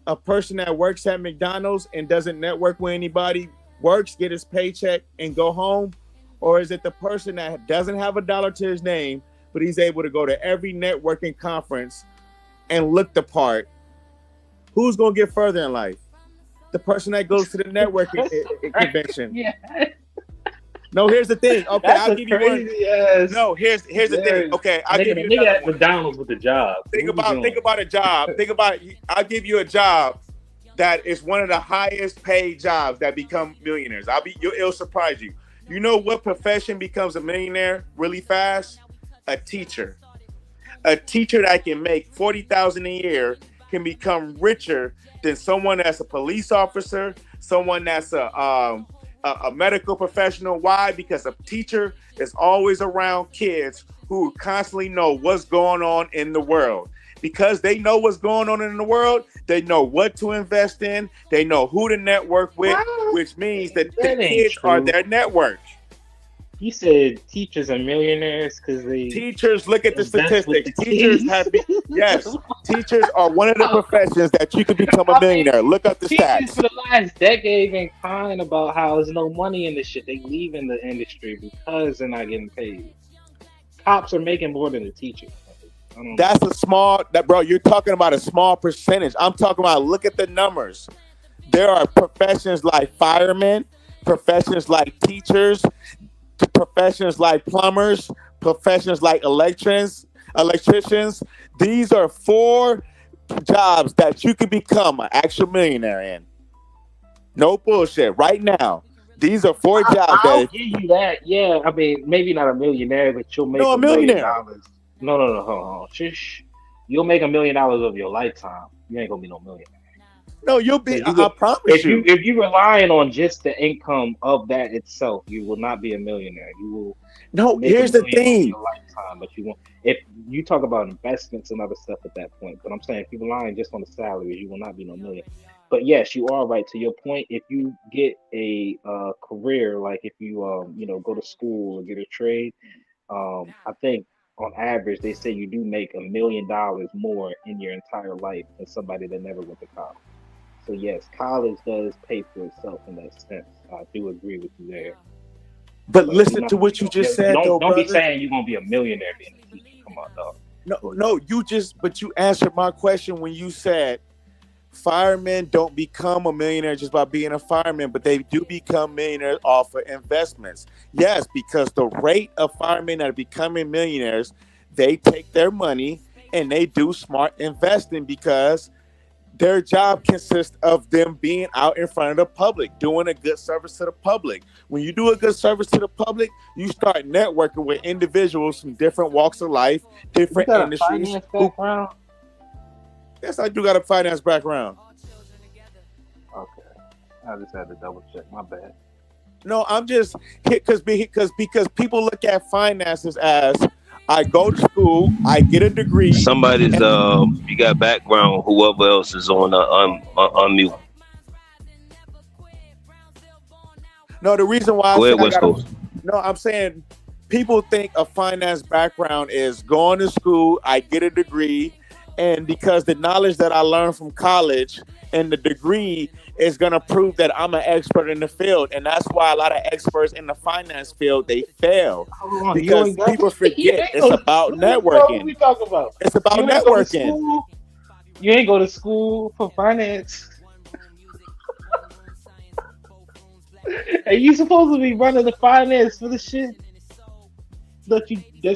A person that works at McDonald's and doesn't network with anybody, works, get his paycheck, and go home? Or is it the person that doesn't have a dollar to his name, but he's able to go to every networking conference and look the part? Who's going to get further in life? The person that goes to the networking convention. Yeah, No, here's the thing. Okay, that's I'll a give you one. crazy ass. No, here's the thing. Okay, I'll give you Nigga another at one. McDonald's with the job. Think What you doing? about a job. Think about I'll give you a job that is one of the highest paid jobs that become millionaires. It'll surprise you. You know what profession becomes a millionaire really fast? A teacher. A teacher that can make $40,000 a year can become richer than someone that's a police officer, someone that's a medical professional. Why? Because a teacher is always around kids who constantly know what's going on in the world. Because they know what's going on in the world, they know what to invest in, they know who to network with, which means that the kids are their network. He said teachers are millionaires because they Teachers, look at the invest with statistics. the Teachers kids. yes, teachers are one of the professions that you can become a millionaire. Look up the Teachers stats. for the last decade been crying about how there's no money in this shit. They leaving the industry because they're not getting paid. Cops are making more than a teacher. That's bro, you're talking about a small percentage. I'm talking about, look at the numbers. There are professions like firemen, professions like teachers, professions like plumbers, professions like electricians. These are 4 jobs that you could become an actual millionaire in. No bullshit. Right now, these are 4 jobs I'll that give you that. Yeah, I mean, maybe not a millionaire, but you'll make a millionaire. $1 million. No, hold on. Shush. You'll make $1 million of your lifetime. You ain't gonna be no millionaire. No, you'll be. I promise you. If you're relying on just the income of that itself, you will not be a millionaire. You will. No, here's the thing. Your lifetime, but you won't. If you talk about investments and other stuff at that point, but I'm saying if you're relying just on the salaries, you will not be no millionaire. But yes, you are right to your point. If you get a career, like if you go to school or get a trade, I think on average they say you do make $1 million more in your entire life than somebody that never went to college. So yes, college does pay for itself in that sense. I do agree with you there. But listen to what you just said, though, don't brother. be saying you're gonna be a millionaire being a teacher. Come on, dog. No, but you answered my question when you said firemen don't become a millionaire just by being a fireman, but they do become millionaires off of investments. Yes, because the rate of firemen that are becoming millionaires, they take their money and they do smart investing because their job consists of them being out in front of the public, doing a good service to the public. When you do a good service to the public, you start networking with individuals from different walks of life, different industries. Yes, I do got a finance background. Okay, I just had to double check. My bad. No, I'm just because people look at finances as I go to school, I get a degree. Somebody's you got background. Whoever else is on mute. No, the reason why I'm saying people think a finance background is going to school, I get a degree, and because the knowledge that I learned from college and the degree is going to prove that I'm an expert in the field. And that's why a lot of experts in the finance field, they fail. Because people forget it's about networking. What we talking about? It's about networking. You ain't go to school for finance. Are you supposed to be running the finance for the shit that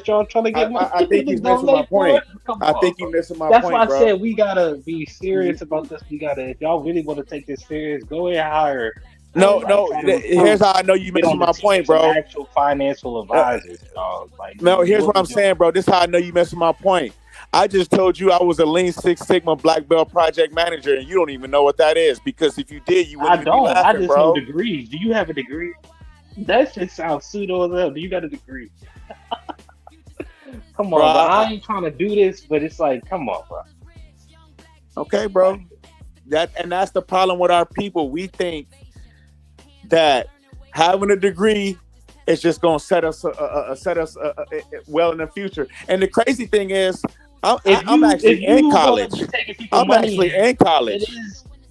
y'all trying to get? I think he's missing my point. I think you're missing my point, bro. That's why I said we gotta be serious about this. If y'all really want to take this serious, go ahead and hire. No. Here's how I know you missing my point, bro. Actual financial advisors, dog. Here's what I'm saying, bro. This is how I know you missing my point. I just told you I was a Lean Six Sigma Black Belt project manager, and you don't even know what that is. Because if you did, you wouldn't be laughing, I just bro. know degrees. Do you have a degree? That shit sounds pseudo as hell. Do you got a degree? Come on, bro. I ain't trying to do this, but it's like, come on, bro. Okay, bro. that's the problem with our people. We think that having a degree is just going to set us well in the future. And the crazy thing is, I'm actually in college. It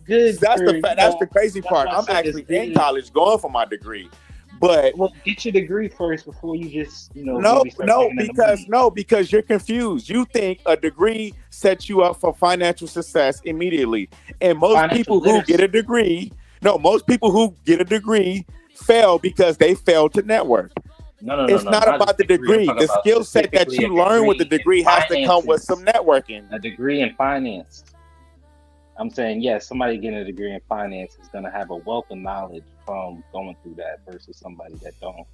is good. That's the crazy part. I'm actually in college going for my degree. But get your degree first before you just because you're confused. You think a degree sets you up for financial success immediately, and most people who get a degree fail because they fail to network. It's not about the degree. The skill set that you learn with the degree has to come with some networking. A degree in finance. I'm saying, yes, somebody getting a degree in finance is going to have a wealth of knowledge from going through that versus somebody that don't.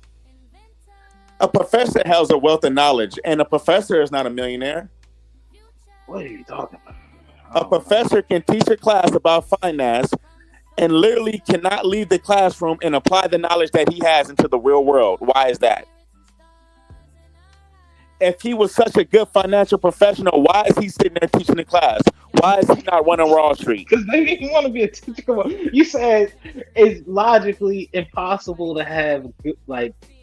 A professor has a wealth of knowledge, and a professor is not a millionaire. What are you talking about? A professor can teach a class about finance and literally cannot leave the classroom and apply the knowledge that he has into the real world. Why is that? If he was such a good financial professional, why is he sitting there teaching the class? Why is he not running Wall Street? Because they didn't want to be a teacher. Come on. You said it's logically impossible to have,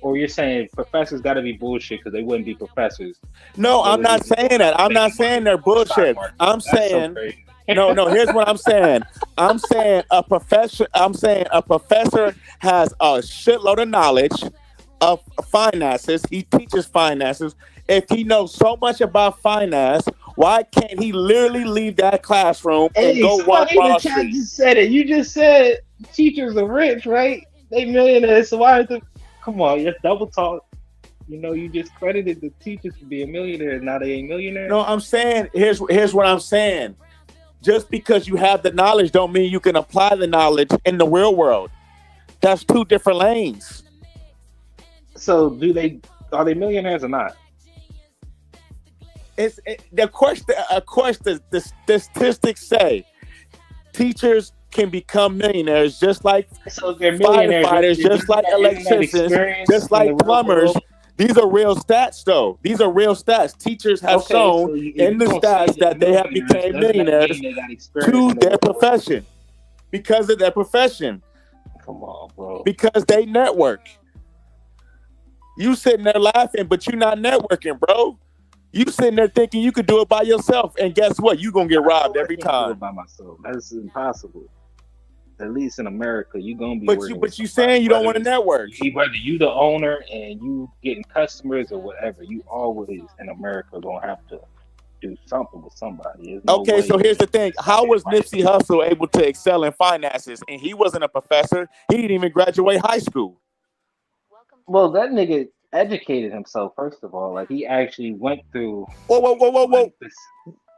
or you're saying professors got to be bullshit because they wouldn't be professors. No, I'm not saying that. I'm not saying they're bullshit. I'm saying, no, here's what I'm saying. I'm saying a professor has a shitload of knowledge of finances. He teaches finances. If he knows so much about finance, why can't he literally leave that classroom and go walk Wall Street? You said it. You just said teachers are rich, right? They millionaires. So why is it? Come on, you're double talk. You just credited the teachers for being millionaires. Now they ain't millionaires. No, I'm saying here's what I'm saying. Just because you have the knowledge don't mean you can apply the knowledge in the real world. That's two different lanes. So are they millionaires or not? Of course, the statistics say teachers can become millionaires just like firefighters, just like electricians, just like plumbers. These are real stats, though. These are real stats. Teachers have shown in the stats that they have become millionaires to their profession because of their profession. Come on, bro. Because they network. You sitting there laughing, but you're not networking, bro. You sitting there thinking you could do it by yourself, and guess what? You're gonna get robbed every time. Do it by myself. That's impossible. At least in America, you're gonna be. But you saying you don't want to network. Whether you the owner and you getting customers or whatever, you always in America gonna have to do something with somebody. Okay, so here's the thing: how was Nipsey Hussle able to excel in finances, and he wasn't a professor? He didn't even graduate high school. Well, that nigga educated himself, first of all. Like, he actually went through. Whoa.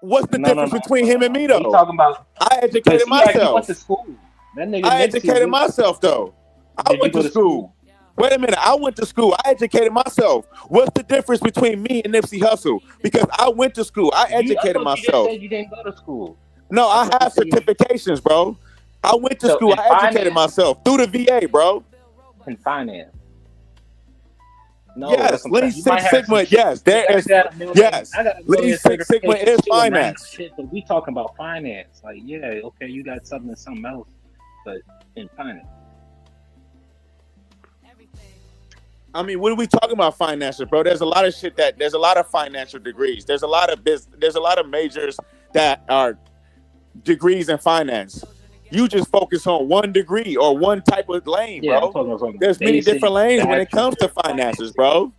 What's the difference between him and me, though? He's talking about. I educated myself. Went to school. That nigga I educated myself, though. I went to school. Wait a minute. I went to school. I educated myself. What's the difference between me and Nipsey Hussle? Because I went to school. I educated myself. You said you didn't go to school. No, I have certifications, bro. I went to school. I educated myself through the VA, bro. In finance. No, yes, Lean Six Sigma. Yes, there is. Yes, Lean Six Sigma is finance. Shit, but we talking about finance. Like, yeah, okay, you got something else, but in finance. I mean, what are we talking about finances, bro? There's a lot of shit there's a lot of financial degrees. There's a lot of there's a lot of majors that are degrees in finance. You just focus on one degree or one type of lane, bro. There's many different lanes when it comes to finances, bro.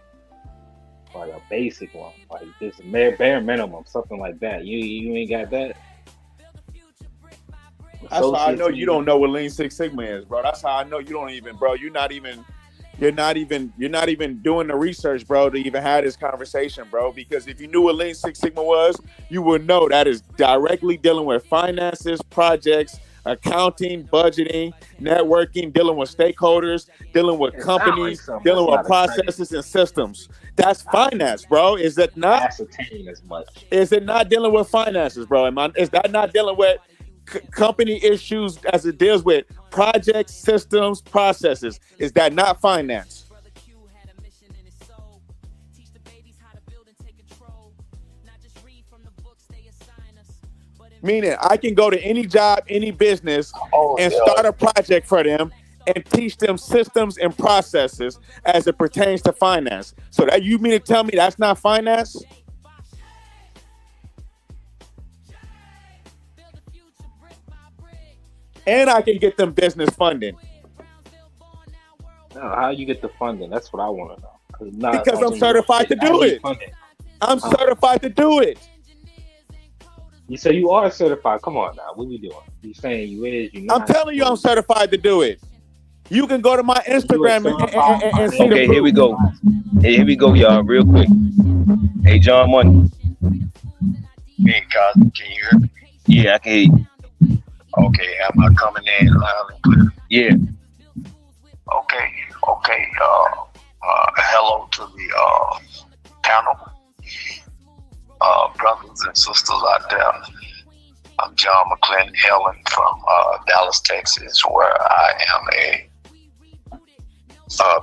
Like a basic one, like just bare minimum, something like that. You ain't got that. That's how I know you don't know what Lean Six Sigma is, bro. That's how I know you don't even, bro. You're not even doing the research, bro, to even have this conversation, bro. Because if you knew what Lean Six Sigma was, you would know that is directly dealing with finances, projects, accounting, budgeting, networking, dealing with stakeholders, dealing with companies, dealing with processes and systems. That's finance, bro. Is that not? Ascertaining as much. Is it not dealing with finances, bro? Is that not dealing with company issues as it deals with projects, systems, processes? Is that not finance? Meaning I can go to any job, any business, and start a project for them and teach them systems and processes as it pertains to finance. So that you mean to tell me that's not finance? And I can get them business funding. No, how you get the funding? That's what I want to know. Because I'm certified to do it. I'm certified to do it. You say you are certified. Come on now. What we doing? You saying you is? You not? I'm telling you I'm certified to do it. You can go to my Instagram and see Okay, here we go. Hey, here we go, y'all, real quick. Hey, John Money. Hey, Cos, can you hear me? Yeah, I can hear you. Okay, am I coming in loud and clear? Yeah. Okay. Hello to the panel, brothers and sisters out there. I'm John McClendon Helen from Dallas, Texas, where I am a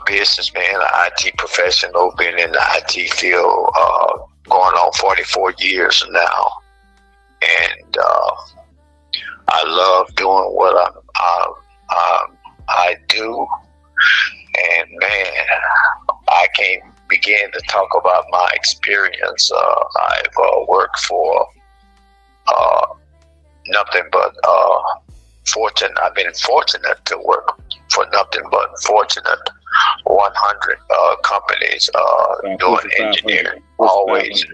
businessman, an IT professional, been in the IT field going on 44 years now. And I love doing what I do. And man, I can't begin to talk about my experience. I've worked for nothing but fortune. I've been fortunate to work for nothing but fortunate 100 companies doing engineering. Always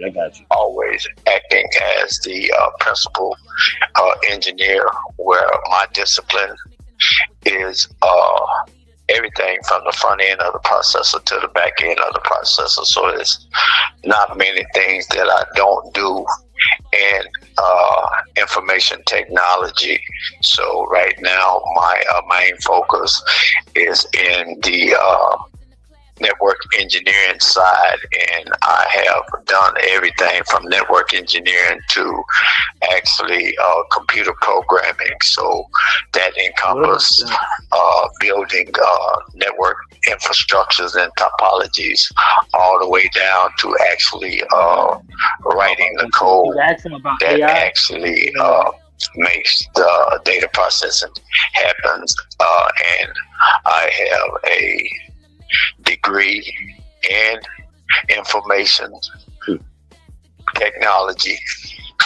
acting as the principal engineer, where my discipline is everything from the front end of the processor to the back end of the processor. So there's not many things that I don't do in information technology. So right now my main focus is in the network engineering side, and I have done everything from network engineering to actually computer programming. So that encompasses building network infrastructures and topologies, all the way down to actually writing the code that actually makes the data processing happens. And I have a degree in information technology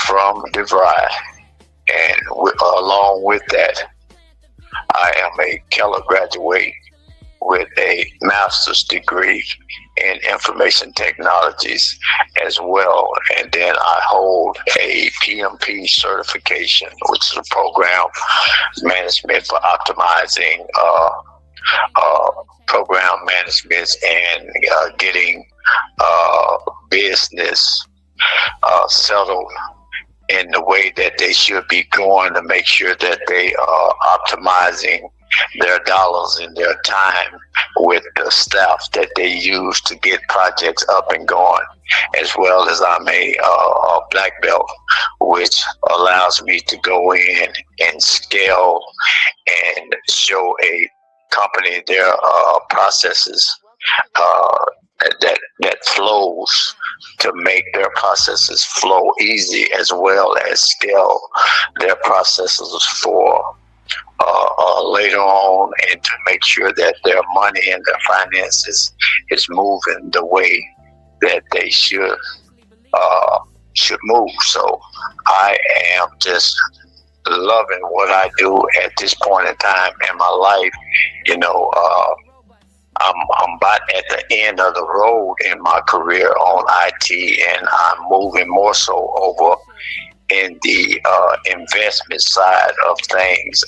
from DeVry, and along with that, I am a Keller graduate with a master's degree in information technologies as well. And then I hold a PMP certification, which is a program management for optimizing program management and getting business settled in the way that they should be going, to make sure that they are optimizing their dollars and their time with the staff that they use to get projects up and going. As well as I'm a black belt, which allows me to go in and scale and show a company their processes that flows, to make their processes flow easy, as well as scale their processes for later on, and to make sure that their money and their finances is moving the way that they should move. So I am just loving what I do at this point in time in my life. You know, I'm about at the end of the road in my career on IT, and I'm moving more so over in the investment side of things.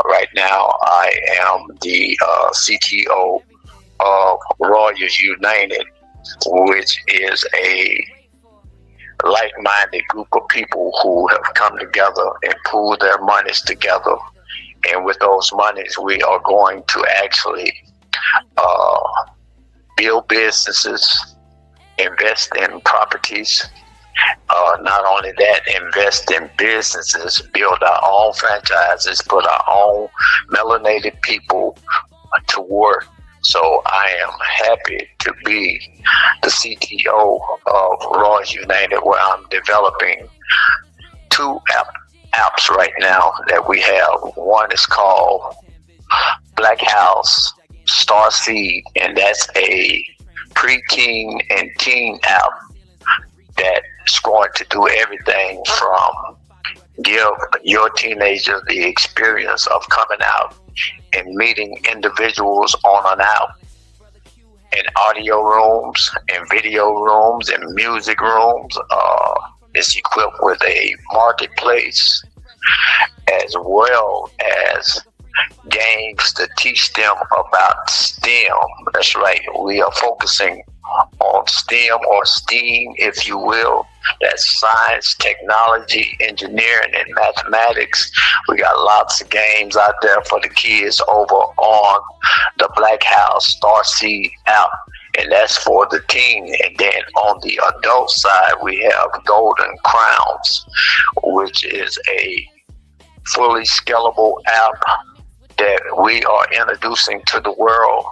Right now, I am the CTO of Royals United, which is a like-minded group of people who have come together and pooled their monies together. And with those monies, we are going to actually build businesses, invest in properties. Not only that, invest in businesses, build our own franchises, put our own melanated people to work. So I am happy to be the CTO of Royals United, where I'm developing two apps right now that we have. One is called Black House Starseed, and that's a preteen and teen app that's going to do everything from give your teenager the experience of coming out and meeting individuals on an app, in audio rooms, and video rooms, and music rooms. It's equipped with a marketplace as well as games to teach them about STEM. That's right. We are focusing on STEM, or STEAM, if you will. That's science, technology, engineering, and mathematics. We got lots of games out there for the kids over on the Black House Starseed app, and that's for the teen. And then on the adult side, we have Golden Crowns, which is a fully scalable app that we are introducing to the world.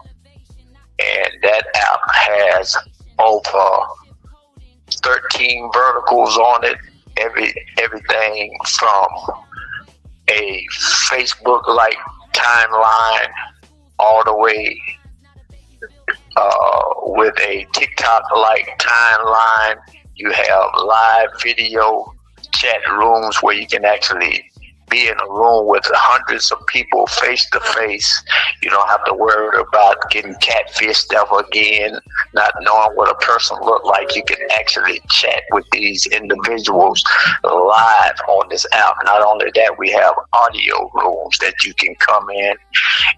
And that app has over 13 verticals on it. Everything from a Facebook-like timeline all the way with a TikTok-like timeline. You have live video chat rooms where you can actually be in a room with hundreds of people face to face. You don't have to worry about getting catfished ever again, not knowing what a person looked like. You can actually chat with these individuals live on this app. Not only that, we have audio rooms that you can come in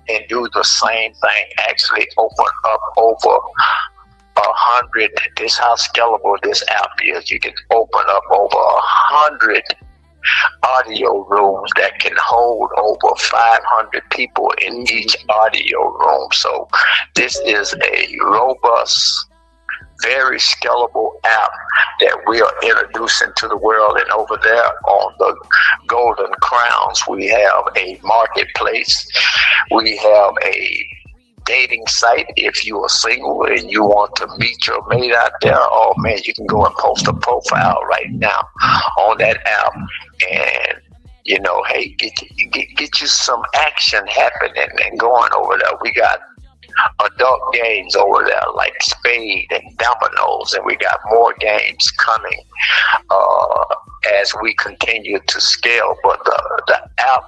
and do the same thing. Actually open up over 100. This is how scalable this app is. You can open up over 100 audio rooms that can hold over 500 people in each audio room. So this is a robust, very scalable app that we are introducing to the world. And over there on the Golden Crowns, we have a marketplace. We have a dating site. If you are single and you want to meet your mate out there, oh man, you can go and post a profile right now on that app, and you know, hey, get you some action happening and going over there. We got adult games over there like Spade and Dominoes, and we got more games coming as we continue to scale. But the app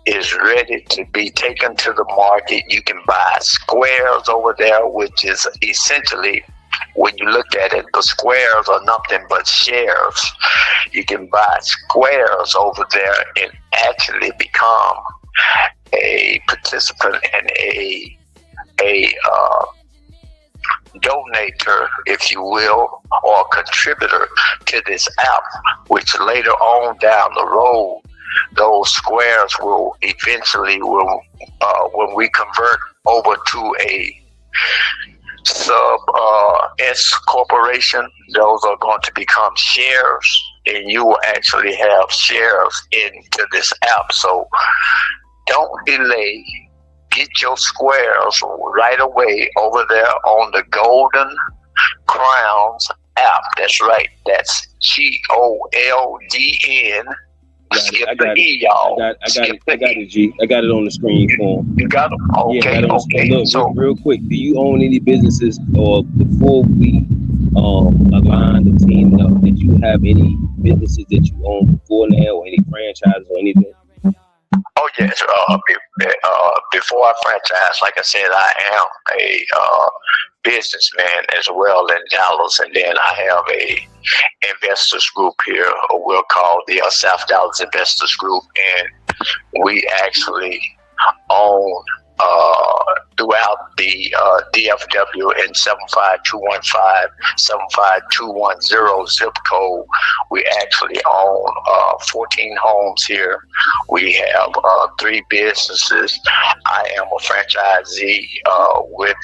is ready to be taken to the market. You can buy squares over there, which is essentially, when you look at it, the squares are nothing but shares. You can buy squares over there and actually become a participant and a donator, if you will, or contributor to this app, which later on down the road, those squares will eventually, when we convert over to a sub S corporation, those are going to become shares, and you will actually have shares into this app. So don't delay. Get your squares right away over there on the Golden Crowns app. That's right. That's GOLDN. Skip the E, y'all. I got it, G. I got it on the screen for him. You got them? Okay, okay. Look, so, real quick, do you own any businesses, or before we align the team up, did you have any businesses that you own before now, or any franchises or anything? oh yes. Before I franchise, like I said, I am a businessman as well in Dallas, and then I have a investors group here, or we'll call the South Dallas Investors Group, and we actually own throughout the DFW in 75215, 75210 zip code. We actually own 14 homes here. We have 3 businesses. I am a franchisee with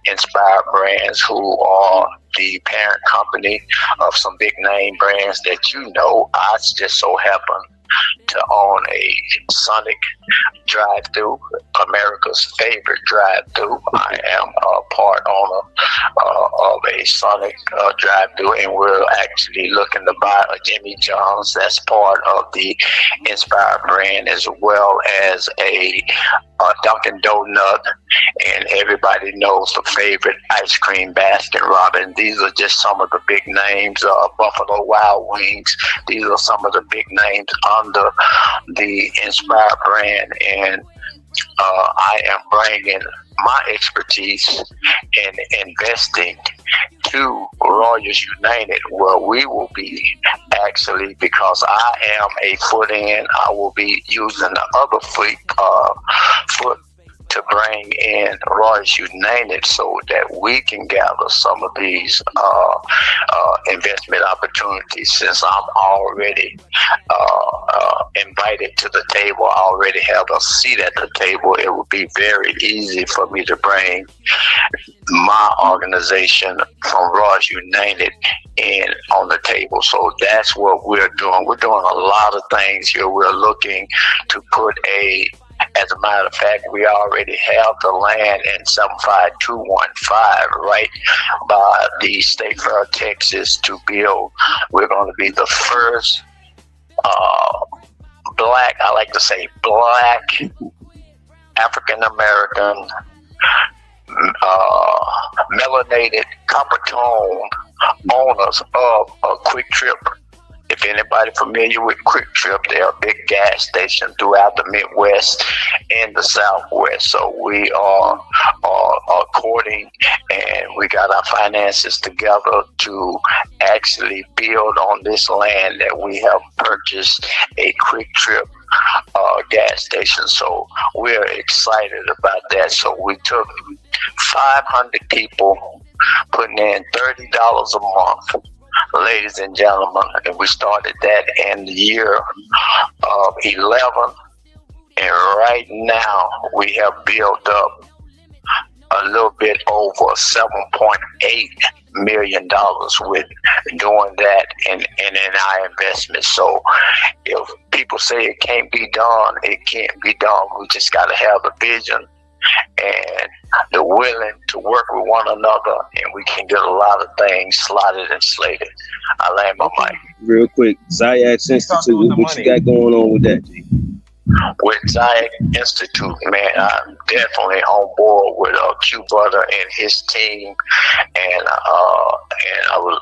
Inspired Brands, who are the parent company of some big name brands that you know. I just so happen to own a Sonic drive-through America's favorite drive-through. I am a part owner of a Sonic drive-through, and we're actually looking to buy a Jimmy John's. That's part of the Inspire brand, as well as a Dunkin' Donut, and everybody knows the favorite ice cream, Baskin Robbins. These are just some of the big names. Buffalo Wild Wings. These are some of the big names under the Inspire brand, and I am bringing my expertise in investing to Royals United, where we will be actually, because I am a foot in, I will be using the other foot to bring in Royals United so that we can gather some of these investment opportunities. Since I'm already invited to the table, I already have a seat at the table, it would be very easy for me to bring my organization from Royals United in on the table. So that's what we're doing. We're doing a lot of things here. We're looking to put as a matter of fact, we already have the land in 75215 right by the State Fair of Texas to build. We're going to be the first black, I like to say black, African-American, melanated copper tone owners of a Quick Trip. If anybody familiar with Quick Trip, they're a big gas station throughout the Midwest and the Southwest. So we are courting, and we got our finances together to actually build on this land that we have purchased a Quick Trip gas station. So we're excited about that. So we took 500 people, putting in $30 a month, ladies and gentlemen, and we started that in the year of 11, and right now we have built up a little bit over $7.8 million with doing that and in our investment. So if people say it can't be done, it can't be done. We just got to have the vision and the willing to work with one another, and we can get a lot of things slotted and slated. I land my mic. Real quick, Zayax Institute, what you got going on with that, G? With Zayac Institute, man, I'm definitely on board with Q Butter and his team, and I was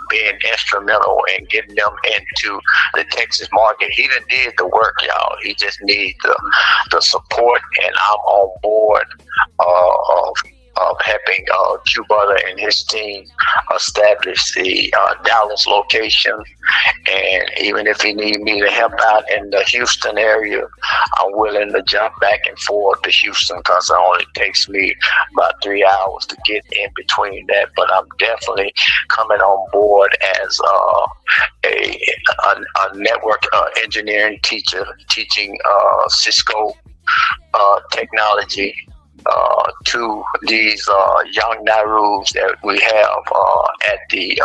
being instrumental in getting them into the Texas market. He done did the work, y'all. He just needs the support, and I'm on board of helping Q Butter and his team establish the Dallas location. And even if he need me to help out in the Houston area, I'm willing to jump back and forth to Houston, because it only takes me about 3 hours to get in between that. But I'm definitely coming on board as a network engineering teacher, teaching Cisco technology to these young Nairus that we have at the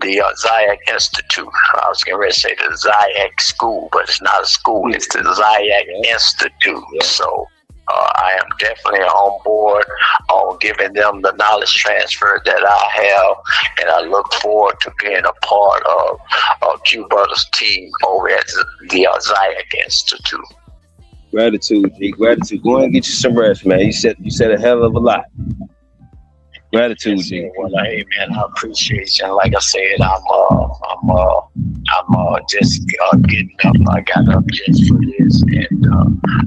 Zayac Institute. I was going to say the Zayac School, but it's not a school. It's the Zayac Institute. So I am definitely on board on giving them the knowledge transfer that I have, and I look forward to being a part of Q Butter's team over at the Zayac Institute. Gratitude, G. Gratitude. Go and get you some rest, man. You said a hell of a lot. Gratitude, G. Well, hey, man, I appreciate you. And like I said, I'm just getting up. I got up just for this, and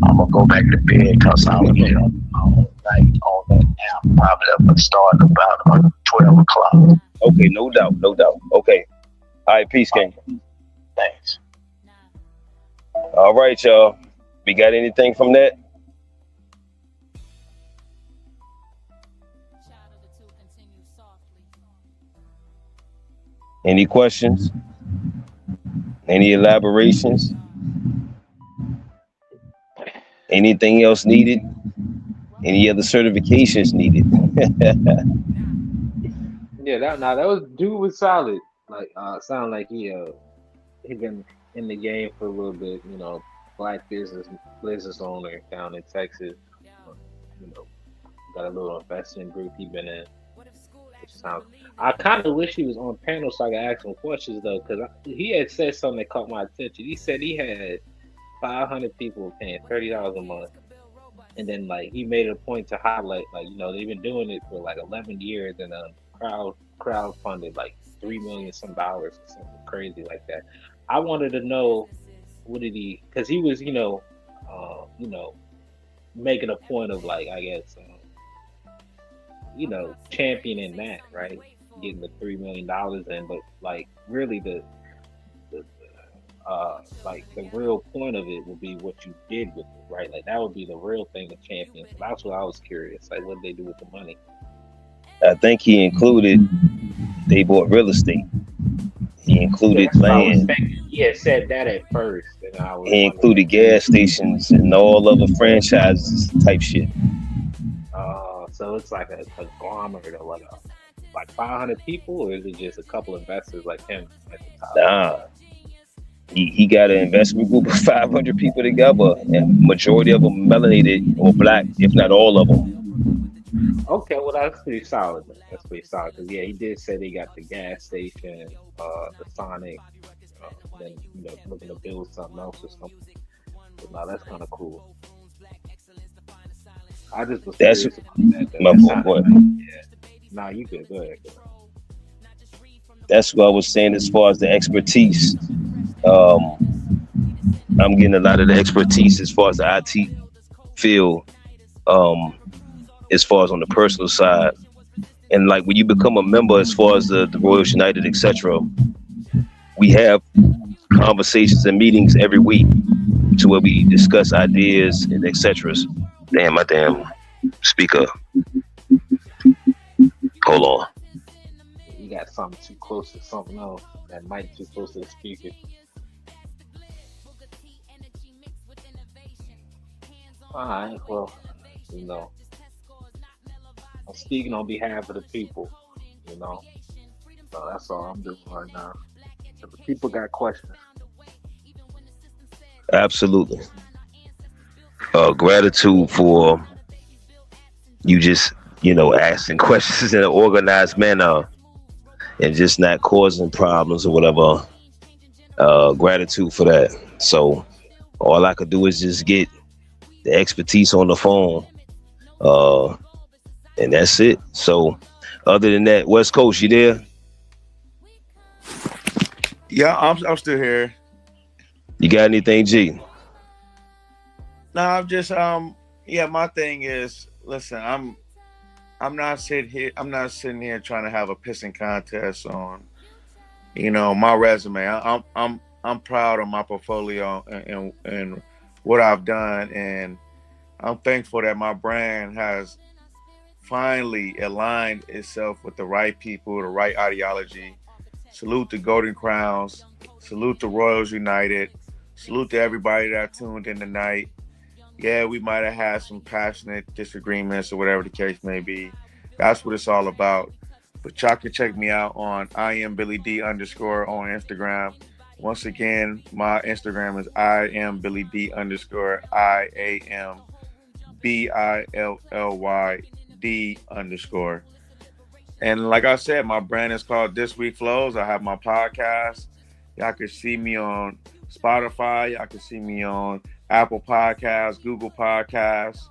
I'm gonna go back to bed because I was up all night on that app. Probably up and start about 12 o'clock. Okay, no doubt. Okay. All right, peace, King. Thanks. All right, y'all. We got anything from that? Any questions? Any elaborations? Anything else needed? Any other certifications needed? Yeah, that was dude was solid. Like sound like he been in the game for a little bit, black business owner down in Texas. You know, got a little investment group he been in. Which sounds. I kind of wish he was on panel so I could ask him questions though, because he had said something that caught my attention. He said he had 500 people paying $30 a month, and then like he made it a point to highlight like they've been doing it for like 11 years and crowd funded like $3 million some dollars or something crazy like that. I wanted to know what did he, because he was making a point of like I guess championing that, right, getting the $3 million in, but like really the like the real point of it would be what you did with it, right? Like that would be the real thing to champion. So that's what I was curious. Like, what did they do with the money? I think he included they bought real estate. He included land. He had said that at first, and he included gas stations and all other franchises type shit. So it's like a conglomerate of like 500 people, or is it just a couple investors like him at the top? Nah. He got an investment group of 500 people together, and majority of them melanated or black, if not all of them. Okay, well that's pretty solid. That's pretty solid because he did say they got the gas station, the Sonic, then looking to build something else or something. But no, that's kind of cool. I just was curious about that. My boy. Yeah. Nah, you good. Go ahead. That's what I was saying as far as the expertise. I'm getting a lot of the expertise as far as the IT field, as far as on the personal side. And like when you become a member as far as the Royals United, etc., we have conversations and meetings every week to where we discuss ideas and etc. Damn, my damn speaker. Hold on. You got something too close to something else. That mic too close to the speaker. Alright, well, I'm speaking on behalf of the people, So that's all I'm doing right now. If the people got questions. Absolutely. Gratitude for you just, asking questions in an organized manner and just not causing problems or whatever. Gratitude for that. So all I could do is just get the expertise on the phone. And that's it. So other than that, West Coast, you there? Yeah, I'm still here. You got anything, G? No, I'm just my thing is, listen, I'm not sitting here trying to have a pissing contest on my resume. I'm proud of my portfolio and what I've done, and I'm thankful that my brand has finally aligned itself with the right people, the right ideology. Salute to Golden Crowns. Salute to Royals United. Salute to everybody that tuned in tonight. Yeah, we might have had some passionate disagreements or whatever the case may be. That's what it's all about. But y'all can check me out on IamBillyD_ on Instagram. Once again, my Instagram is IamBillyD_ IamBillyD_. And like I said, my brand is called This Week Flows. I have my podcast. Y'all can see me on Spotify. Y'all can see me on Apple Podcasts, Google Podcasts.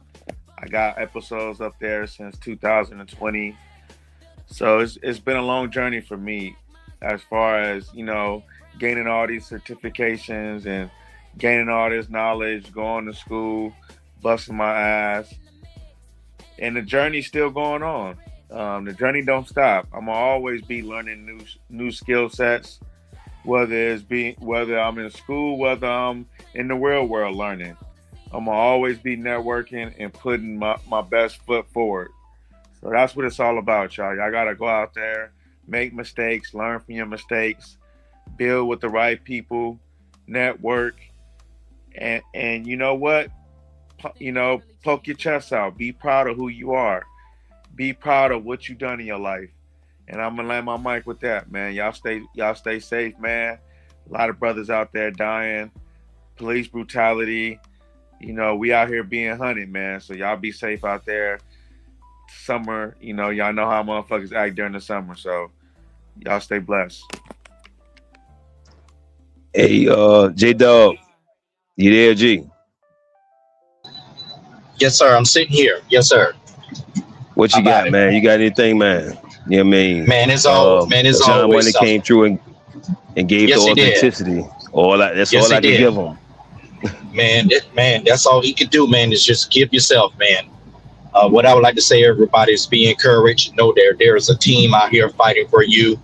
I got episodes up there since 2020. So it's been a long journey for me as far as, gaining all these certifications and gaining all this knowledge, going to school, busting my ass. And the journey's still going on. The journey don't stop. I'm gonna always be learning new skill sets, whether I'm in school, whether I'm in the real world learning. I'm gonna always be networking and putting my best foot forward. So that's what it's all about, y'all. Y'all gotta go out there, make mistakes, learn from your mistakes, build with the right people, network, and you know what? Poke your chest out. Be proud of who you are. Be proud of what you've done in your life. And I'm gonna land my mic with that, man. Y'all stay safe, man. A lot of brothers out there dying. police brutality. You know, we out here being hunted, man. So y'all be safe out there. Summer, you know, y'all know how motherfuckers act during the summer. So y'all stay blessed. Hey, J Dog, you there, G? Yes, sir. I'm sitting here. Yes, sir. What How you about got, it? man? You got anything, man? You know what I mean? Man, it's John always Money came something. through and gave the Yes, he did. authenticity. That's Yes, all he I could did. give him. Man, that's all he could do, man, is just give yourself, man. What I would like to say, everybody, is be encouraged. Know there is a team out here fighting for you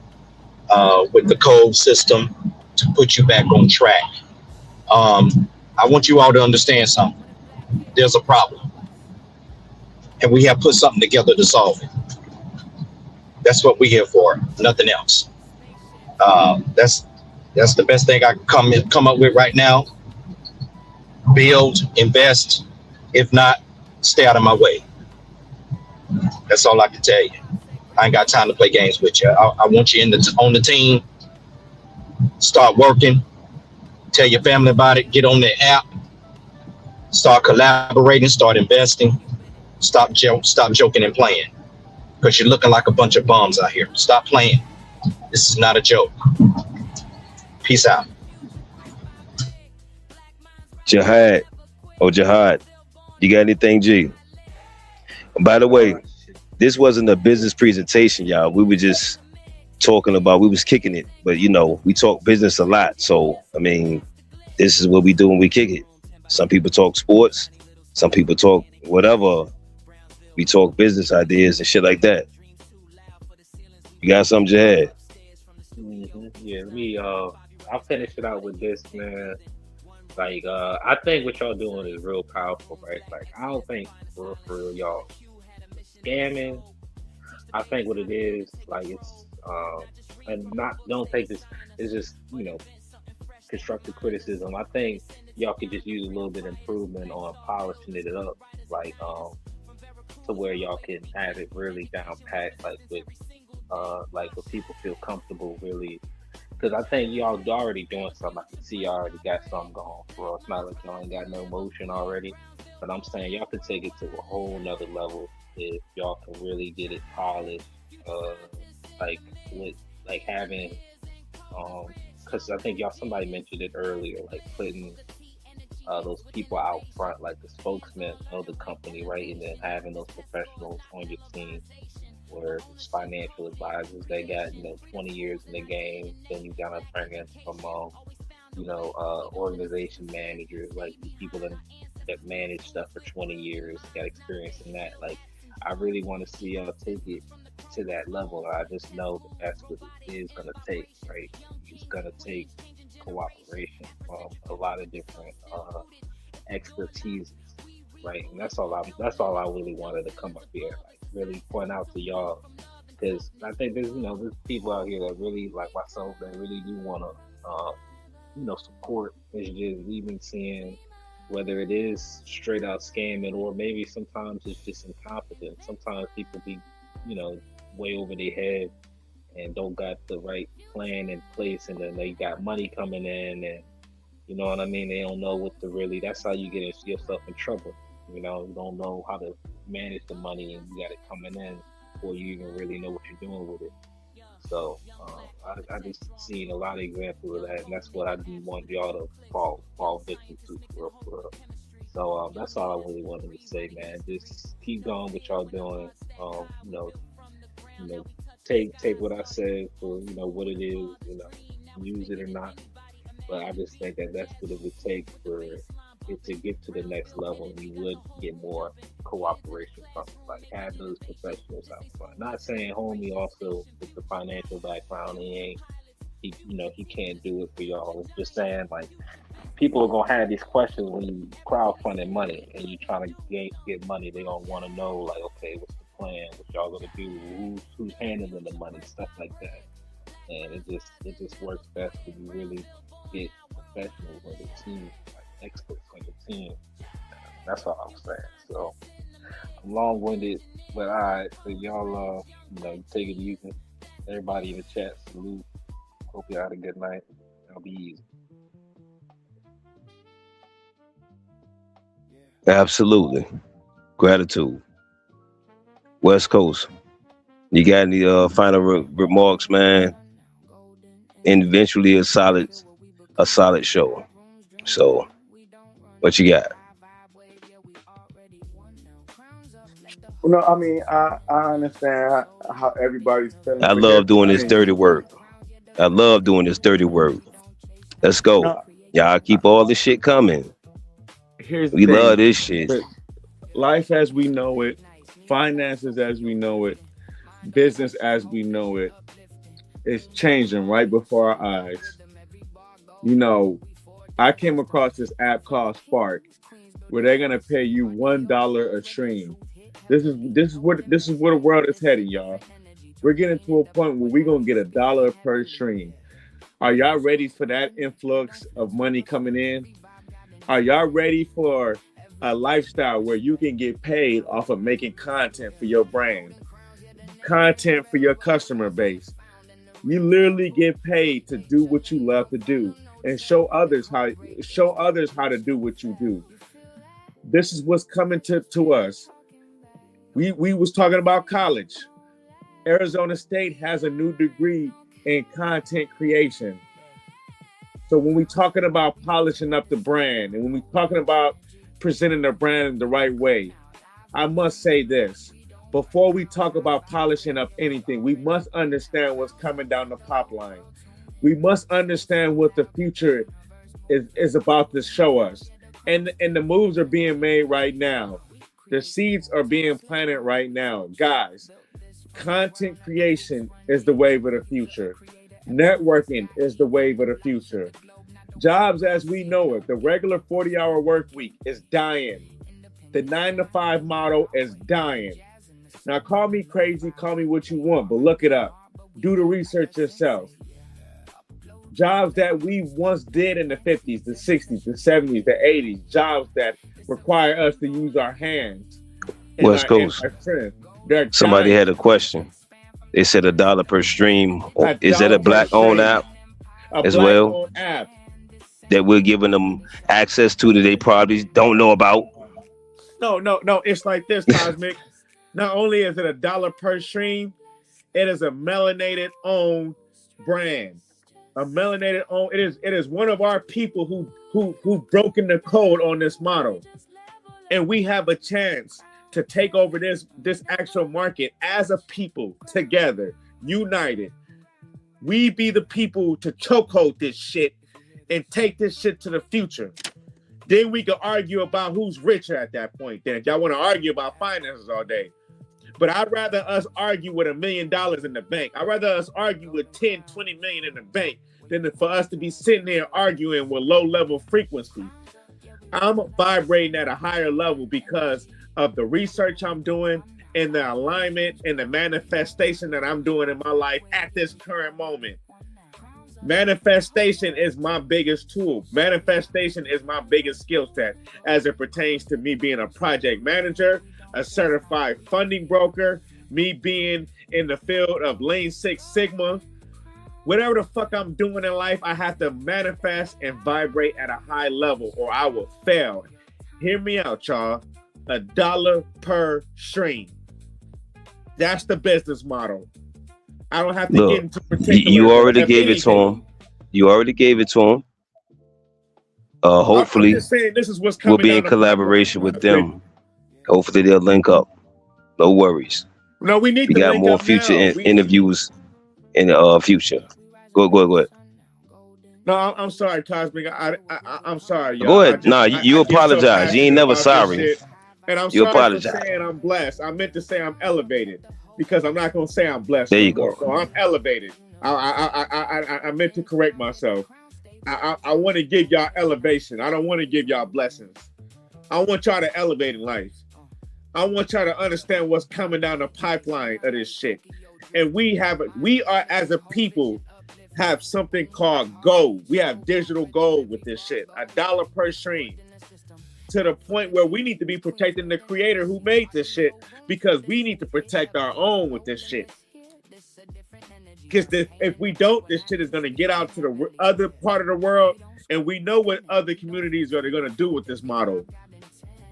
with the code system to put you back on track. I want you all to understand something. There's a problem, and we have put something together to solve it. That's what we're here for, nothing else. That's the best thing I can come up with right now. Build, invest. If not, stay out of my way. That's all I can tell you. I ain't got time to play games with you. I want you on the team. Start working. Tell your family about it. Get on the app. Start collaborating. Start investing. Stop joking and playing. Because you're looking like a bunch of bums out here. Stop playing. This is not a joke. Peace out. Jihad, you got anything, G? By the way, this wasn't a business presentation, y'all. We were just talking about, we was kicking it. But, you know, we talk business a lot. So, I mean, this is what we do when we kick it. Some people talk sports. Some people talk whatever. We talk business ideas and shit like that. You got something, Jihad? Yeah, I'll finish it out with this, man. Like, I think what y'all doing is real powerful, right? Like, I don't think for real y'all scamming. I think what it is, like, it's don't take this. It's just, you know, constructive criticism. I think y'all could just use a little bit of improvement on polishing it up, like, to where y'all can have it really down pat, like where people feel comfortable, really. Because I think y'all already doing something. I can see y'all already got something going for us. It's not like y'all ain't got no motion already. But I'm saying y'all could take it to a whole nother level if y'all can really get it polished. Like having, because I think somebody mentioned it earlier, like putting those people out front, like the spokesman of the company, right? And then having those professionals on your team, where it's financial advisors, they got, 20 years in the game. Then you gotta bring in some, organization managers, like people that manage stuff for 20 years, got experience in that. Like, I really want to see y'all take it to that level. I just know that's what it is gonna take, right? It's gonna take cooperation from a lot of different expertise, right? And that's all I really wanted to come up here, like really point out to y'all, because I think there's people out here that really, like myself, that really do want to support. It's just even seeing whether it is straight out scamming, or maybe sometimes it's just incompetence. Sometimes people be way over their head and don't got the right plan in place, and then they got money coming in, and you know what I mean, they don't know what to really. That's how you get yourself in trouble. You don't know how to manage the money, and you got it coming in before you even really know what you're doing with it. So I just seen a lot of examples of that, and that's what I do want y'all to fall victim to, for real. So that's all I really wanted to say, man. Just keep going what y'all doing. Take what I said for what it is. Use it or not. But I just think that that's what it would take for it to get to the next level. And you would get more cooperation from, like, have those professionals out front. Not saying homie also with the financial background, he can't do it for y'all. It's just saying, like, people are gonna have these questions when you crowdfunding money and you trying to get money. They gonna want to know, like, okay, what's the plan? What y'all gonna do? Who's handling the money? Stuff like that. And it just works best when you really get professionals on the team, like experts on the team. That's all I'm saying. So I'm long-winded, but all right. So y'all, take it easy. Everybody in the chat, salute. Hope you had a good night. It'll be easy. Absolutely. Gratitude. West Coast. You got any final remarks, man? And eventually a solid show. So, what you got? No, I mean, I understand how everybody's feeling, I but here's love the doing this thing. dirty work. I love doing this dirty work. Let's go. No, Y'all keep all this shit coming. here's the We love thing. this shit. But life as we know it, finances as we know it, business as we know it, is changing right before our eyes. You know, I came across this app called Spark, where they're gonna pay you $1 a stream. This is where the world is heading, y'all. We're getting to a point where we're gonna get $1 per stream. Are y'all ready for that influx of money coming in? Are y'all ready for a lifestyle where you can get paid off of making content for your brand, content for your customer base? You literally get paid to do what you love to do and show others how to do what you do. This is what's coming to us. We was talking about college. Arizona State has a new degree in content creation. So when we talking about polishing up the brand and when we talking about presenting the brand in the right way, I must say this. Before we talk about polishing up anything, we must understand what's coming down the pipeline. We must understand what the future is about to show us. And the moves are being made right now. The seeds are being planted right now. Guys, content creation is the wave of the future. Networking is the wave of the future. Jobs as we know it, the regular 40-hour work week is dying. The 9 to 5 model is dying. Now, call me crazy, call me what you want, but look it up. Do the research yourself. Jobs that we once did in the 50s, the 60s, the 70s, the 80s, jobs that require us to use our hands and West Coast. our strength. They're Somebody dying. had a question. They said $1 per stream. Is that $1 a per black-owned stream. app A as well black-owned app. that we're giving them access to that they probably don't know about? No. It's like this, Cosmic. Not only is it $1 per stream, it is a melanated owned brand. A melanated owned. It is one of our people who broken the code on this model, and we have a chance to take over this actual market as a people together, united. We be the people to chokehold this shit and take this shit to the future. Then we can argue about who's richer at that point. Then if y'all want to argue about finances all day. But I'd rather us argue with $1 million in the bank. I'd rather us argue with 10, 20 million in the bank than for us to be sitting there arguing with low-level frequency. I'm vibrating at a higher level because of the research I'm doing and the alignment and the manifestation that I'm doing in my life at this current moment. Manifestation is my biggest tool. Manifestation is my biggest skill set as it pertains to me being a project manager, a certified funding broker, me being in the field of Lean Six Sigma. Whatever the fuck I'm doing in life, I have to manifest and vibrate at a high level or I will fail. Hear me out, y'all. $1 per stream. That's the business model. I don't have to get into particulars. You already gave it to him. You already gave it to him. Hopefully, I'm just saying this is what's coming we'll be in collaboration with them. Hopefully, they'll link up. No worries. No, we need. We to got link more up future now. interviews in the future. Go ahead. No, I'm sorry, Cosmic. I'm sorry, y'all. Go ahead. You apologize. So you ain't never sorry. And I'm you sorry apologize. for saying I'm blessed. I meant to say I'm elevated because I'm not going to say I'm blessed. There you go. So I'm elevated. I meant to correct myself. I want to give y'all elevation. I don't want to give y'all blessings. I want y'all to elevate in life. I want y'all to understand what's coming down the pipeline of this shit. And we are as a people have something called gold. We have digital gold with this shit. $1 per stream. To the point where we need to be protecting the creator who made this shit because we need to protect our own with this shit. Because if we don't, this shit is going to get out to the other part of the world, and we know what other communities are going to do with this model.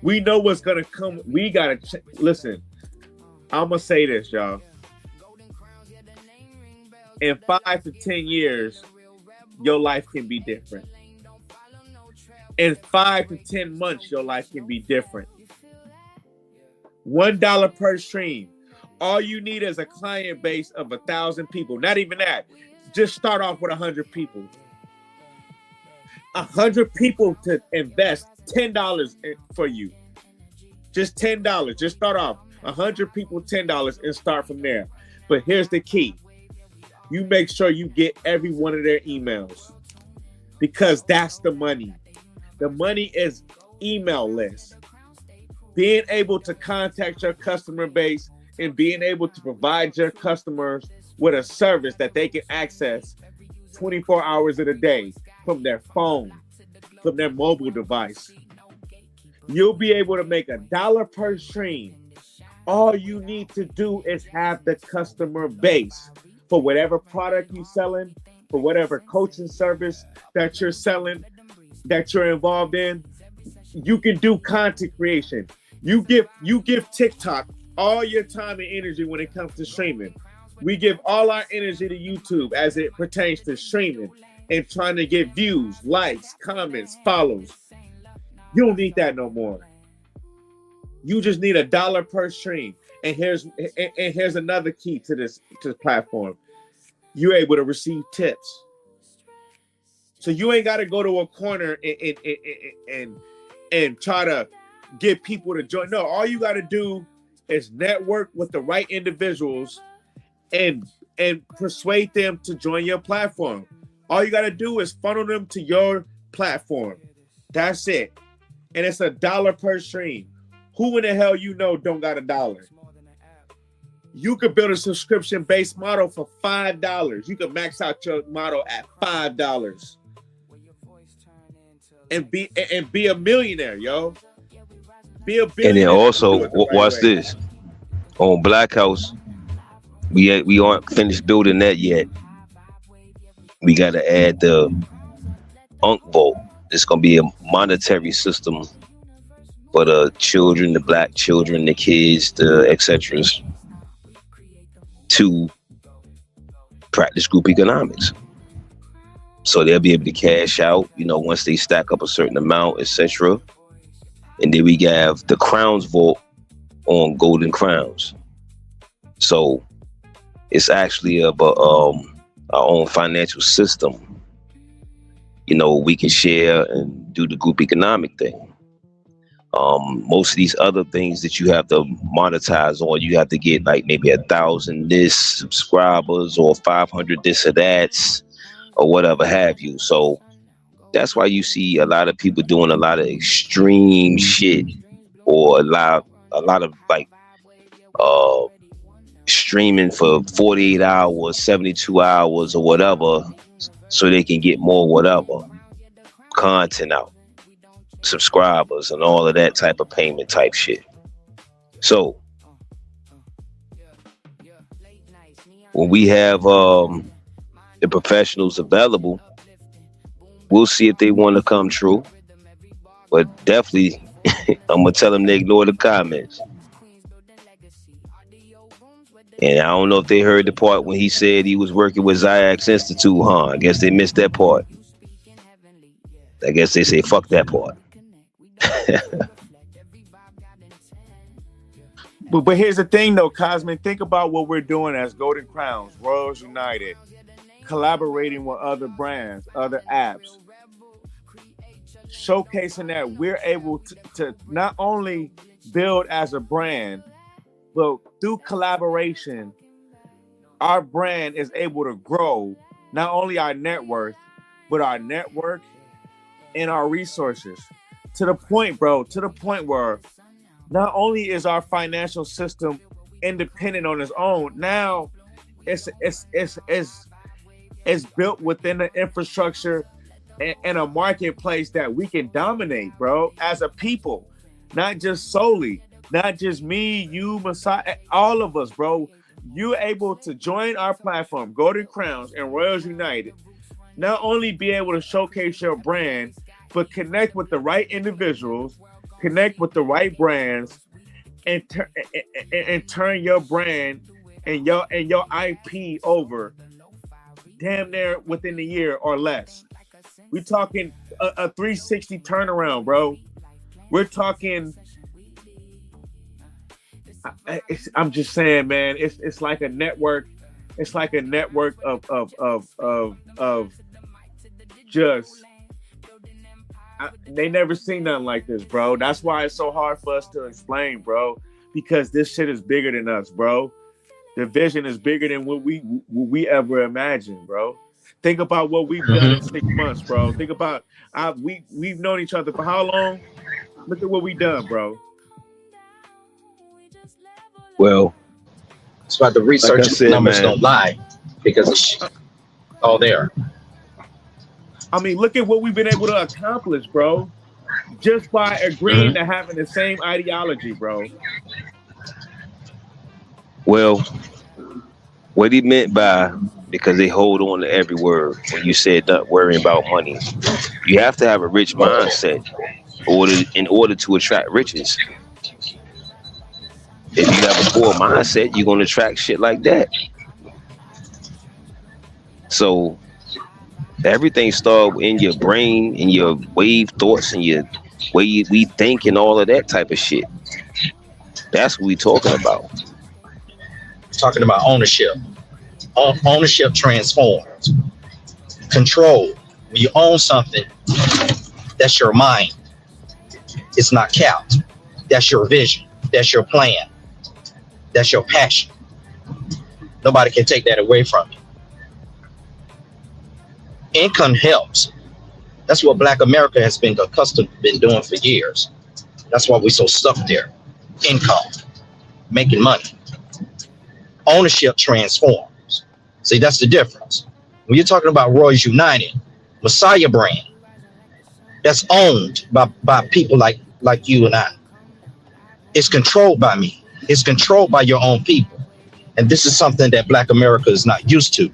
We know what's gonna come. We gotta listen. I'm gonna say this, y'all. In 5 to 10 years, your life can be different. In 5 to 10 months, your life can be different. $1 per stream. All you need is a client base of 1,000 people. Not even that. Just start off with 100 people. 100 people to invest $10 for you. Just $10. Just start off. 100 people, $10, and start from there. But here's the key. You make sure you get every one of their emails, because that's the money. The money is email lists. Being able to contact your customer base and being able to provide your customers with a service that they can access 24 hours in a day from their phone, from their mobile device. You'll be able to make $1 per stream. All you need to do is have the customer base for whatever product you're selling, for whatever coaching service that you're selling, that you're involved in. You can do content creation. You give TikTok all your time and energy when it comes to streaming. We give all our energy to YouTube as it pertains to streaming and trying to get views, likes, comments, follows. You don't need that no more. You just need $1 per stream. And here's another key to this platform. You're able to receive tips. So you ain't got to go to a corner and try to get people to join. No, all you got to do is network with the right individuals and persuade them to join your platform. All you got to do is funnel them to your platform. That's it. And it's $1 per stream. Who in the hell don't got $1? You could build a subscription-based model for $5. You could max out your model at $5 and be a millionaire, yo. Be a billionaire. And then also, watch this. On Black House, we aren't finished building that yet. We got to add the UNCVO. It's going to be a monetary system for the children, the black children, the kids, the etc. to practice group economics. So they'll be able to cash out, once they stack up a certain amount, etc. And then we have the Crowns Vault on Golden Crowns. So it's actually about our own financial system. We can share and do the group economic thing. Most of these other things that you have to monetize on, you have to get like maybe 1,000 this subscribers or 500 this or that or whatever have you. So that's why you see a lot of people doing a lot of extreme shit or a lot of like streaming for 48 hours, 72 hours or whatever, so they can get more whatever content out, subscribers and all of that type of payment type shit. So when we have the professionals available, we'll see if they want to come true. But definitely, I'm gonna tell them to ignore the comments. And I don't know if they heard the part when he said he was working with Ziax Institute, huh? I guess they missed that part. I guess they say fuck that part. But here's the thing though, Cosmin. Think about what we're doing as Golden Crowns, Royals United, collaborating with other brands, other apps, showcasing that we're able to not only build as a brand, but through collaboration, our brand is able to grow not only our net worth, but our network and our resources. To the point where not only is our financial system independent on its own, now it's built within the infrastructure and a marketplace that we can dominate, bro, as a people, not just solely. Not just me, you, Masai, all of us, bro. You're able to join our platform, Golden Crowns and Royals United. Not only be able to showcase your brand, but connect with the right individuals connect with the right brands, and turn your brand and your IP over damn near within a year or less. We're talking a 360 turnaround, bro. We're talking. I'm just saying, man. It's like a network. It's like a network of just. They never seen nothing like this, bro. That's why it's so hard for us to explain, bro. Because this shit is bigger than us, bro. The vision is bigger than what we ever imagined, bro. Think about what we've done in 6 months, bro. Think about we've known each other for how long? Look at what we done, bro. Well, it's about the research. Like said, numbers don't lie because it's all there. I mean, look at what we've been able to accomplish, bro. Just by agreeing to having the same ideology, bro. Well, what he meant by, because they hold on to every word when you said not worrying about money, you have to have a rich mindset in order to attract riches. If you have a poor mindset, you're going to attract shit like that. So everything starts in your brain and your wave thoughts and your way we think and all of that type of shit. That's what we talking about. Talking about ownership. Ownership transforms. Control. When you own something, that's your mind. It's not capped. That's your vision. That's your plan. That's your passion. Nobody can take that away from you. Income helps. That's what Black America has been doing for years. That's why we're so stuck there. Income, making money. Ownership transforms. See, that's the difference. When you're talking about Royals United, Messiah brand, that's owned by people like you and I. It's controlled by me. It's controlled by your own people. And this is something that Black America is not used to.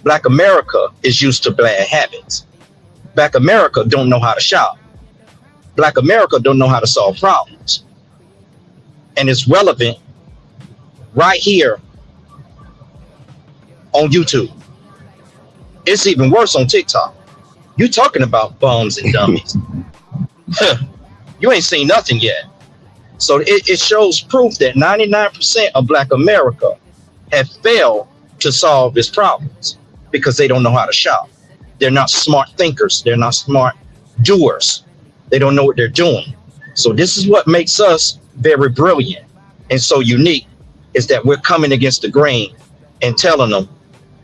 Black America is used to bad habits. Black America don't know how to shop. Black America don't know how to solve problems. And it's relevant right here on YouTube. It's even worse on TikTok. You talking about bums and dummies. You ain't seen nothing yet. So it shows proof that 99% of Black America have failed to solve its problems because they don't know how to shop. They're not smart thinkers. They're not smart doers. They don't know what they're doing. So this is what makes us very brilliant and so unique, is that we're coming against the grain and telling them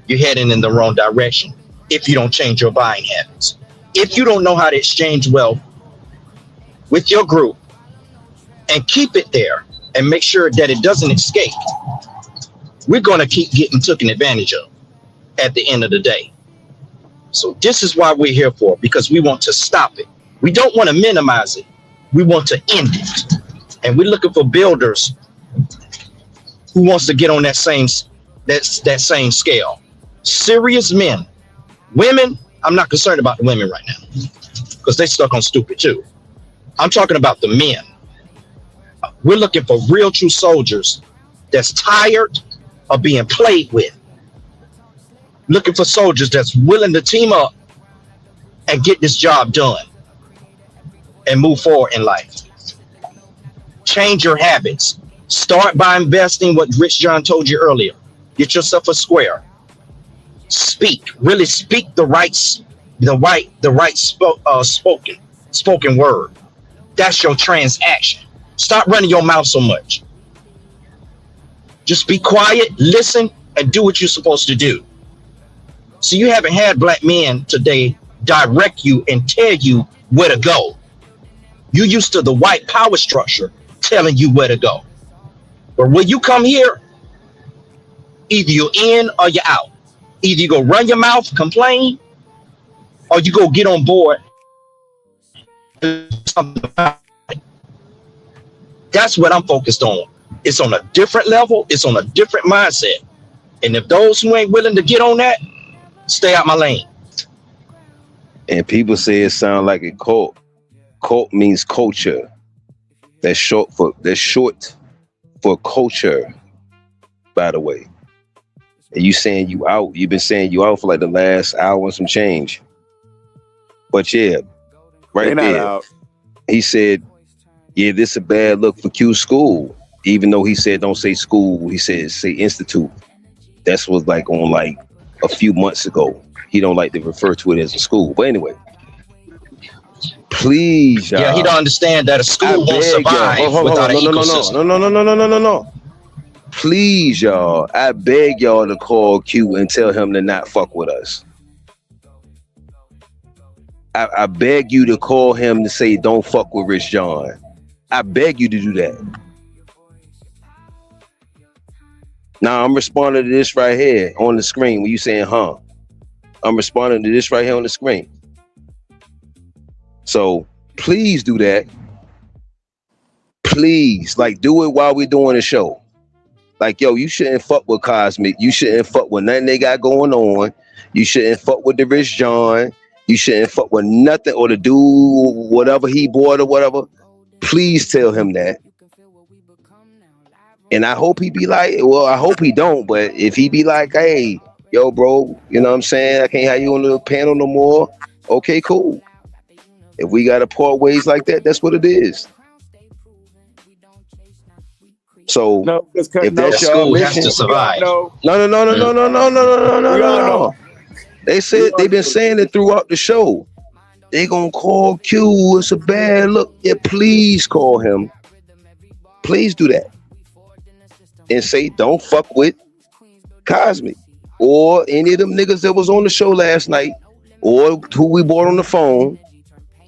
you're heading in the wrong direction if you don't change your buying habits. If you don't know how to exchange wealth with your group and keep it there and make sure that it doesn't escape, we're going to keep getting taken advantage of at the end of the day. So this is why we're here for, because we want to stop it. We don't want to minimize it. We want to end it. And we're looking for builders who wants to get on that same scale. Serious men. Women, I'm not concerned about the women right now because they stuck on stupid too. I'm talking about the men. We're looking for real true soldiers that's tired of being played with. Looking for soldiers that's willing to team up and get this job done and move forward in life. Change your habits. Start by investing what Rich John told you earlier. Get yourself a square. Speak. Really speak the right spoken word. That's your transaction. Stop running your mouth so much. Just be quiet, listen, and do what you're supposed to do. So you haven't had Black men today direct you and tell you where to go. You're used to the white power structure telling you where to go. But when you come here, either you're in or you're out. Either you go run your mouth, complain, or you go get on board. That's what I'm focused on. It's on a different level. It's on a different mindset. And if those who ain't willing to get on that, stay out my lane. And people say it sounds like a cult. Cult means culture. That's short for culture, by the way. And you saying you out. You've been saying you out for like the last hour and some change. But yeah, right there. Out. He said, yeah, this is a bad look for Q School. Even though he said don't say school, he said say institute. That's was like on like a few months ago. He don't like to refer to it as a school. But anyway, please, y'all. Yeah, he don't understand that a school won't survive without an ecosystem. No. Please, y'all. I beg y'all to call Q and tell him to not fuck with us. I beg you to call him to say don't fuck with Rich John. I beg you to do that. Now I'm responding to this right here on the screen when you saying, huh? I'm responding to this right here on the screen. So please do that. Please, like, do it while we're doing the show. Like, yo, you shouldn't fuck with Cosmic. You shouldn't fuck with nothing they got going on. You shouldn't fuck with the Rich John. You shouldn't fuck with nothing or to do whatever he bought or whatever. Please tell him that. And I hope he be like, well, I hope he don't, but if he be like, hey, yo, bro, you know what I'm saying? I can't have you on the panel no more. Okay, cool. If we got to part ways like that, that's what it is. So if that's y'all mission, to survive. No. They said they've been saying it throughout the show. They gonna call Q. It's a bad look. Yeah, please call him. Please do that. And say don't fuck with Cosmic or any of them niggas that was on the show last night or who we bought on the phone.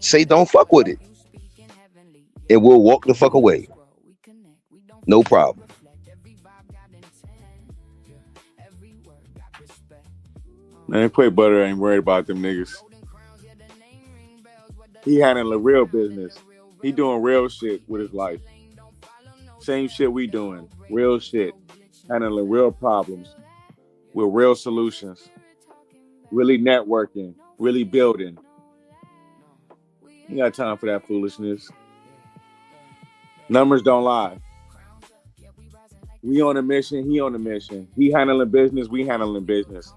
Say don't fuck with it. And we'll walk the fuck away. No problem. Man, Quay Butter ain't worried about them niggas. He handling real business. He doing real shit with his life. Same shit we doing. Real shit. Handling real problems with real solutions. Really networking. Really building. You got time for that foolishness. Numbers don't lie. We on a mission. He on a mission. He handling business. We handling business.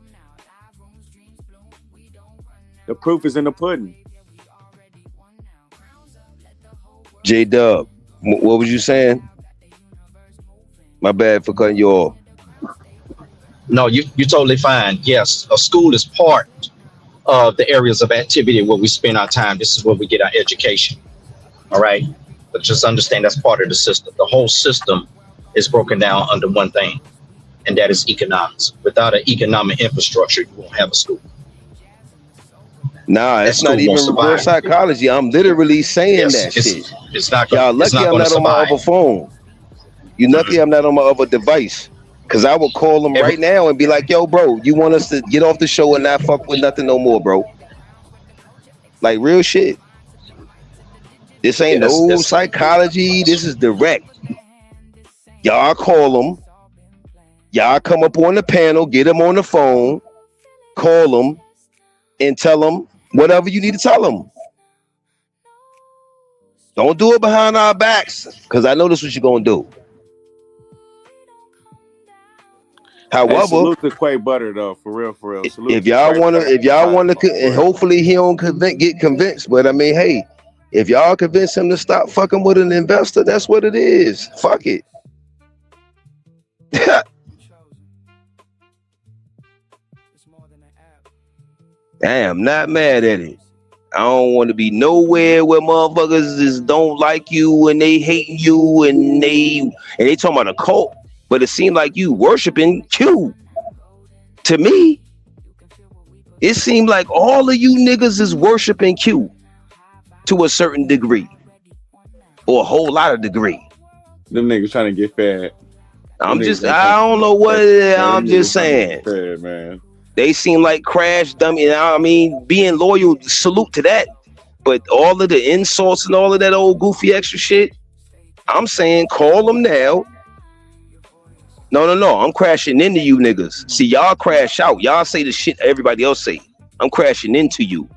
The proof is in the pudding. J-Dub, what was you saying? My bad for cutting you off. No, you're totally fine. Yes, a school is part of the areas of activity where we spend our time. This is where we get our education. All right? But just understand that's part of the system. The whole system is broken down under one thing, and that is economics. Without an economic infrastructure, you won't have a school. Nah, it's not even real psychology. I'm literally saying that shit. It's not. Y'all lucky I'm not on my other phone. You lucky I'm not on my other device. Cause I would call him right now and be like, yo, bro, you want us to get off the show and not fuck with nothing no more, bro? Like real shit. This ain't no psychology. This is direct. Y'all call him. Y'all come up on the panel, get him on the phone, call him, and tell him whatever you need to tell him. Don't do it behind our backs, because I know this is what you're gonna do. However, hey, salute to Quay Butter though, for real. Salute if y'all wanna, and hopefully he don't get convinced. But I mean, hey, if y'all convince him to stop fucking with an investor, that's what it is. Fuck it. I'm not mad at it. I don't want to be nowhere where motherfuckers just don't like you and they hating you and they talking about a cult, but it seemed like you worshiping Q. To me, it seemed like all of you niggas is worshiping Q to a certain degree or a whole lot of degree. Them niggas trying to get fed. I don't know what it is. I'm just saying. Fed, man. They seem like crash dummy. I mean, being loyal, salute to that. But all of the insults and all of that old goofy extra shit, I'm saying call them now. No. I'm crashing into you niggas. See, y'all crash out. Y'all say the shit everybody else say. I'm crashing into you.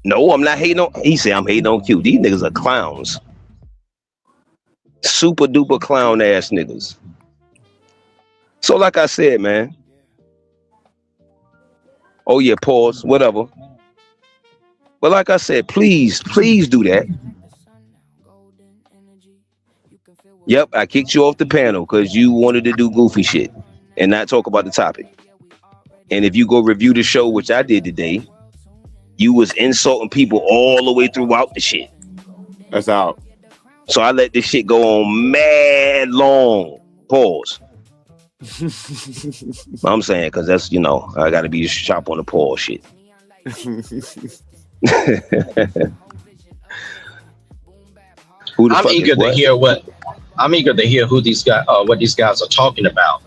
No, I'm not hating on. He said I'm hating on Q. These niggas are clowns. Super duper clown ass niggas. So like I said, man. Oh yeah, pause, whatever. But like I said, please do that. Yep, I kicked you off the panel because you wanted to do goofy shit and not talk about the topic. And if you go review the show, which I did today, you was insulting people all the way throughout the shit. That's out. So I let this shit go on mad long. Pause. I'm saying, because that's, you know, I got to be sharp on the pause shit. I'm eager to hear who these guys, what these guys are talking about.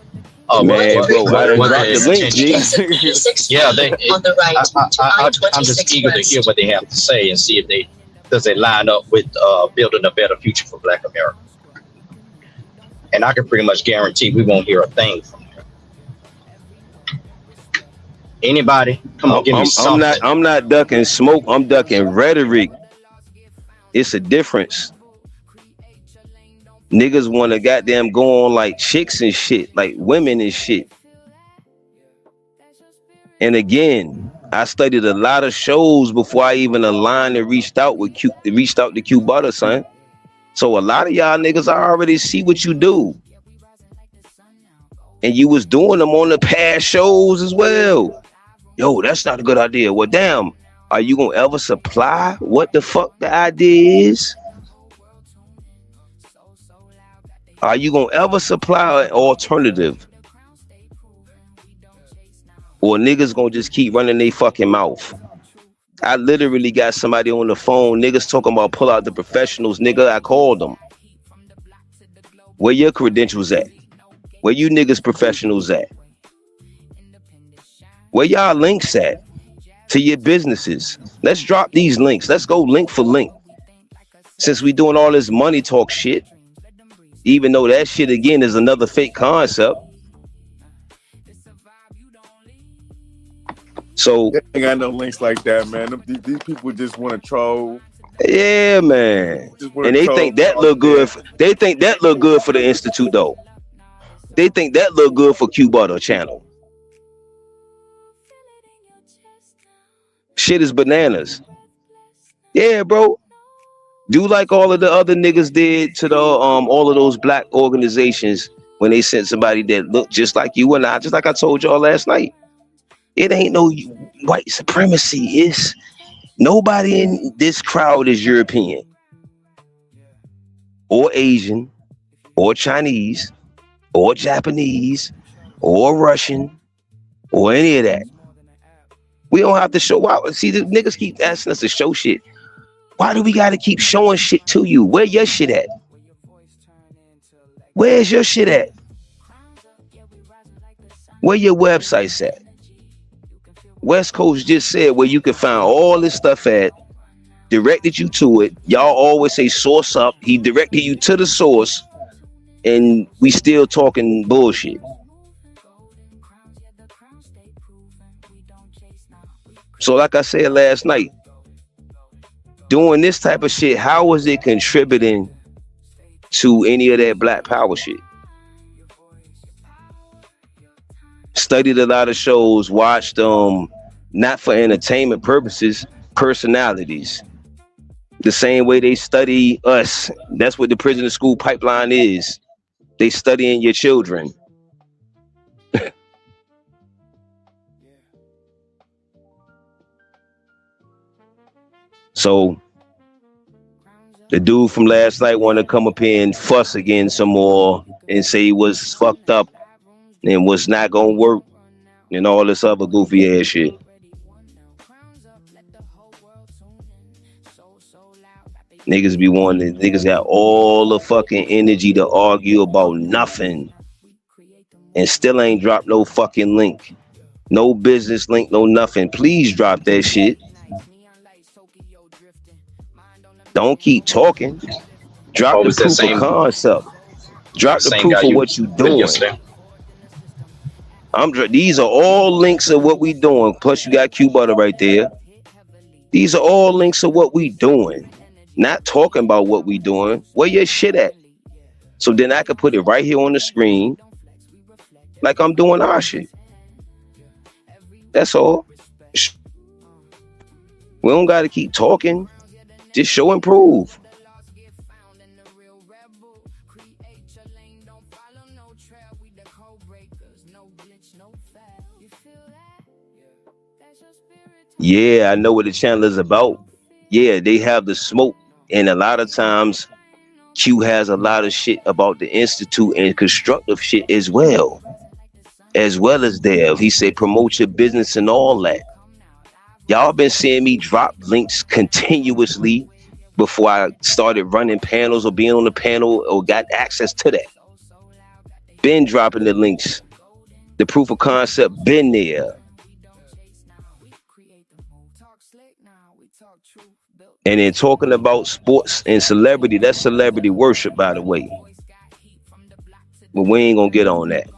Man, bro, I done dropped the link, G. Yeah, they. On the right, I'm just eager to hear what they have to say and see if they line up with building a better future for Black America. And I can pretty much guarantee we won't hear a thing from them. Anybody? Come on, give me something. I'm not ducking smoke. I'm ducking rhetoric. It's a difference. Niggas want to goddamn go on like chicks and shit, like women and shit. And again, I studied a lot of shows before I even aligned and reached out to Q Butter, son. So a lot of y'all niggas, I already see what you do. And you was doing them on the past shows as well. Yo, that's not a good idea. Well, damn, are you gonna ever supply what the fuck the idea is? Are you gonna ever supply an alternative? Or niggas gonna just keep running their fucking mouth? I literally got somebody on the phone, niggas talking about pull out the professionals, nigga, I called them. Where your credentials at? Where you niggas professionals at? Where y'all links at to your businesses? Let's drop these links. Let's go link for link. Since we doing all this money talk shit, even though that shit again is another fake concept. So they ain't got no links like that, man. These people just want to troll. Yeah, man. And they think that look good. They think that look good for the Institute, though. They think that look good for Q Butter channel. Shit is bananas. Yeah, bro. Do like all of the other niggas did to the all of those black organizations when they sent somebody that looked just like you and I, just like I told y'all last night. It ain't no white supremacy. It's nobody in this crowd is European or Asian or Chinese or Japanese or Russian or any of that. We don't have to show out. See, the niggas keep asking us to show shit. Why do we got to keep showing shit to you? Where your shit at? Where's your shit at? Where your website's at? West Coast just said where you can find all this stuff at, directed you to it. Y'all always say source up. He directed you to the source, and we still talking bullshit. So like I said last night, doing this type of shit, how is it contributing to any of that black power shit? Studied a lot of shows, watched not for entertainment purposes, personalities. The same way they study us. That's what the prison to school pipeline is. They studying your children. So the dude from last night want to come up here and fuss again some more and say he was fucked up and was not gonna work and all this other goofy ass shit. Niggas got all the fucking energy to argue about nothing and still ain't dropped no fucking link. No business link, no nothing. Please drop that shit. Don't keep talking. Drop the proof of concept. Drop the proof of what you doing. These are all links of what we doing. Plus you got Q Butter right there. These are all links of what we doing. Not talking about what we doing. Where your shit at? So then I could put it right here on the screen, like I'm doing our shit. That's all. We don't got to keep talking. Just show and prove. Yeah, I know what the channel is about. Yeah, they have the smoke. And a lot of times, Q has a lot of shit about the Institute and constructive shit as well as Dev. He said, promote your business and all that. Y'all been seeing me drop links continuously before I started running panels or being on the panel or got access to that. Been dropping the links. The proof of concept been there. And then talking about sports and celebrity, that's celebrity worship, by the way. But we ain't gonna get on that.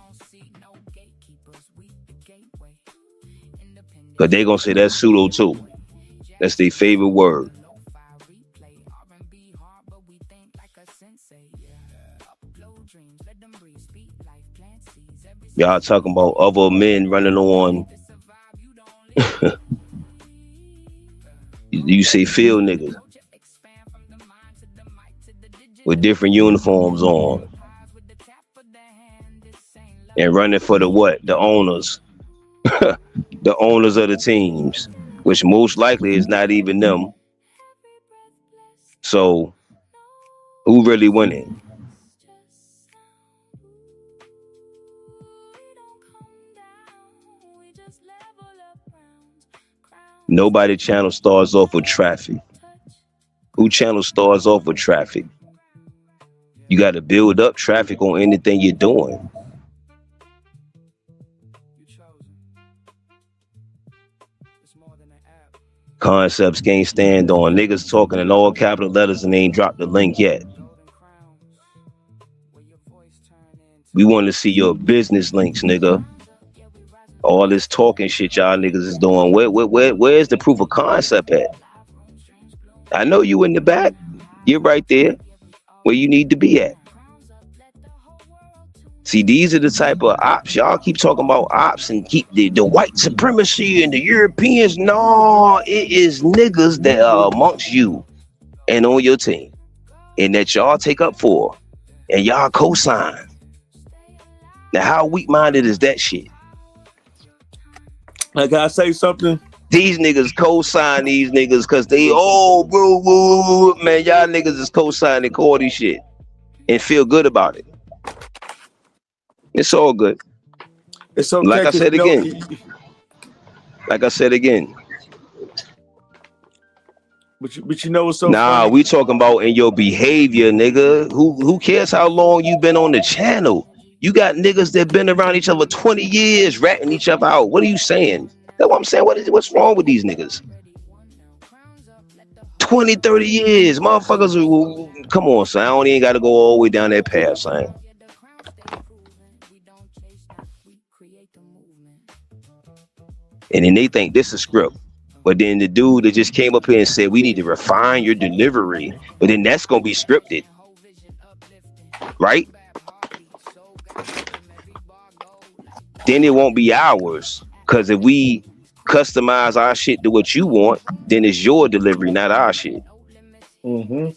But they gonna say that's pseudo too. That's their favorite word. Y'all talking about other men running on. You say field niggas with different uniforms on and running for the what? The owners. The owners of the teams, which most likely is not even them. So who really winning? Nobody channel starts off with traffic. Who channel starts off with traffic? You got to build up traffic on anything you're doing. Concepts can't stand on. Niggas talking in all capital letters and they ain't dropped the link yet. We want to see your business links, nigga. All this talking shit y'all niggas is doing. Where's the proof of concept at? I know you in the back. You're right there where you need to be at. See, these are the type of ops. Y'all keep talking about ops and keep the white supremacy and the Europeans. No, it is niggas that are amongst you and on your team and that y'all take up for and y'all co-sign. Now, how weak-minded is that shit? Like, I say something? These niggas co-sign these niggas because they, bro, man, y'all niggas is co-signing Cordy shit and feel good about it. It's all good. It's okay. Like I said again. But you know what's so funny? We talking about in your behavior, nigga. Who cares how long you been on the channel? You got niggas that been around each other 20 years, ratting each other out. What are you saying? That's what I'm saying. What's wrong with these niggas? 20, 30 years. Motherfuckers, come on, son. I don't even got to go all the way down that path, son. And then they think this is script. But then the dude that just came up here and said, we need to refine your delivery. But then that's going to be scripted. Right? Then it won't be ours. Because if we customize our shit to what you want, then it's your delivery, not our shit. Mm-hmm.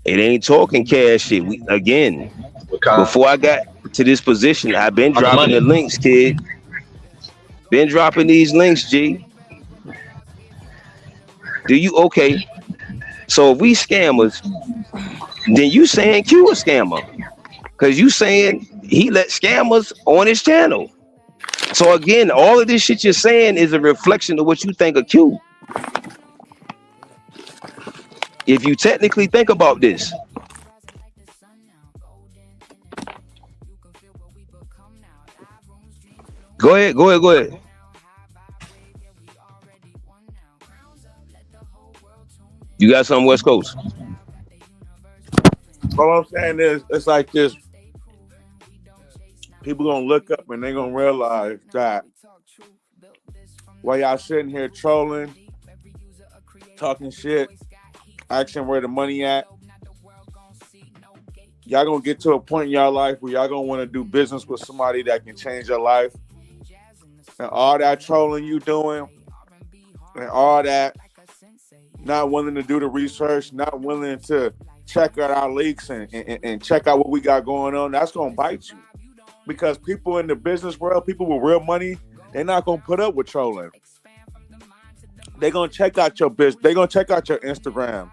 It ain't talking cash shit. Before I got to this position, I've been dropping the links, kid. Been dropping these links, G. Okay. So if we scammers, then you saying Q a scammer. Because you saying he let scammers on his channel. So again, all of this shit you're saying is a reflection of what you think of Q. If you technically think about this. Go ahead. You got something West Coast? All I'm saying is, it's like this. people gonna look up and they gonna realize that while y'all sitting here trolling, talking shit, asking where the money at, y'all gonna get to a point in y'all life where y'all gonna want to do business with somebody that can change your life. And all that trolling you doing, and all that not willing to do the research, not willing to check out our leaks and check out what we got going on, that's gonna bite you. Because people in the business world, people with real money, they're not gonna put up with trolling. They're gonna check out your business. They're gonna check out your Instagram.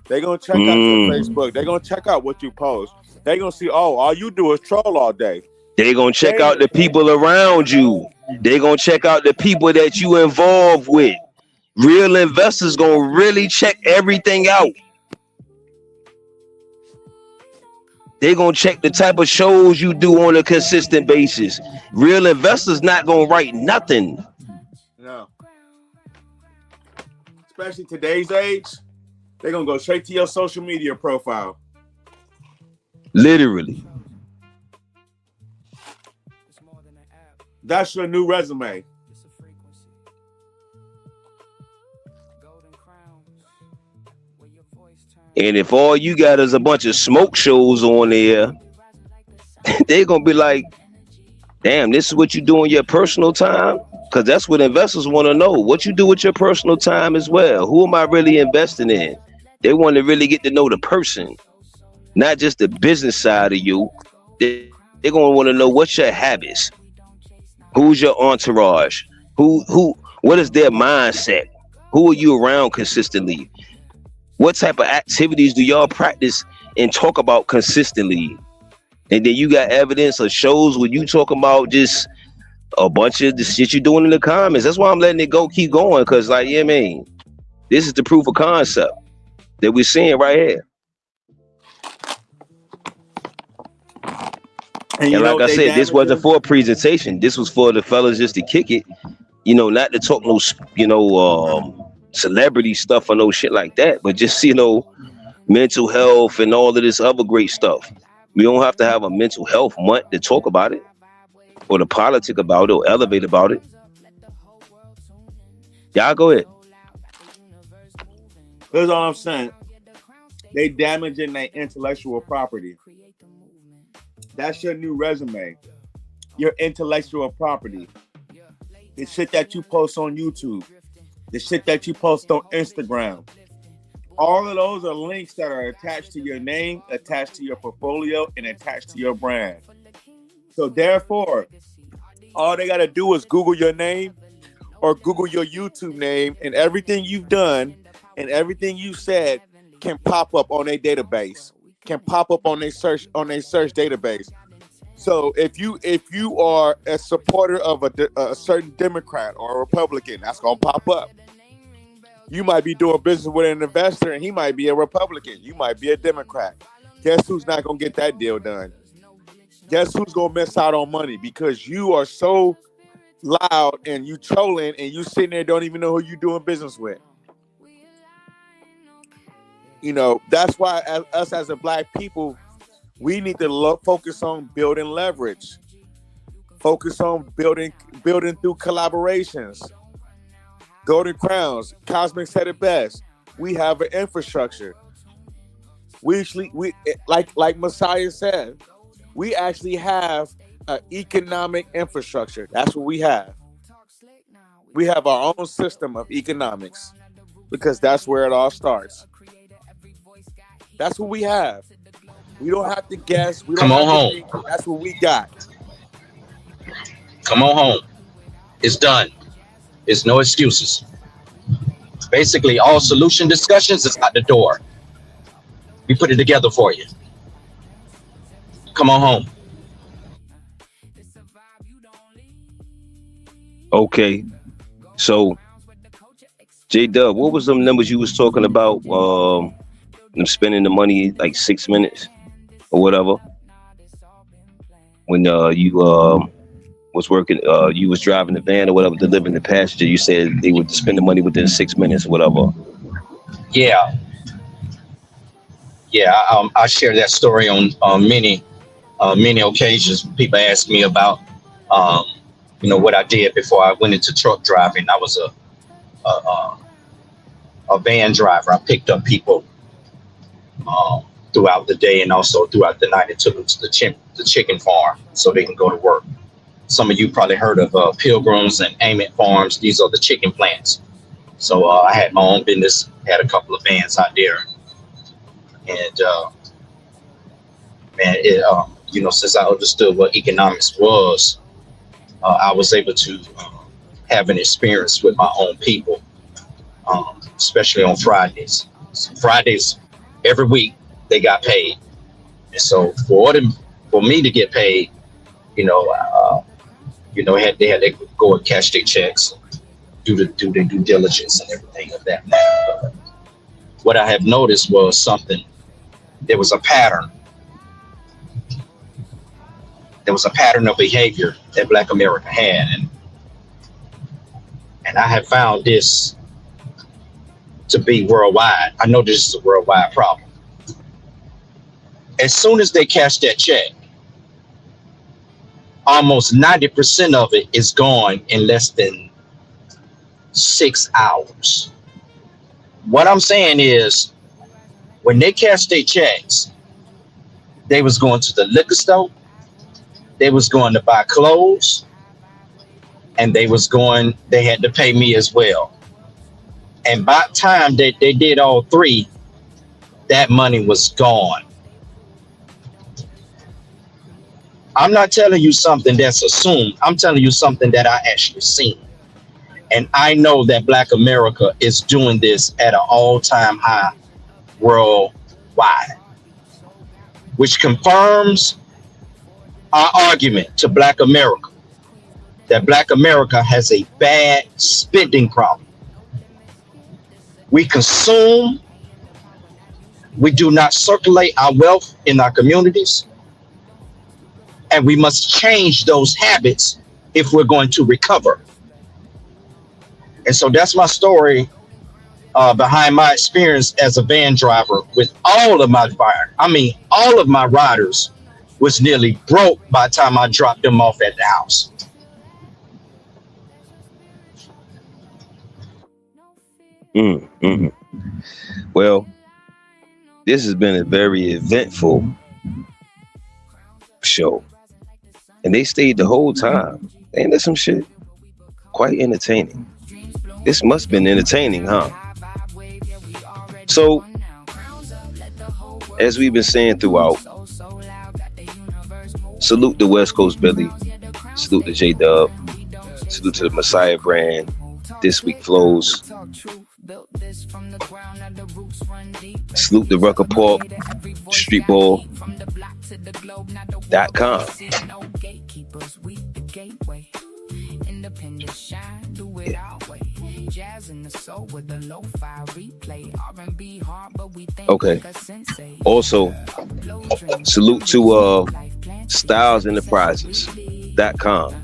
They're gonna check out your Facebook. They're gonna check out what you post. They're gonna see, oh, all you do is troll all day. They're gonna check out the people around you. They're gonna check out the people that you involved with. Real investors gonna really check everything out. They're gonna check the type of shows you do on a consistent basis. Real investors not gonna write nothing. No. Especially today's age, they're gonna go straight to your social media profile. Literally. That's your new resume. And if all you got is a bunch of smoke shows on there, they're gonna be like, damn, this is what you do in your personal time? Because that's what investors want to know. What you do with your personal time as well. Who am I really investing in? They want to really get to know the person, not just the business side of you. They're gonna want to know what's your habits. Who's your entourage? What is their mindset? Who are you around consistently? What type of activities do y'all practice and talk about consistently? And then you got evidence of shows where you talking about just a bunch of the shit you doing in the comments. That's why I'm letting it go, keep going, because like, yeah, man, this is the proof of concept that we're seeing right here. And like I said, this wasn't for a presentation. This was for the fellas just to kick it, not to talk no, celebrity stuff or no shit like that, but just, mental health and all of this other great stuff. We don't have to have a mental health month to talk about it or to politic about it or elevate about it. Y'all go ahead. That's all I'm saying. They damaging their intellectual property. That's your new resume. Your intellectual property. The shit that you post on YouTube. The shit that you post on Instagram. All of those are links that are attached to your name, attached to your portfolio, and attached to your brand. So therefore, all they got to do is Google your name or Google your YouTube name, and everything you've done and everything you said can pop up on a database, can pop up on a search database. So if you are a supporter of a certain Democrat or a Republican, that's gonna pop up. You might be doing business with an investor and he might be a Republican. You might be a Democrat. Guess who's not gonna get that deal done? Guess who's gonna miss out on money because you are so loud and you trolling and you sitting there don't even know who you doing business with. That's why us as a black people, we need to focus on building leverage. Focus on building through collaborations. Golden Crowns, Cosmic said it best. We have an infrastructure. We like Messiah said, we actually have an economic infrastructure. That's what we have. We have our own system of economics because that's where it all starts. That's what we have. We don't have to guess. We don't Come on home. think. That's what we got. Come on home. It's done. It's no excuses. Basically, all solution discussions is at the door. We put it together for you. Come on home. Okay. So, J-Dub, what was them numbers you was talking about? Them spending the money like 6 minutes or whatever. When you was working, you was driving the van or whatever, delivering the passenger, you said they would spend the money within 6 minutes or whatever. Yeah. I shared that story on many many occasions, people ask me about, what I did before I went into truck driving. I was a van driver. I picked up people throughout the day and also throughout the night and took them to the chicken farm so they can go to work. Some of you probably heard of Pilgrims and Ament Farms. These are the chicken plants. So I had my own business, had a couple of vans out there. And, since I understood what economics was, I was able to have an experience with my own people, especially on Fridays. Fridays, every week, they got paid. And so for me to get paid, they had to go and cash their checks, do their due diligence and everything of that matter. But what I have noticed was there was a pattern. There was a pattern of behavior that Black America had. And I have found this to be worldwide. I know this is a worldwide problem. As soon as they cash that check, almost 90% of it is gone in less than 6 hours. What I'm saying is, when they cashed their checks, they was going to the liquor store, they was going to buy clothes, and they had to pay me as well. And by the time that they did all three, that money was gone. I'm not telling you something that's assumed. I'm telling you something that I actually seen. And I know that Black America is doing this at an all-time high worldwide, which confirms our argument to Black America that Black America has a bad spending problem. We consume, we do not circulate our wealth in our communities, and we must change those habits if we're going to recover. And so that's my story behind my experience as a van driver with all of my riders was nearly broke by the time I dropped them off at the house. Well, this has been a very eventful show. And they stayed the whole time. Ain't that some shit? Quite entertaining. This must have been entertaining, huh? So, as we've been saying throughout, salute the West Coast Billy, salute the J-Dub, salute to the Messiah brand, This Week Flows, salute the Rucker Park, Streetball.com. Okay. Also, salute to StylesEnterprises.com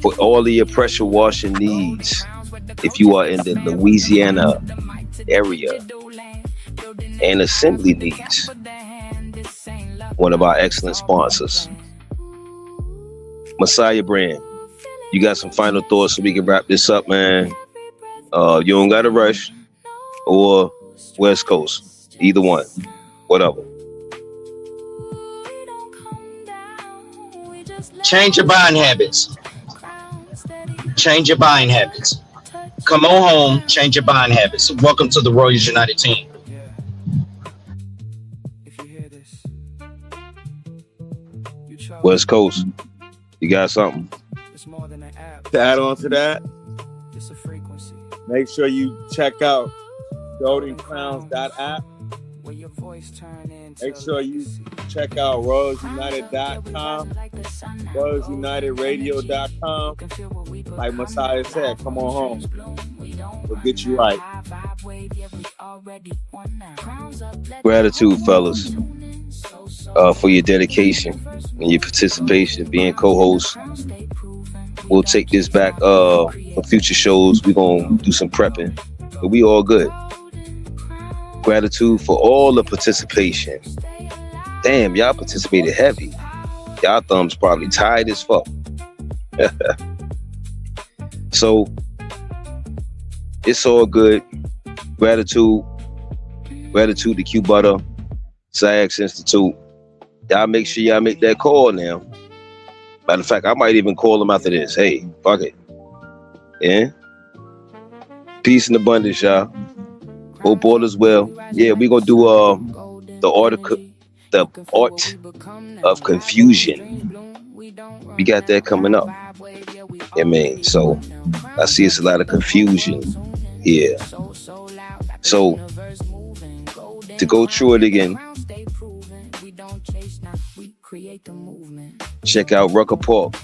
for all of your pressure washing needs. If you are in the Louisiana area and assembly needs, one of our excellent sponsors, Messiah brand. You got some final thoughts so we can wrap this up, man? You don't got to rush, or West Coast, either one, whatever. Change your buying habits. Change your buying habits. Come on home, change your buying habits. Welcome to the Royals United team. West Coast, you got something? To add on to that, make sure you check out goldencrowns.app. Make sure you check out royalsunited.com, royalsunited.radio.com. Like Messiah said, come on home. We'll get you right. Gratitude, fellas, for your dedication and your participation, being co-host. We'll take this back for future shows. We're going to do some prepping, but we all good. Gratitude for all the participation Damn, y'all participated heavy. Y'all thumbs probably tired as fuck. So it's all good. Gratitude to Q Butter, SAGS Institute. Y'all make sure y'all make that call now. Matter of fact, I might even call them after this. Hey, fuck it. Yeah. Peace and abundance, y'all. Hope all is well. Yeah, we gonna do the art of confusion. We got that coming up. I mean, so I see it's a lot of confusion here. So to go through it again, check out Rucker Park.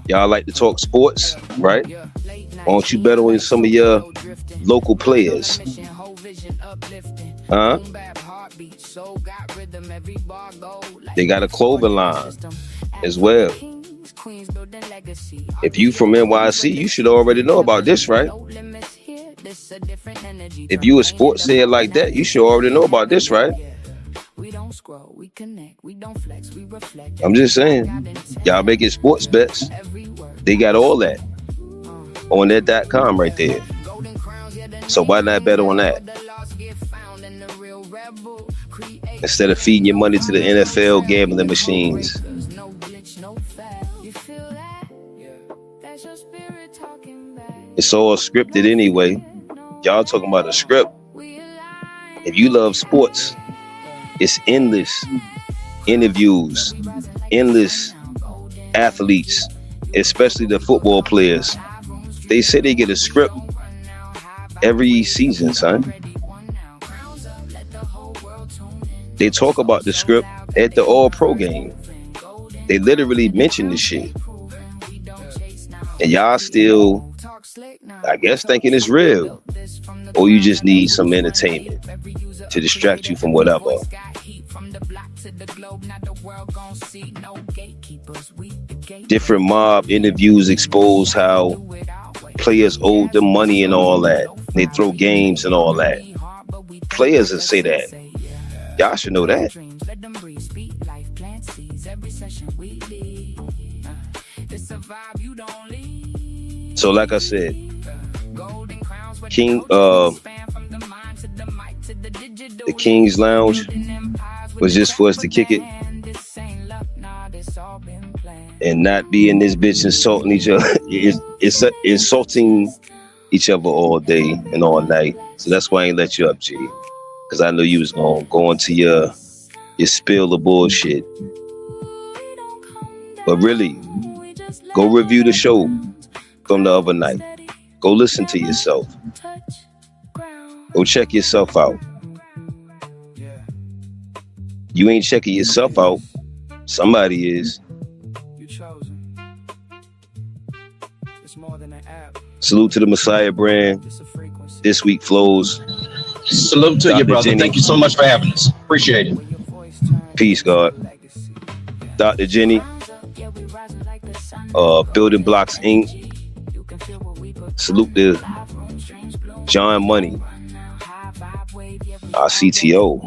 Y'all like to talk sports, right? Why don't you bet on some of your local players? Huh? They got a clothing line as well. If you from NYC, you should already know about this, right? If you a sports head like that, you should already know about this, right? I'm just saying, y'all making sports bets. They got all that on their .com right there. So why not bet on that? Instead of feeding your money to the NFL gambling machines. It's all scripted anyway. Y'all talking about a script. If you love sports, it's endless interviews, endless athletes, especially the football players. They say they get a script every season, son. They talk about the script at the All-Pro game. They literally mention this shit. And y'all still, I guess, thinking it's real. Or you just need some entertainment to distract you from whatever. Different mob interviews expose how players owe them money and all that. They throw games and all that. Players that say that. Y'all should know that. So like I said, the King's Lounge was just for us to kick it and not be in this bitch insulting each other. It's insulting each other all day and all night. So that's why I ain't let you up, G. Because I know you was gonna go into your spill of bullshit. But really, go review the show from the other night. Go listen to yourself. Go check yourself out. You ain't checking yourself out. Somebody is. Salute to the Messiah brand. This week flows. Salute to you, brother. Jenny. Thank you so much for having us. Appreciate it. Peace, God. Dr. Jenny. Building Blocks Inc. Salute to John Money, our CTO.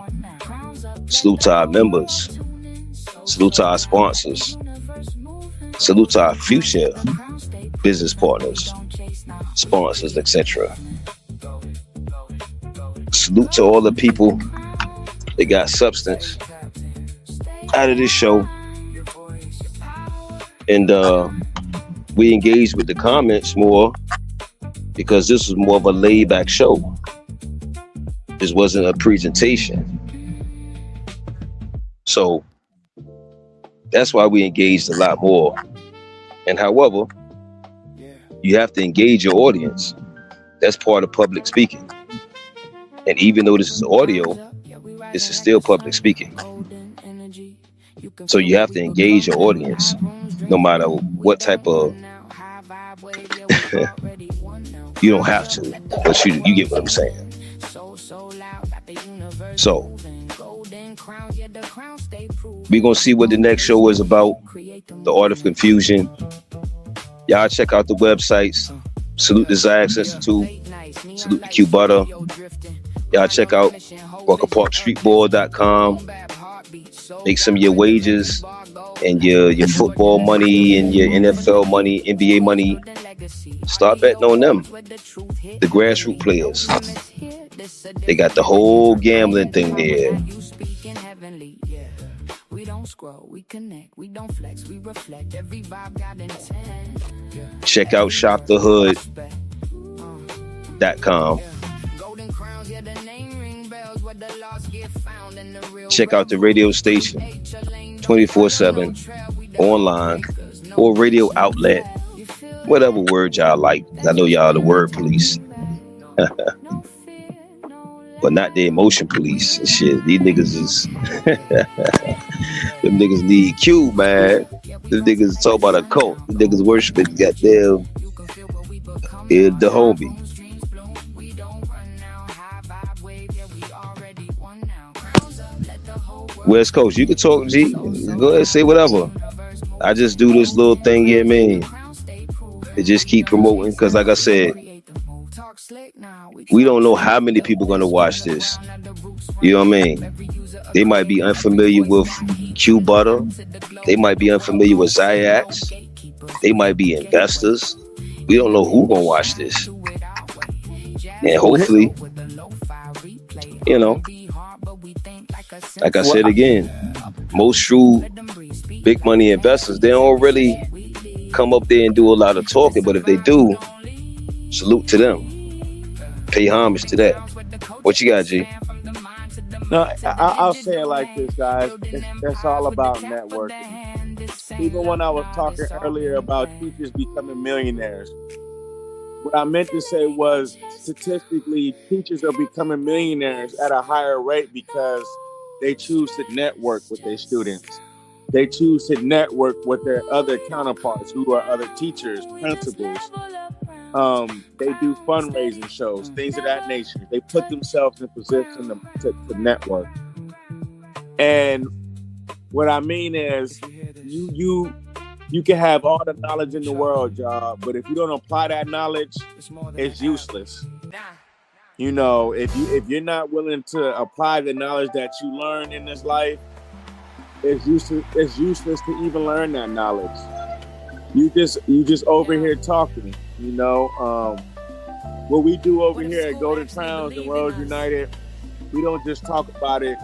Salute to our members. Salute to our sponsors. Salute to our future business partners, sponsors, etc. Salute to all the people that got substance out of this show. And we engaged with the comments more because this was more of a laid-back show. This wasn't a presentation. So that's why we engaged a lot more. And however, you have to engage your audience. That's part of public speaking. And even though this is audio, this is still public speaking. So you have to engage your audience, no matter what type of... You don't have to, but you get what I'm saying. So we're going to see what the next show is about, the art of confusion. Y'all check out the websites. Salute the SAGS Institute. Salute the Q Butter. Y'all check out WalkerParkStreetBall.com. make some of your wages and your football money and your NFL money, NBA money. Start betting on them, the grassroots players. They got the whole gambling thing there. We don't scroll, we connect, we don't flex, we reflect. Every vibe got intent. Check out shopthehood.com. Check out the radio station 24/7 online or radio outlet, whatever word y'all like. I know y'all the word police. But not the emotion police and shit. These niggas is them niggas need Q, man. Them niggas talk about a cult. Them niggas worshiping goddamn the homie. West Coast, you can talk, G. Go ahead and say whatever. I just do this little thing here, man. They just keep promoting, because like I said, we don't know how many people gonna watch this. You know what I mean? They might be unfamiliar with Q Butter. They might be unfamiliar with Zayax. They might be investors. We don't know who gonna watch this. And hopefully, you know, like I said again, most true big money investors, they don't really come up there and do a lot of talking, but if they do, salute to them. Pay homage to that. What you got, G? No, I'll say it like this, guys. It's all about networking. Even when I was talking earlier about teachers becoming millionaires, what I meant to say was statistically, teachers are becoming millionaires at a higher rate because they choose to network with their students. They choose to network with their other counterparts who are other teachers, principals. They do fundraising shows, things of that nature. They put themselves in position to network. And what I mean is, you can have all the knowledge in the world, y'all, but if you don't apply that knowledge, it's useless. You know, if you're not willing to apply the knowledge that you learn in this life, it's useless to even learn that knowledge. You just over here talking. You know, what we do over here at Golden Crowns and Royals United, we don't just talk about it,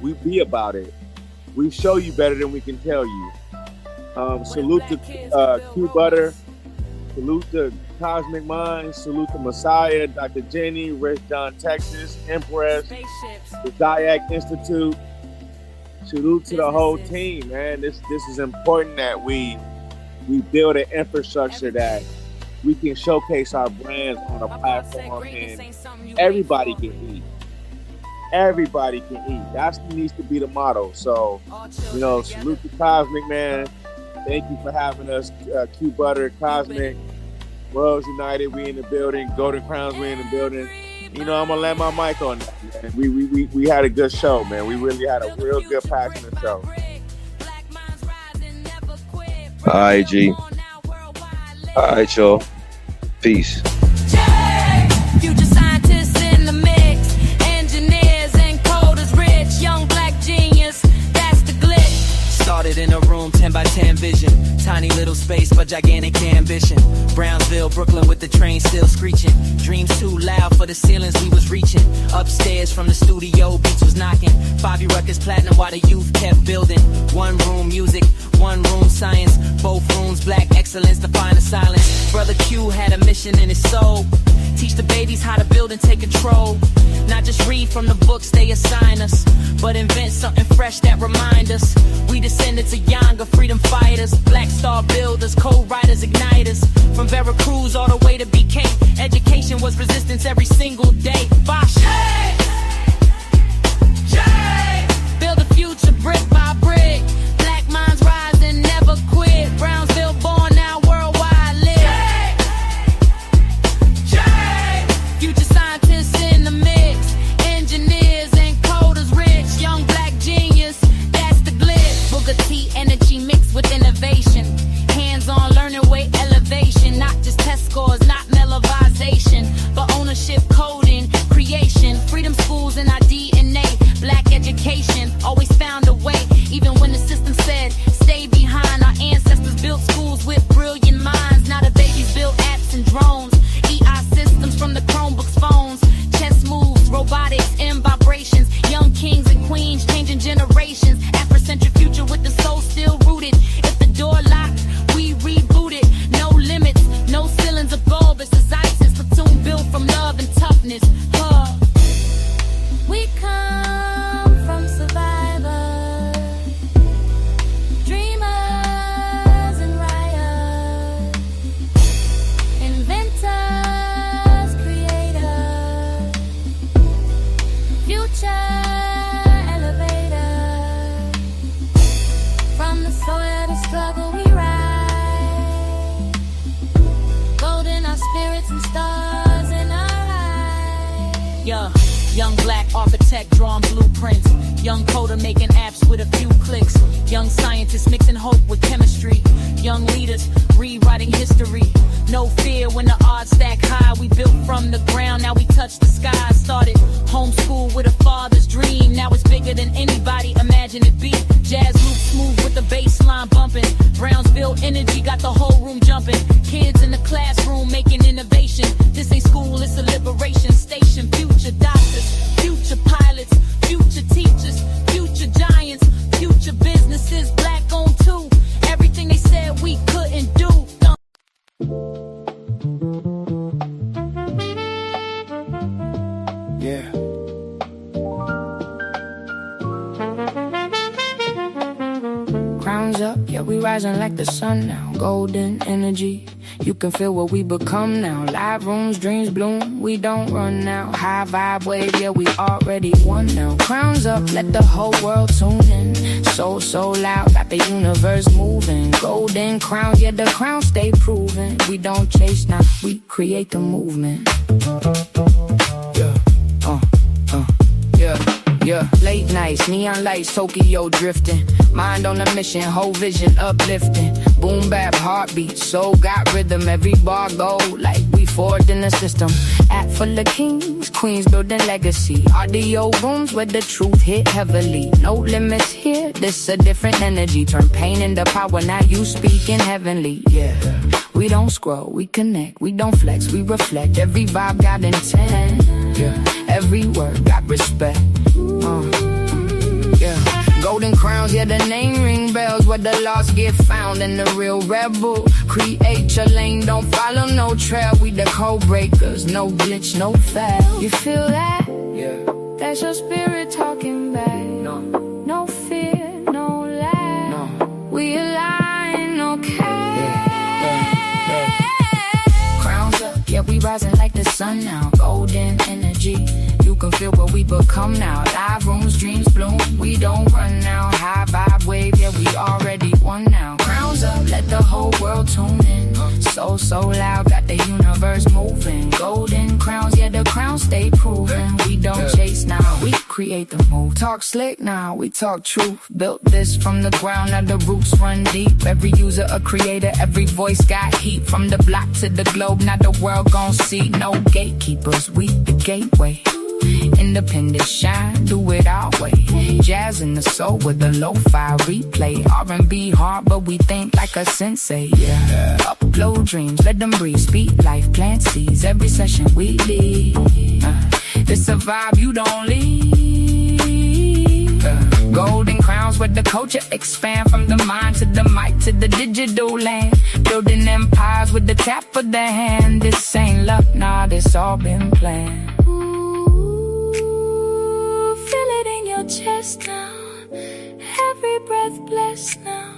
we be about it. We show you better than we can tell you. Salute to Q Butter, salute to Cosmic Minds, salute to Messiah, Dr. Jenny, Rich John Texas, Empress, the Zayak Institute. Salute to the whole team, man. This is important that we build an infrastructure that we can showcase our brands on a platform and everybody can eat. Everybody can eat. That needs to be the motto. So, you know, salute to Cosmic, man. Thank you for having us. Q Butter, Cosmic, Royals United, we in the building. Golden Crowns, we in the building. You know, I'm gonna land my mic on that, man. We had a good show, man. We really had a real good, passionate show. All right, G. All right, y'all. Peace. Future scientists in the mix, engineers and coders, rich, young black genius, that's the glitch. Started in a room, 10 by 10 vision, tiny little space but gigantic ambition. Brownsville, Brooklyn with the train still screeching. Dreams too loud for the ceilings we was reaching. Upstairs from the studio, beats was knocking. 5 records platinum while the youth kept building. One room music, one room science. Both rooms black excellence, define the silence. Brother Q had a mission in his soul. Teach the babies how to build and take control. Not just read from the books they assign us, but invent something fresh that remind us. We descendants of Yanga, freedom fighters, black star builders, co-writers, igniters. From Veracruz all the way to BK, education was resistance every single day. Bosh. Hey! Jay! Build a future brick by brick. Black minds rise and never quit. Brownsville born, now worldwide live. Jay! Future scientists in the mix. Engineers and coders, rich, young black genius, that's the glitch. Booker T energy mixed with innovation. Hands-on learning way elevation. Not just test scores, not memorization, but ownership, coding, creation. Freedom schools in our DNA. Black education always found a way. greatness. We come from survivors, dreamers and rioters, inventors, creators, future elevators. From the soil to struggle we rise, golden our spirits and stars in our eyes. Yeah. Young black architect drawing blueprints. Young coder making apps with a few clicks. Young scientists mixing hope with chemistry. Young leaders rewriting history. No fear when the odds stack high. We built from the ground, now we touch the sky. Started homeschool with a father's dream. Now it's bigger than anybody imagine it be. Jazz loop smooth with the bass line bumping. Brownsville energy got the whole room jumping. Kids in the classroom making innovation. This ain't school, it's a liberation station. Future doctors, future pilots, future teachers, future giants, future businesses, black owned too. Everything they said we couldn't do. Yeah. Crowns up, yeah, we rising like the sun now. Golden energy, you can feel what we become now. Live rooms, dreams bloom, we don't run now. High vibe wave, yeah, we already won now. Crowns up, let the whole world tune in. So loud, got the universe moving. Golden crowns, yeah, the crowns stay proven. We don't chase now, we create the movement. Yeah, late nights, neon lights, Tokyo drifting. Mind on a mission, whole vision uplifting. Boom bap, heartbeat, soul got rhythm. Every bar go like we forged in the system. Act full of kings, queens building legacy. Audio rooms where the truth hit heavily. No limits here, this a different energy. Turn pain into power, now you speaking heavenly. Yeah, we don't scroll, we connect. We don't flex, we reflect. Every vibe got intent. Yeah, every word got respect. Yeah, golden crowns, yeah, the name ring bells. Where the lost get found and the real rebel. Create your lane, don't follow no trail. We the code breakers, no glitch, no fail. You feel that? Yeah, that's your spirit talking back. No fear, no lag. No. We align, okay. Crowns up, yeah, we rising like the sun now. Golden energy, you can feel what we become now. Live rooms, dreams bloom, we don't run now. High vibe wave, yeah, we already won now. Crowns up, let the whole world tune in. So loud, got the universe moving. Golden crowns, yeah, the crowns stay proven. We don't chase now, we create the move. Talk slick now, we talk truth. Built this from the ground, now the roots run deep. Every user a creator, every voice got heat. From the block to the globe, now the world gon' see. No gatekeepers, we the gateway. Independent shine, do it our way. Jazz in the soul with the lo-fi replay. R&B hard, but we think like a sensei. Yeah, upload dreams, let them breathe. Speak life, plant seeds. Every session we lead. It's a vibe you don't leave. Golden crowns with the culture expand. From the mind to the mic to the digital land. Building empires with the tap of the hand. This ain't luck, nah, this all been planned. Chest now, every breath blessed now.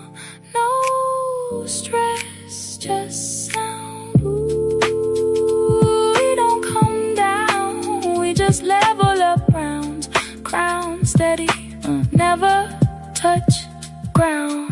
No stress, just sound. Ooh, we don't come down, we just level up rounds. Crown steady, never touch ground.